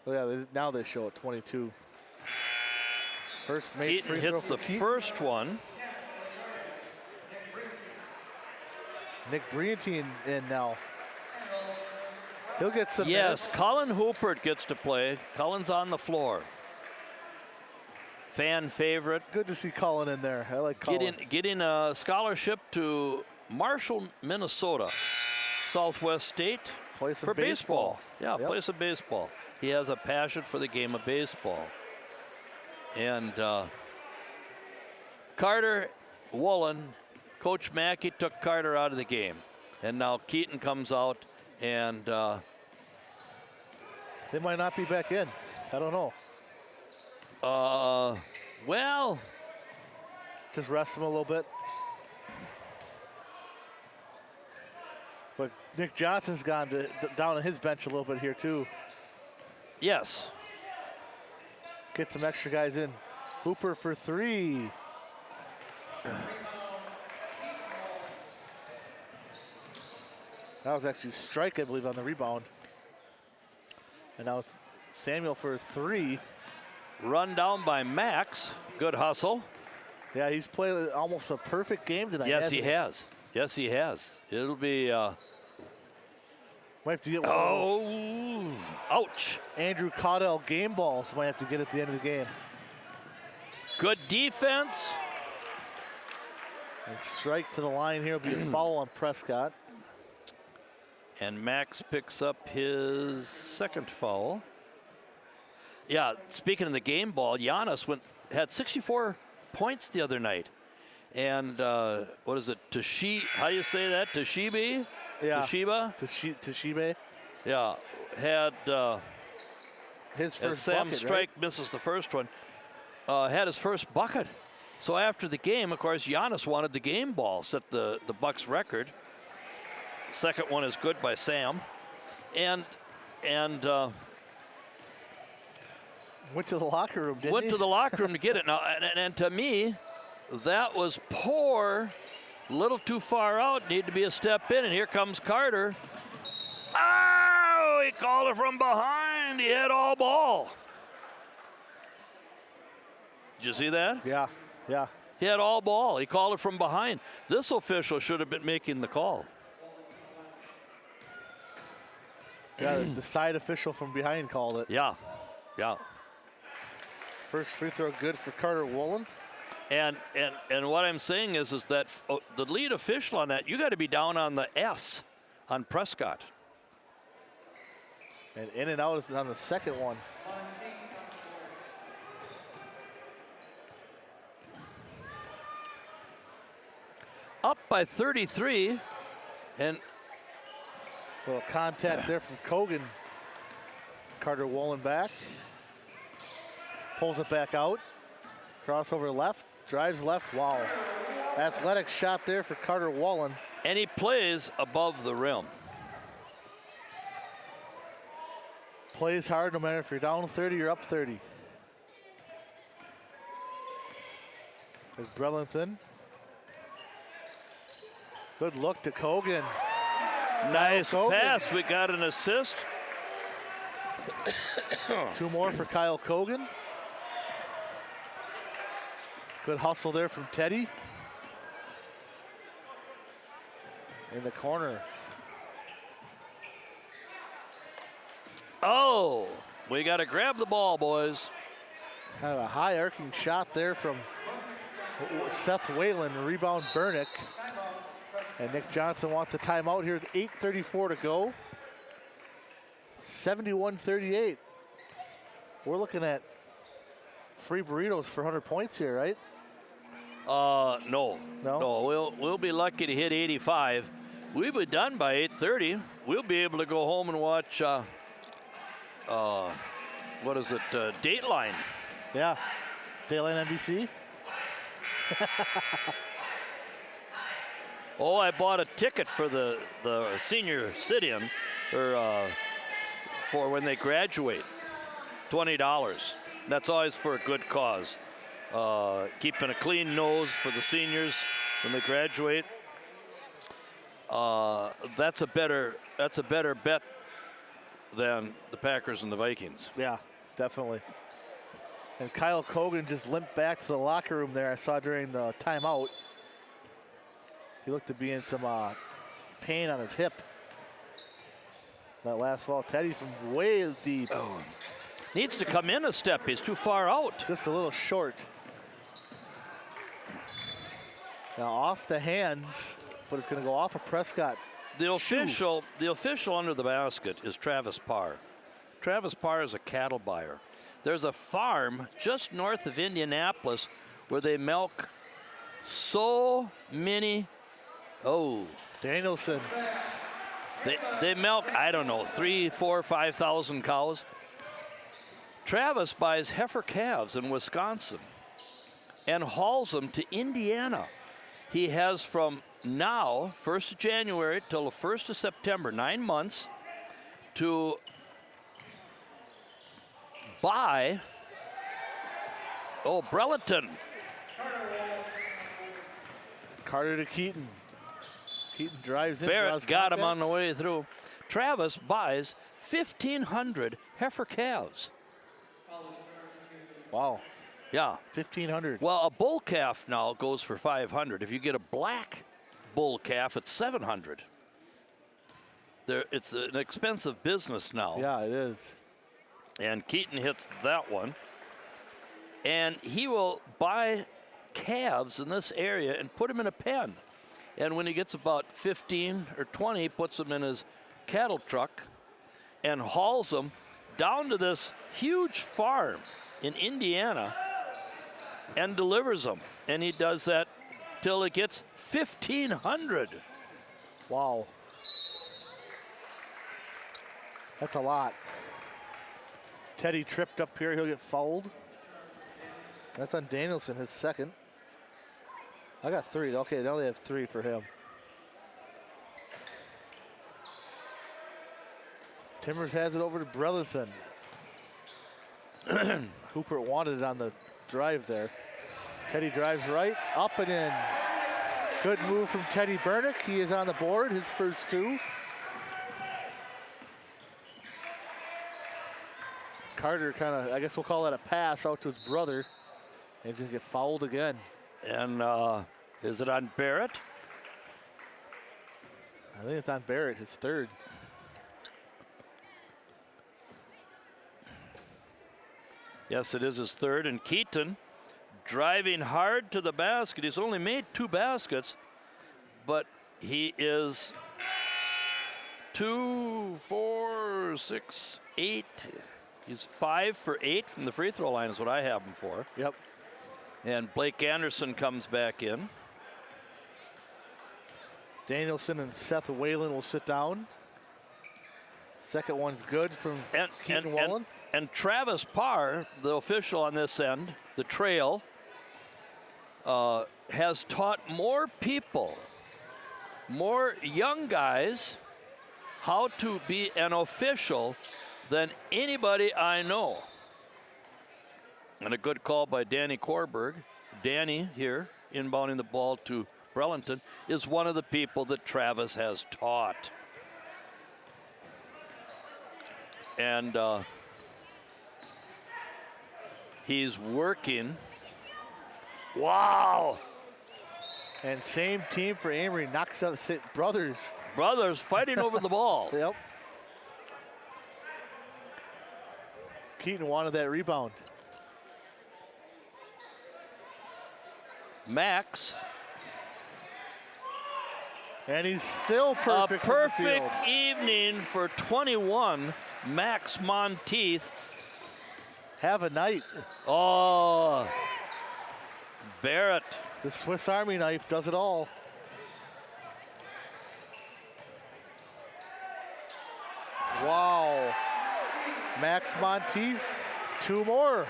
Oh, yeah, now they show it, 22. First made Keaton free hits throw the for Keaton. first one. Nick Briantine in now. He'll get some Yes, minutes. Colin Hoopert gets to play. Colin's on the floor. Fan favorite. Good to see Colin in there. I like Colin. Getting a scholarship to Marshall, Minnesota, Southwest State. Play some for baseball. Yeah, Yep. play some baseball. He has a passion for the game of baseball. And Carter Woolen, Coach Mackey took Carter out of the game. And now Keaton comes out and They might not be back in. I don't know. well, Just rest them a little bit. But Nick Johnson's gone down on his bench a little bit here too. yes. Get some extra guys in. Hooper for 3. That was actually Strike, I believe, on the rebound. And now it's Samuel for 3. Run down by Max. Good hustle. Yeah, he's played almost a perfect game tonight. Yes, hasn't he has. Yes, he has. It'll be. Might have to get one of those Oh, ouch. Andrew Caudell game balls. Might have to get at the end of the game. Good defense. And Strike to the line here will be a foul on Prescott. And Max picks up his second foul. Yeah, speaking of the game ball, Giannis had 64 points the other night. And what is it? How do you say that? Toshiba? Yeah. Toshiba? Toshiba. Yeah. Had His as first Sam bucket, Strike right? misses the first one, had his first bucket. So after the game, of course, Giannis wanted the game ball, set the Bucks record. Second one is good by Sam. And went to the locker room, didn't went he? to the locker room to get it. Now, and to me, that was poor, little too far out, need to be a step in, and here comes Carter. Oh, he called it from behind. and he had all ball. Did you see that? Yeah, yeah. He had all ball. He called it from behind. This official should have been making the call. Yeah, the side official from behind called it. Yeah, yeah. First free throw good for Carter Woolen. And what I'm saying is that the lead official on that, you got to be down on the S on Prescott. And in and out is on the second one. Up by 33, and little contact there from Kogan. Carter Woolen back. Pulls it back out. Crossover left, drives left. Wow. Athletic shot there for Carter Woolen. and he plays above the rim. Plays hard no matter if you're down 30 or up 30. There's Brellenton. Good look to Kogan. Nice Kogan. pass. We got an assist. Two more for Kyle Kogan. Good hustle there from Teddy. In the corner. Oh, we got to grab the ball, boys. Kind of a high arcing shot there from Seth Whalen. Rebound Bernick. And Nick Johnson wants a timeout here with 8:34 to go. 71-38. We're looking at free burritos for 100 points here, right? No. We'll be lucky to hit 85. We'll be done by 8:30. We'll be able to go home and watch. What is it? Dateline. Yeah. Dateline NBC. Oh, I bought a ticket for the senior sit-in, or for when they graduate. $20. That's always for a good cause. Keeping a clean nose for the seniors when they graduate. That's a better bet than the Packers and the Vikings. Yeah, definitely. And Kyle Kogan just limped back to the locker room there. I saw during the timeout. He looked to be in some pain on his hip. That last fall, Teddy from way deep. Oh. Needs to come in a step. He's too far out. Just a little short. Now off the hands, but it's going to go off of Prescott. The official under the basket is Travis Parr. Travis Parr is a cattle buyer. There's a farm just north of Indianapolis where they milk so many. Oh, Danielson. They milk, I don't know, 3,000, 4,000, 5,000 cows. Travis buys heifer calves in Wisconsin and hauls them to Indiana. He has from now, 1st of January till the 1st of September, 9 months, to buy, Brellenton. Carter to Keaton. Keaton drives in. Barrett got him on the way through. Travis buys 1,500 heifer calves. Wow. Yeah. 1,500. Well, a bull calf now goes for 500. If you get a black bull calf, it's 700. It's an expensive business now. Yeah, it is. And Keaton hits that one. And he will buy calves in this area and put them in a pen. And when he gets about 15 or 20, he puts them in his cattle truck and hauls them down to this huge farm in Indiana and delivers them. And he does that till it gets 1,500. Wow. That's a lot. Teddy tripped up here. He'll get fouled. That's on Danielson, his second. I got 3. Okay, they only have 3 for him. Timbers has it over to Brellenton. Hooper wanted it on the drive there. Teddy drives right, up and in. Good move from Teddy Bernick. He is on the board, his first 2. Carter kind of, I guess we'll call that a pass out to his brother. And he's going to get fouled again. And is it on Barrett? I think it's on Barrett, his third. Yes, it is his third. And Keaton driving hard to the basket. He's only made 2 baskets, but he is 2, 4, 6, 8. He's 5 for 8 from the free throw line is what I have him for. Yep. And Blake Anderson comes back in. Danielson and Seth Whalen will sit down. Second one's good from Keaton Wallen. And Travis Parr, the official on this end, the trail, has taught more people, more young guys, how to be an official than anybody I know. And a good call by Danny Korberg. Danny here, inbounding the ball to Brellington, is one of the people that Travis has taught. And he's working. Wow! And same team for Amory, knocks out the brothers. Brothers fighting over the ball. Yep. Keaton wanted that rebound. Max. And he's still perfect. A perfect evening for 21, Max Monteith. Have a night. Oh, Barrett. The Swiss Army knife does it all. Wow. Max Monteith, 2 more.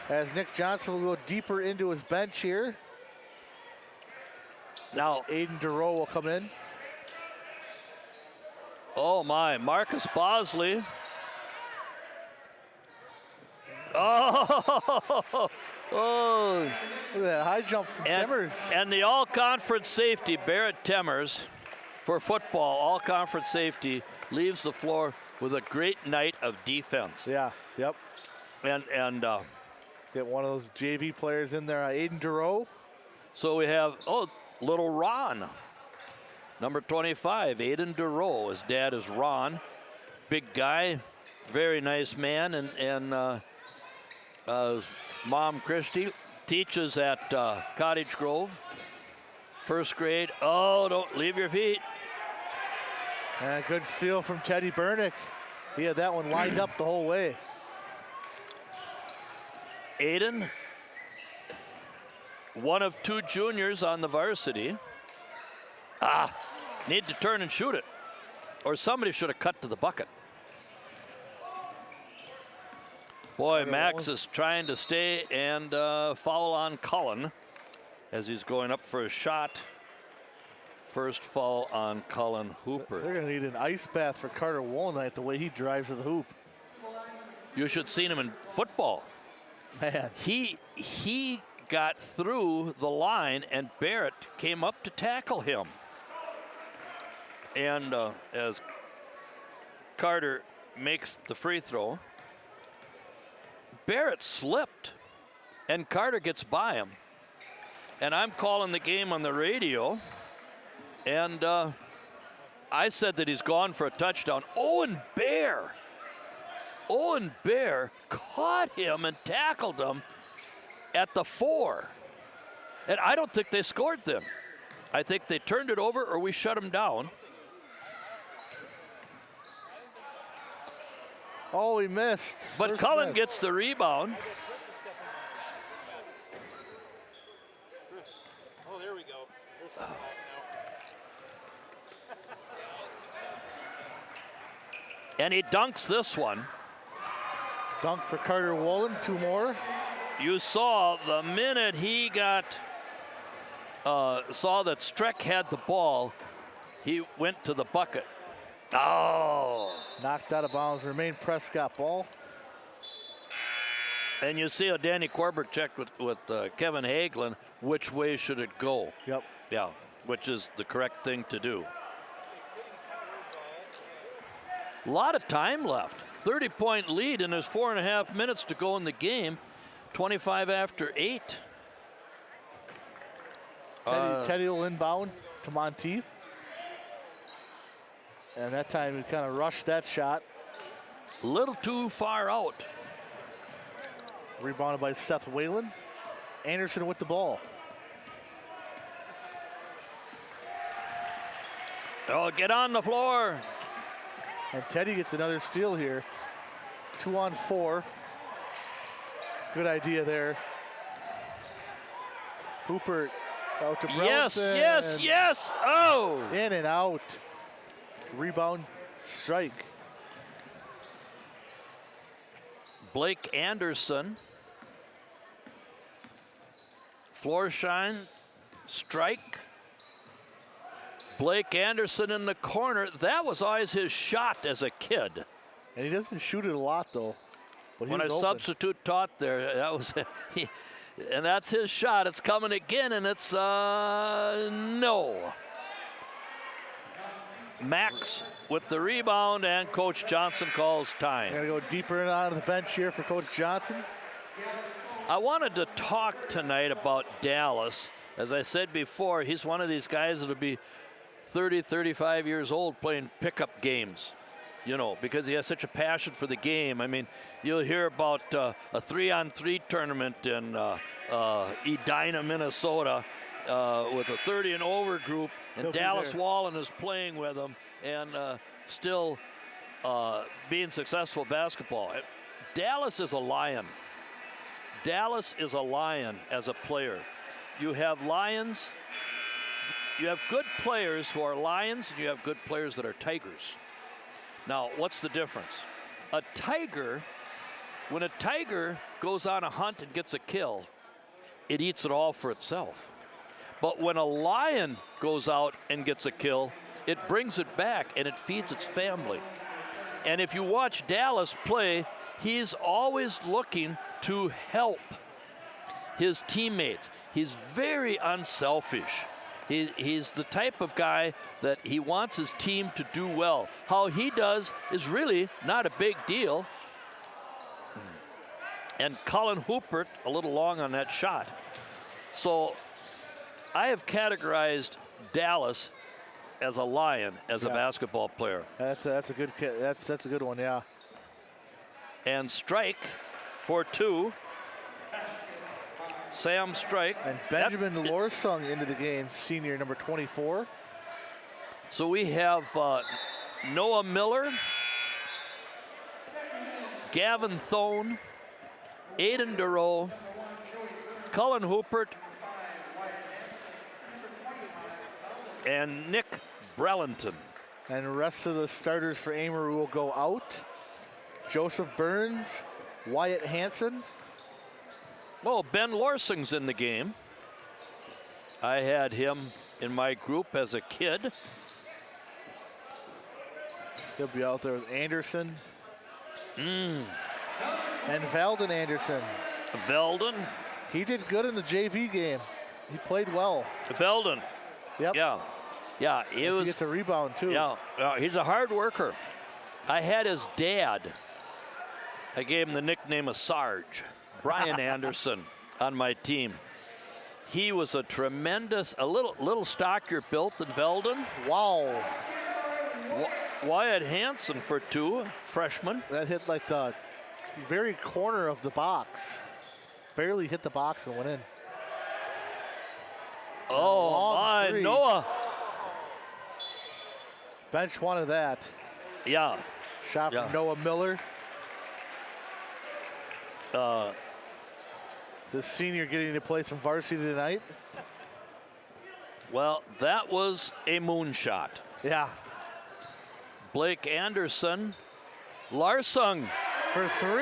As Nick Johnson will go deeper into his bench here. Now, Aiden Duro will come in. Oh my, Marcus Bosley. Oh, Look at that high jump from Timmers. And the all-conference safety, Barrett Timmers, for football, all-conference safety, leaves the floor with a great night of defense. Yeah, yep. And get one of those JV players in there, Aiden Duro. So we have, little Ron, number 25, Aiden Duro. His dad is Ron, big guy, very nice man, and his mom, Christy, teaches at Cottage Grove, first grade. Oh, don't leave your feet. And a good steal from Teddy Bernick. He had that one lined up the whole way. Aiden, one of 2 juniors on the varsity. Need to turn and shoot it. Or somebody should have cut to the bucket. Boy, Max is trying to stay and foul on Cullen as he's going up for a shot. First foul on Cullen Hooper. They're going to need an ice bath for Carter Woolnight the way he drives to the hoop. You should have seen him in football. Man. He got through the line and Barrett came up to tackle him. And as Carter makes the free throw, Barrett slipped and Carter gets by him. And I'm calling the game on the radio. And I said that he's gone for a touchdown. Owen Bear caught him and tackled him at the 4. And I don't think they scored then. I think they turned it over or we shut them down. Oh, he missed. But First Cullen miss. gets the rebound. Oh, there we go. There's the back now. And he dunks this one. Dunk for Carter Woolen, 2 more. You saw the minute he got, saw that Streck had the ball, he went to the bucket. Oh! Knocked out of bounds, remained Prescott ball. And you see how Danny Korberg checked with Kevin Hagelin, which way should it go? Yep. Yeah, which is the correct thing to do. A lot of time left. 30-point lead, and there's 4.5 minutes to go in the game. 25 after 8. Teddy will inbound to Monteith. And that time he kind of rushed that shot. A little too far out. Rebounded by Seth Whalen. Anderson with the ball. Oh, get on the floor. And Teddy gets another steal here. 2 on 4. Good idea there. Hooper out to Yes, Brelinton. yes, yes. Oh. In and out. Rebound, strike. Blake Anderson. Floor shine, strike. Blake Anderson in the corner. That was always his shot as a kid. And he doesn't shoot it a lot, though. But he When I was open. substitute taught there, that was, and that's his shot. It's coming again, and it's no. Max with the rebound, and Coach Johnson calls time. Got to go deeper and out of the bench here for Coach Johnson. I wanted to talk tonight about Dallas. As I said before, he's one of these guys that'll be 30, 35 years old playing pickup games, you know, because he has such a passion for the game. I mean, you'll hear about a 3-on-3 tournament in Edina, Minnesota, with a 30 and over group, and Dallas Wallen is playing with them and still being successful at basketball. Dallas is a lion. Dallas is a lion as a player. You have lions, you have good players who are lions, and you have good players that are tigers. Now, what's the difference? A tiger, when a tiger goes on a hunt and gets a kill, it eats it all for itself. But when a lion goes out and gets a kill, it brings it back and it feeds its family. And if you watch Dallas play, he's always looking to help his teammates. He's very unselfish. He's the type of guy that he wants his team to do well. How he does is really not a big deal. And Colin Hoopert a little long on that shot. So I have categorized Dallas as a lion, as a basketball player. That's a good one, yeah. And strike for 2. Sam Strike. And Benjamin Lorsung into the game, senior number 24. So we have Noah Miller, Gavin Thone, Aiden Durow, Cullen Hoopert, and Nick Brelinton. And the rest of the starters for Amory will go out. Joseph Burns, Wyatt Hansen. Oh, Ben Lorsing's in the game. I had him in my group as a kid. He'll be out there with Anderson. And Veldon Anderson. Veldon. He did good in the JV game. He played well. Veldon. Yep. Yeah. Yeah, He gets a rebound, too. Yeah, he's a hard worker. I had his dad. I gave him the nickname of Sarge, Brian Anderson, on my team. He was a tremendous, a little stockier built than Veldon. Wow. Wyatt Hansen for 2, freshman. That hit like the very corner of the box. Barely hit the box and went in. Oh, my, three. Noah. Bench wanted that. Yeah. Shot from Noah Miller. The senior getting to play some varsity tonight. Well, that was a moonshot. Yeah. Blake Anderson, Larsung for 3.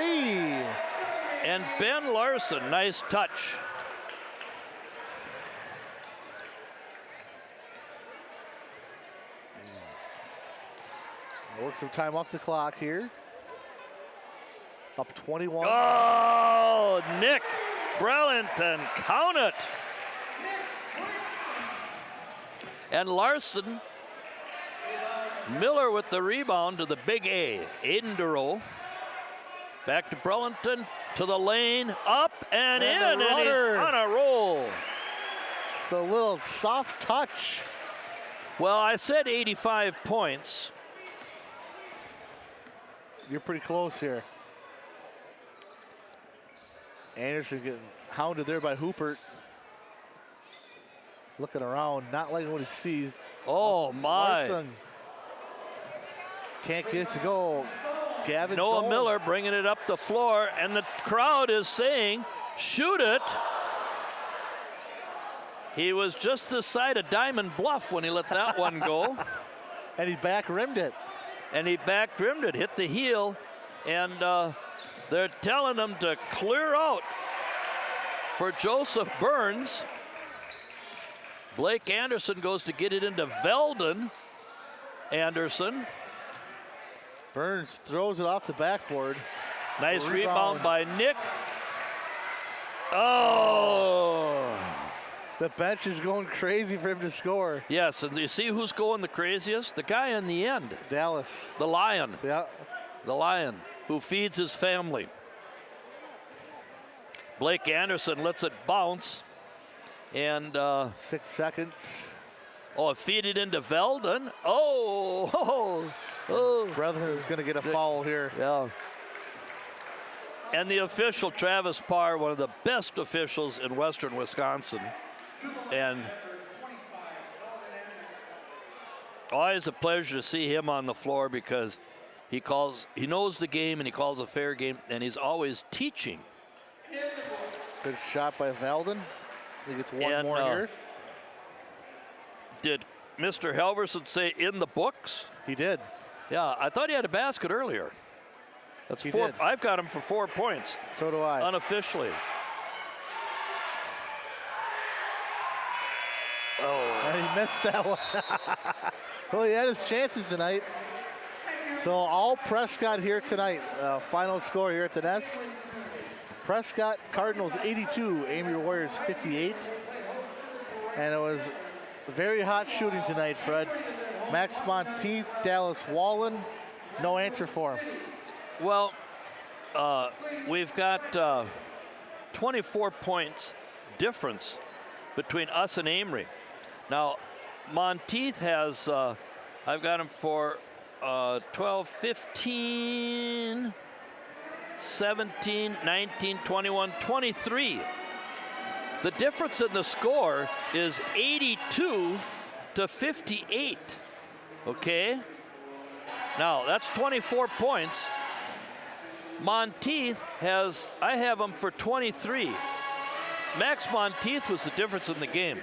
And Ben Larson, nice touch. Work some time off the clock here. Up 21. Oh, Nick Brelinton, count it. And Larson, Miller with the rebound to the big A, Aiden Durow. Back to Burlington, to the lane, up and in, the and he's runner. on a roll. The little soft touch. Well, I said 85 points. You're pretty close here. Anderson getting hounded there by Hoopert. Looking around, not liking what he sees. Oh, my. Larson can't get it to go. Gavin Noah Dole. Miller bringing it up the floor, and the crowd is saying, shoot it. He was just this side of Diamond Bluff when he let that one go. And he back rimmed it. And he back rimmed it, hit the heel, and they're telling him to clear out for Joseph Burns. Blake Anderson goes to get it into Veldon Anderson. Burns throws it off the backboard. Nice Rebound. rebound by Nick. Oh! The bench is going crazy for him to score. Yes, and you see who's going the craziest? The guy in the end, Dallas. the Lion. Yeah. The Lion, who feeds his family. Blake Anderson lets it bounce. And 6 seconds. feed it into Veldon. Oh. Brethren is going to get a foul here. Yeah. And the official, Travis Parr, one of the best officials in Western Wisconsin. And always a pleasure to see him on the floor because he knows the game and he calls a fair game, and he's always teaching. Good shot by Veldon. I think it's one more here. Did Mr. Halverson say in the books? He did. Yeah, I thought he had a basket earlier. That's He 4. did. I've got him for 4 points. So do I. Unofficially. And he missed that one. Well, he had his chances tonight. So all Prescott here tonight. Final score here at the Nest. Prescott Cardinals 82, Amory Warriors 58. And it was very hot shooting tonight, Fred. Max Monteith, Dallas Wallen, no answer for him. Well, we've got 24 points difference between us and Amory. Now, Monteith has, I've got him for 12, 15, 17, 19, 21, 23. The difference in the score is 82 to 58, okay? Now, that's 24 points. Monteith has, I have him for 23. Max Monteith was the difference in the game.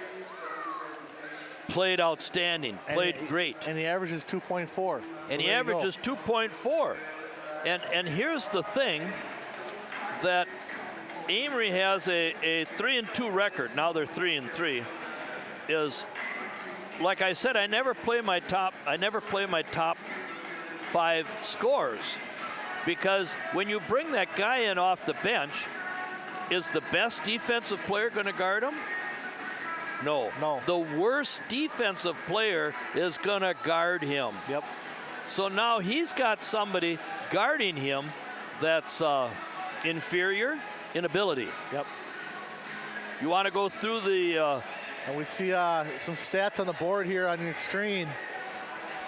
Played outstanding, played great. And he averages 2.4. And he averages 2.4. And here's the thing, that Amory has a 3-2 record. Now they're 3-3. Is, like I said, I never play my top 5 scores, because when you bring that guy in off the bench, is the best defensive player going to guard him? No. The worst defensive player is going to guard him. Yep. So now he's got somebody guarding him that's inferior in ability. Yep. You want to go through the... and we see some stats on the board here on your screen.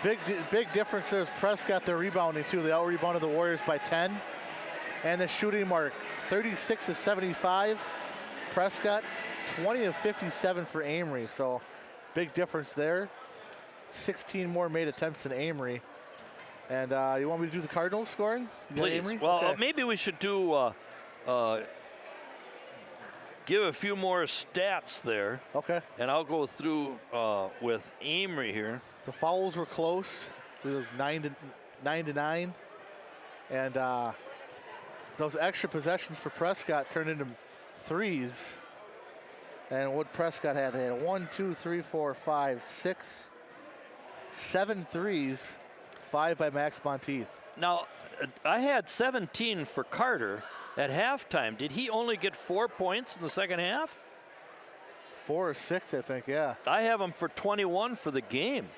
Big difference there is Prescott, their rebounding too. They out-rebounded the Warriors by 10. And the shooting mark, 36 to 75. Prescott, 20 to 57 for Amory. So big difference there. 16 more made attempts than Amory. And you want me to do the Cardinals scoring? Please. Amory? Well, Okay. maybe we should do give a few more stats there. Okay. And I'll go through with Amory here. The fouls were close. It was 9 to 9. And those extra possessions for Prescott turned into threes. And what Prescott had, they had 1, 2, 3, 4, 5, 6, 7 threes, 5 by Max Monteith. Now, I had 17 for Carter at halftime. Did he only get 4 points in the second half? 4 or 6, I think, yeah. I have him for 21 for the game.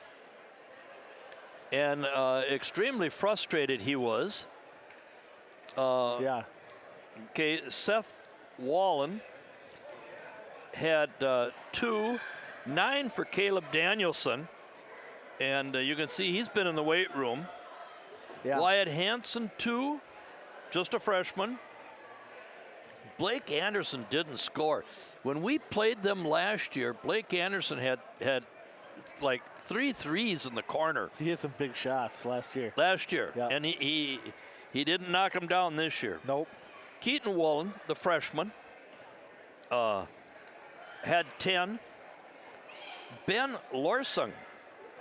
And extremely frustrated he was. Yeah. Okay, Seth Wallen had 2, 9 for Caleb Danielson. And you can see he's been in the weight room. Yeah. Wyatt Hansen, 2, just a freshman. Blake Anderson didn't score. When we played them last year, Blake Anderson had like 3 threes in the corner. He had some big shots last year. Yeah. And he didn't knock them down this year. Nope. Keaton Woolen, the freshman, had 10. Ben Lorsung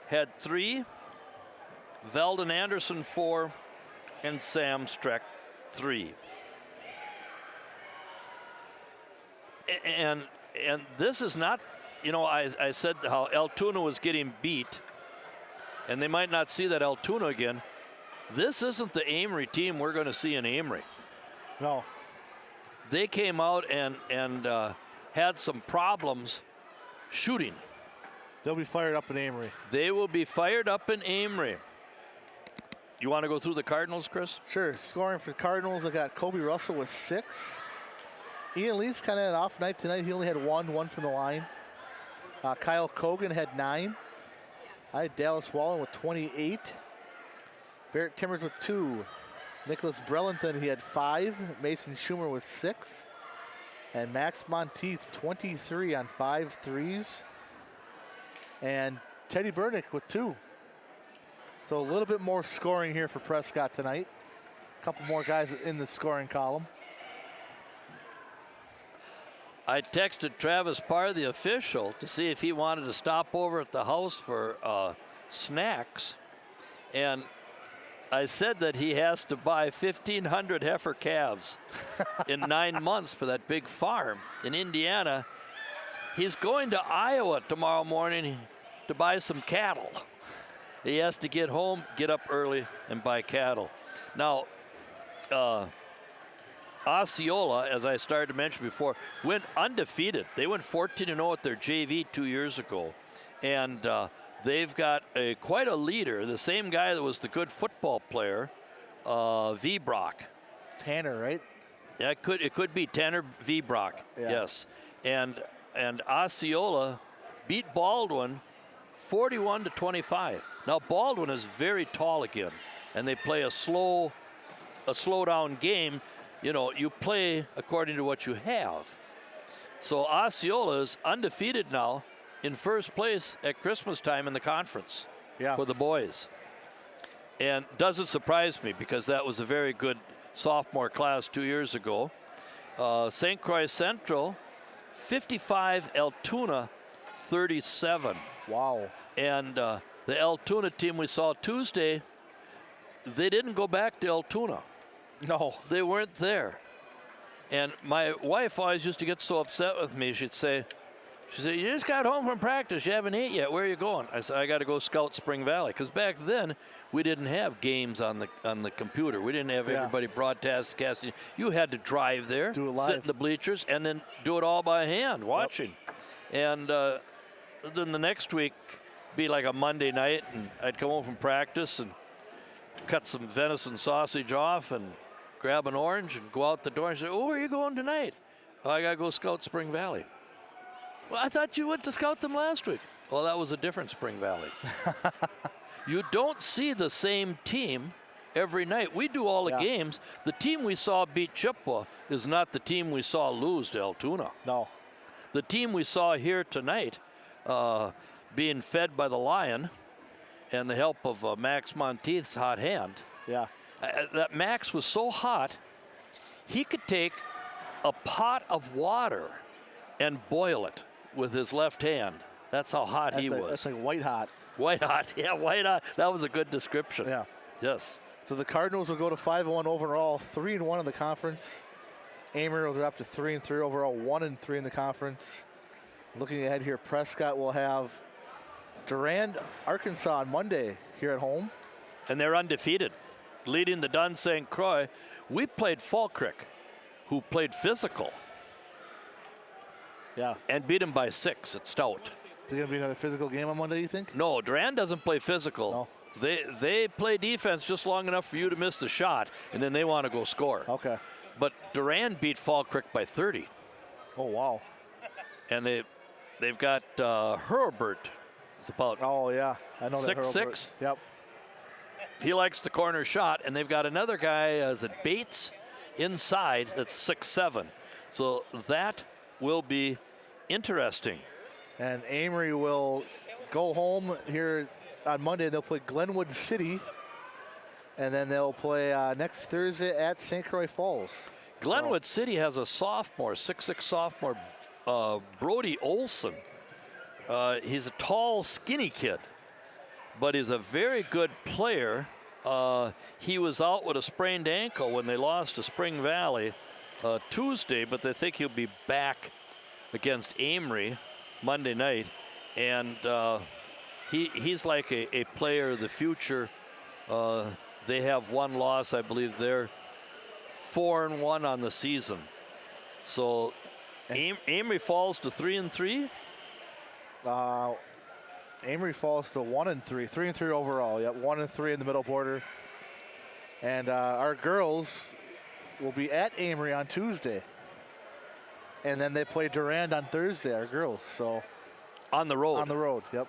had 3. Veldon Anderson 4, and Sam Streck 3. And this is not, I said how Altoona was getting beat, and they might not see that Altoona again. This isn't the Amory team we're going to see in Amory. No. They came out and had some problems shooting. They'll be fired up in Amory. They will be fired up in Amory. You want to go through the Cardinals, Chris? Sure. Scoring for the Cardinals, I got Kobe Russell with 6. Ian Lee's kind of had an off night tonight. He only had 1 from the line. Kyle Kogan had 9. I had Dallas Wallen with 28. Barrett Timmers with 2. Nicholas Brellington, he had 5. Mason Schumer with 6. And Max Monteith, 23 on 5 threes. And Teddy Burnick with 2. So a little bit more scoring here for Prescott tonight. A couple more guys in the scoring column. I texted Travis Parr, the official, to see if he wanted to stop over at the house for snacks. And I said that he has to buy 1,500 heifer calves in 9 months for that big farm in Indiana. He's going to Iowa tomorrow morning to buy some cattle. He has to get home, get up early, and buy cattle. Now, Osceola, as I started to mention before, went undefeated. They went 14-0 at their JV 2 years ago. And they've got quite a leader, the same guy that was the good football player, V. Brock. Tanner, right? Yeah, it could be Tanner V. Brock, yeah. Yes. And Osceola beat Baldwin 41-25. Now Baldwin is very tall again, and they play a slow down game. You play according to what you have. So Osceola is undefeated now, in first place at Christmas time in the conference for the boys. And doesn't surprise me because that was a very good sophomore class 2 years ago. St. Croix Central, 55, Altoona, 37. Wow. And the Altoona team we saw Tuesday, they didn't go back to Altoona. No. They weren't there. And my wife always used to get so upset with me. She'd say, you just got home from practice. You haven't ate yet. Where are you going? I said, I got to go scout Spring Valley. Because back then, we didn't have games on the computer. We didn't have everybody broadcasting. You had to drive there, do it live, sit in the bleachers, and then do it all by hand, watching. And then the next week be like a Monday night, and I'd come home from practice and cut some venison sausage off and grab an orange and go out the door and say, where are you going tonight? Oh, I got to go scout Spring Valley. Well, I thought you went to scout them last week. Well, that was a different Spring Valley. You don't see the same team every night. We do all the games. The team we saw beat Chippewa is not the team we saw lose to Altoona. No. The team we saw here tonight being fed by the Lion and the help of Max Monteith's hot hand. Yeah. That Max was so hot, he could take a pot of water and boil it with his left hand. That's how hot he was. That's like white hot. White hot, yeah, white hot. That was a good description. Yeah. Yes. So the Cardinals will go to 5-1 overall, 3-1 in the conference. Amory will drop to 3-3 overall, 1-3 in the conference. Looking ahead here, Prescott will have Durand, Arkansas on Monday here at home. And they're undefeated, leading the Dunn St. Croix. We played Falkirk, who played physical. Yeah. And beat him by 6 at Stout. Is it going to be another physical game on Monday, you think? No, Durand doesn't play physical. No. they play defense just long enough for you to miss the shot, and then they want to go score. Okay. But Durand beat Fall Creek by 30. Oh, wow. And they've got Herbert. It's about Oh, yeah. I know that. 6'6". Yep. He likes the corner shot, and they've got another guy, is it Bates, inside that's 6'7". So that will be interesting. And Amory will go home here on Monday. They'll play Glenwood City, and then they'll play next Thursday at St. Croix Falls. Glenwood City has a sophomore, 6'6" sophomore, Brody Olson. He's a tall, skinny kid, but he's a very good player. He was out with a sprained ankle when they lost to Spring Valley Tuesday, but they think he'll be back against Amery Monday night. And he's like a player of the future. They have one loss, I believe. They're 4-1 on the season. So Amery falls to 3-3. Amory falls to 1-3, 3-3 overall. Yep, 1-3 in the middle border. And our girls will be at Amory on Tuesday, and then they play Durand on Thursday. Our girls, so on the road. On the road, yep.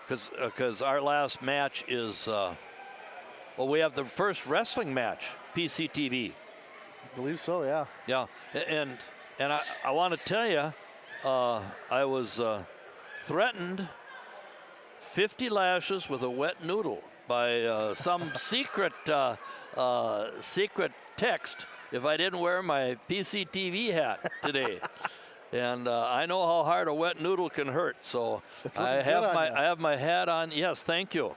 Because our last match is we have the first wrestling match, PCTV. I believe so, yeah. Yeah, and I want to tell you, I was threatened 50 lashes with a wet noodle by some secret text if I didn't wear my PCTV hat today. And I know how hard a wet noodle can hurt, so I have my hat on. Yes, thank you.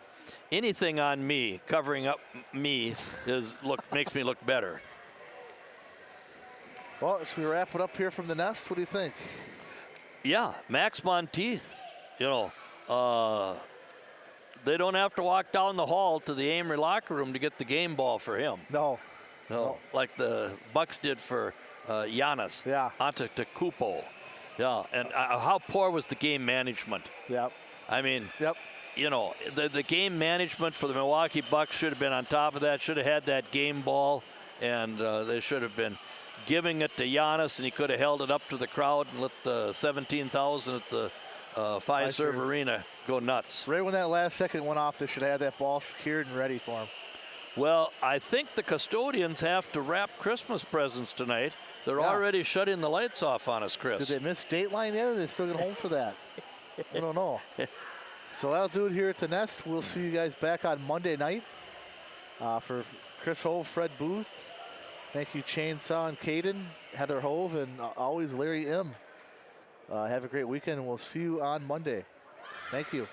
Anything on me covering up me makes me look better. Well, as we wrap it up here from the Nest, what do you think? Yeah, Max Monteith, they don't have to walk down the hall to the Amory locker room to get the game ball for him. No. Like the Bucks did for Giannis Antetokounmpo. Yeah, and how poor was the game management? Yep. I mean, yep. The game management for the Milwaukee Bucks should have been on top of that, should have had that game ball, and they should have been giving it to Giannis, and he could have held it up to the crowd and let the 17,000 at the five-serve arena go nuts. Right when that last second went off, they should have had that ball secured and ready for him. Well, I think the custodians have to wrap Christmas presents tonight. They're already shutting the lights off on us, Chris. Did they miss Dateline yet, or are they still get home for that? I don't know. So that'll do it here at the Nest. We'll see you guys back on Monday night. For Chris Hove, Fred Booth, thank you, Chainsaw and Caden, Heather Hove, and always Larry M. Have a great weekend, and we'll see you on Monday. Thank you.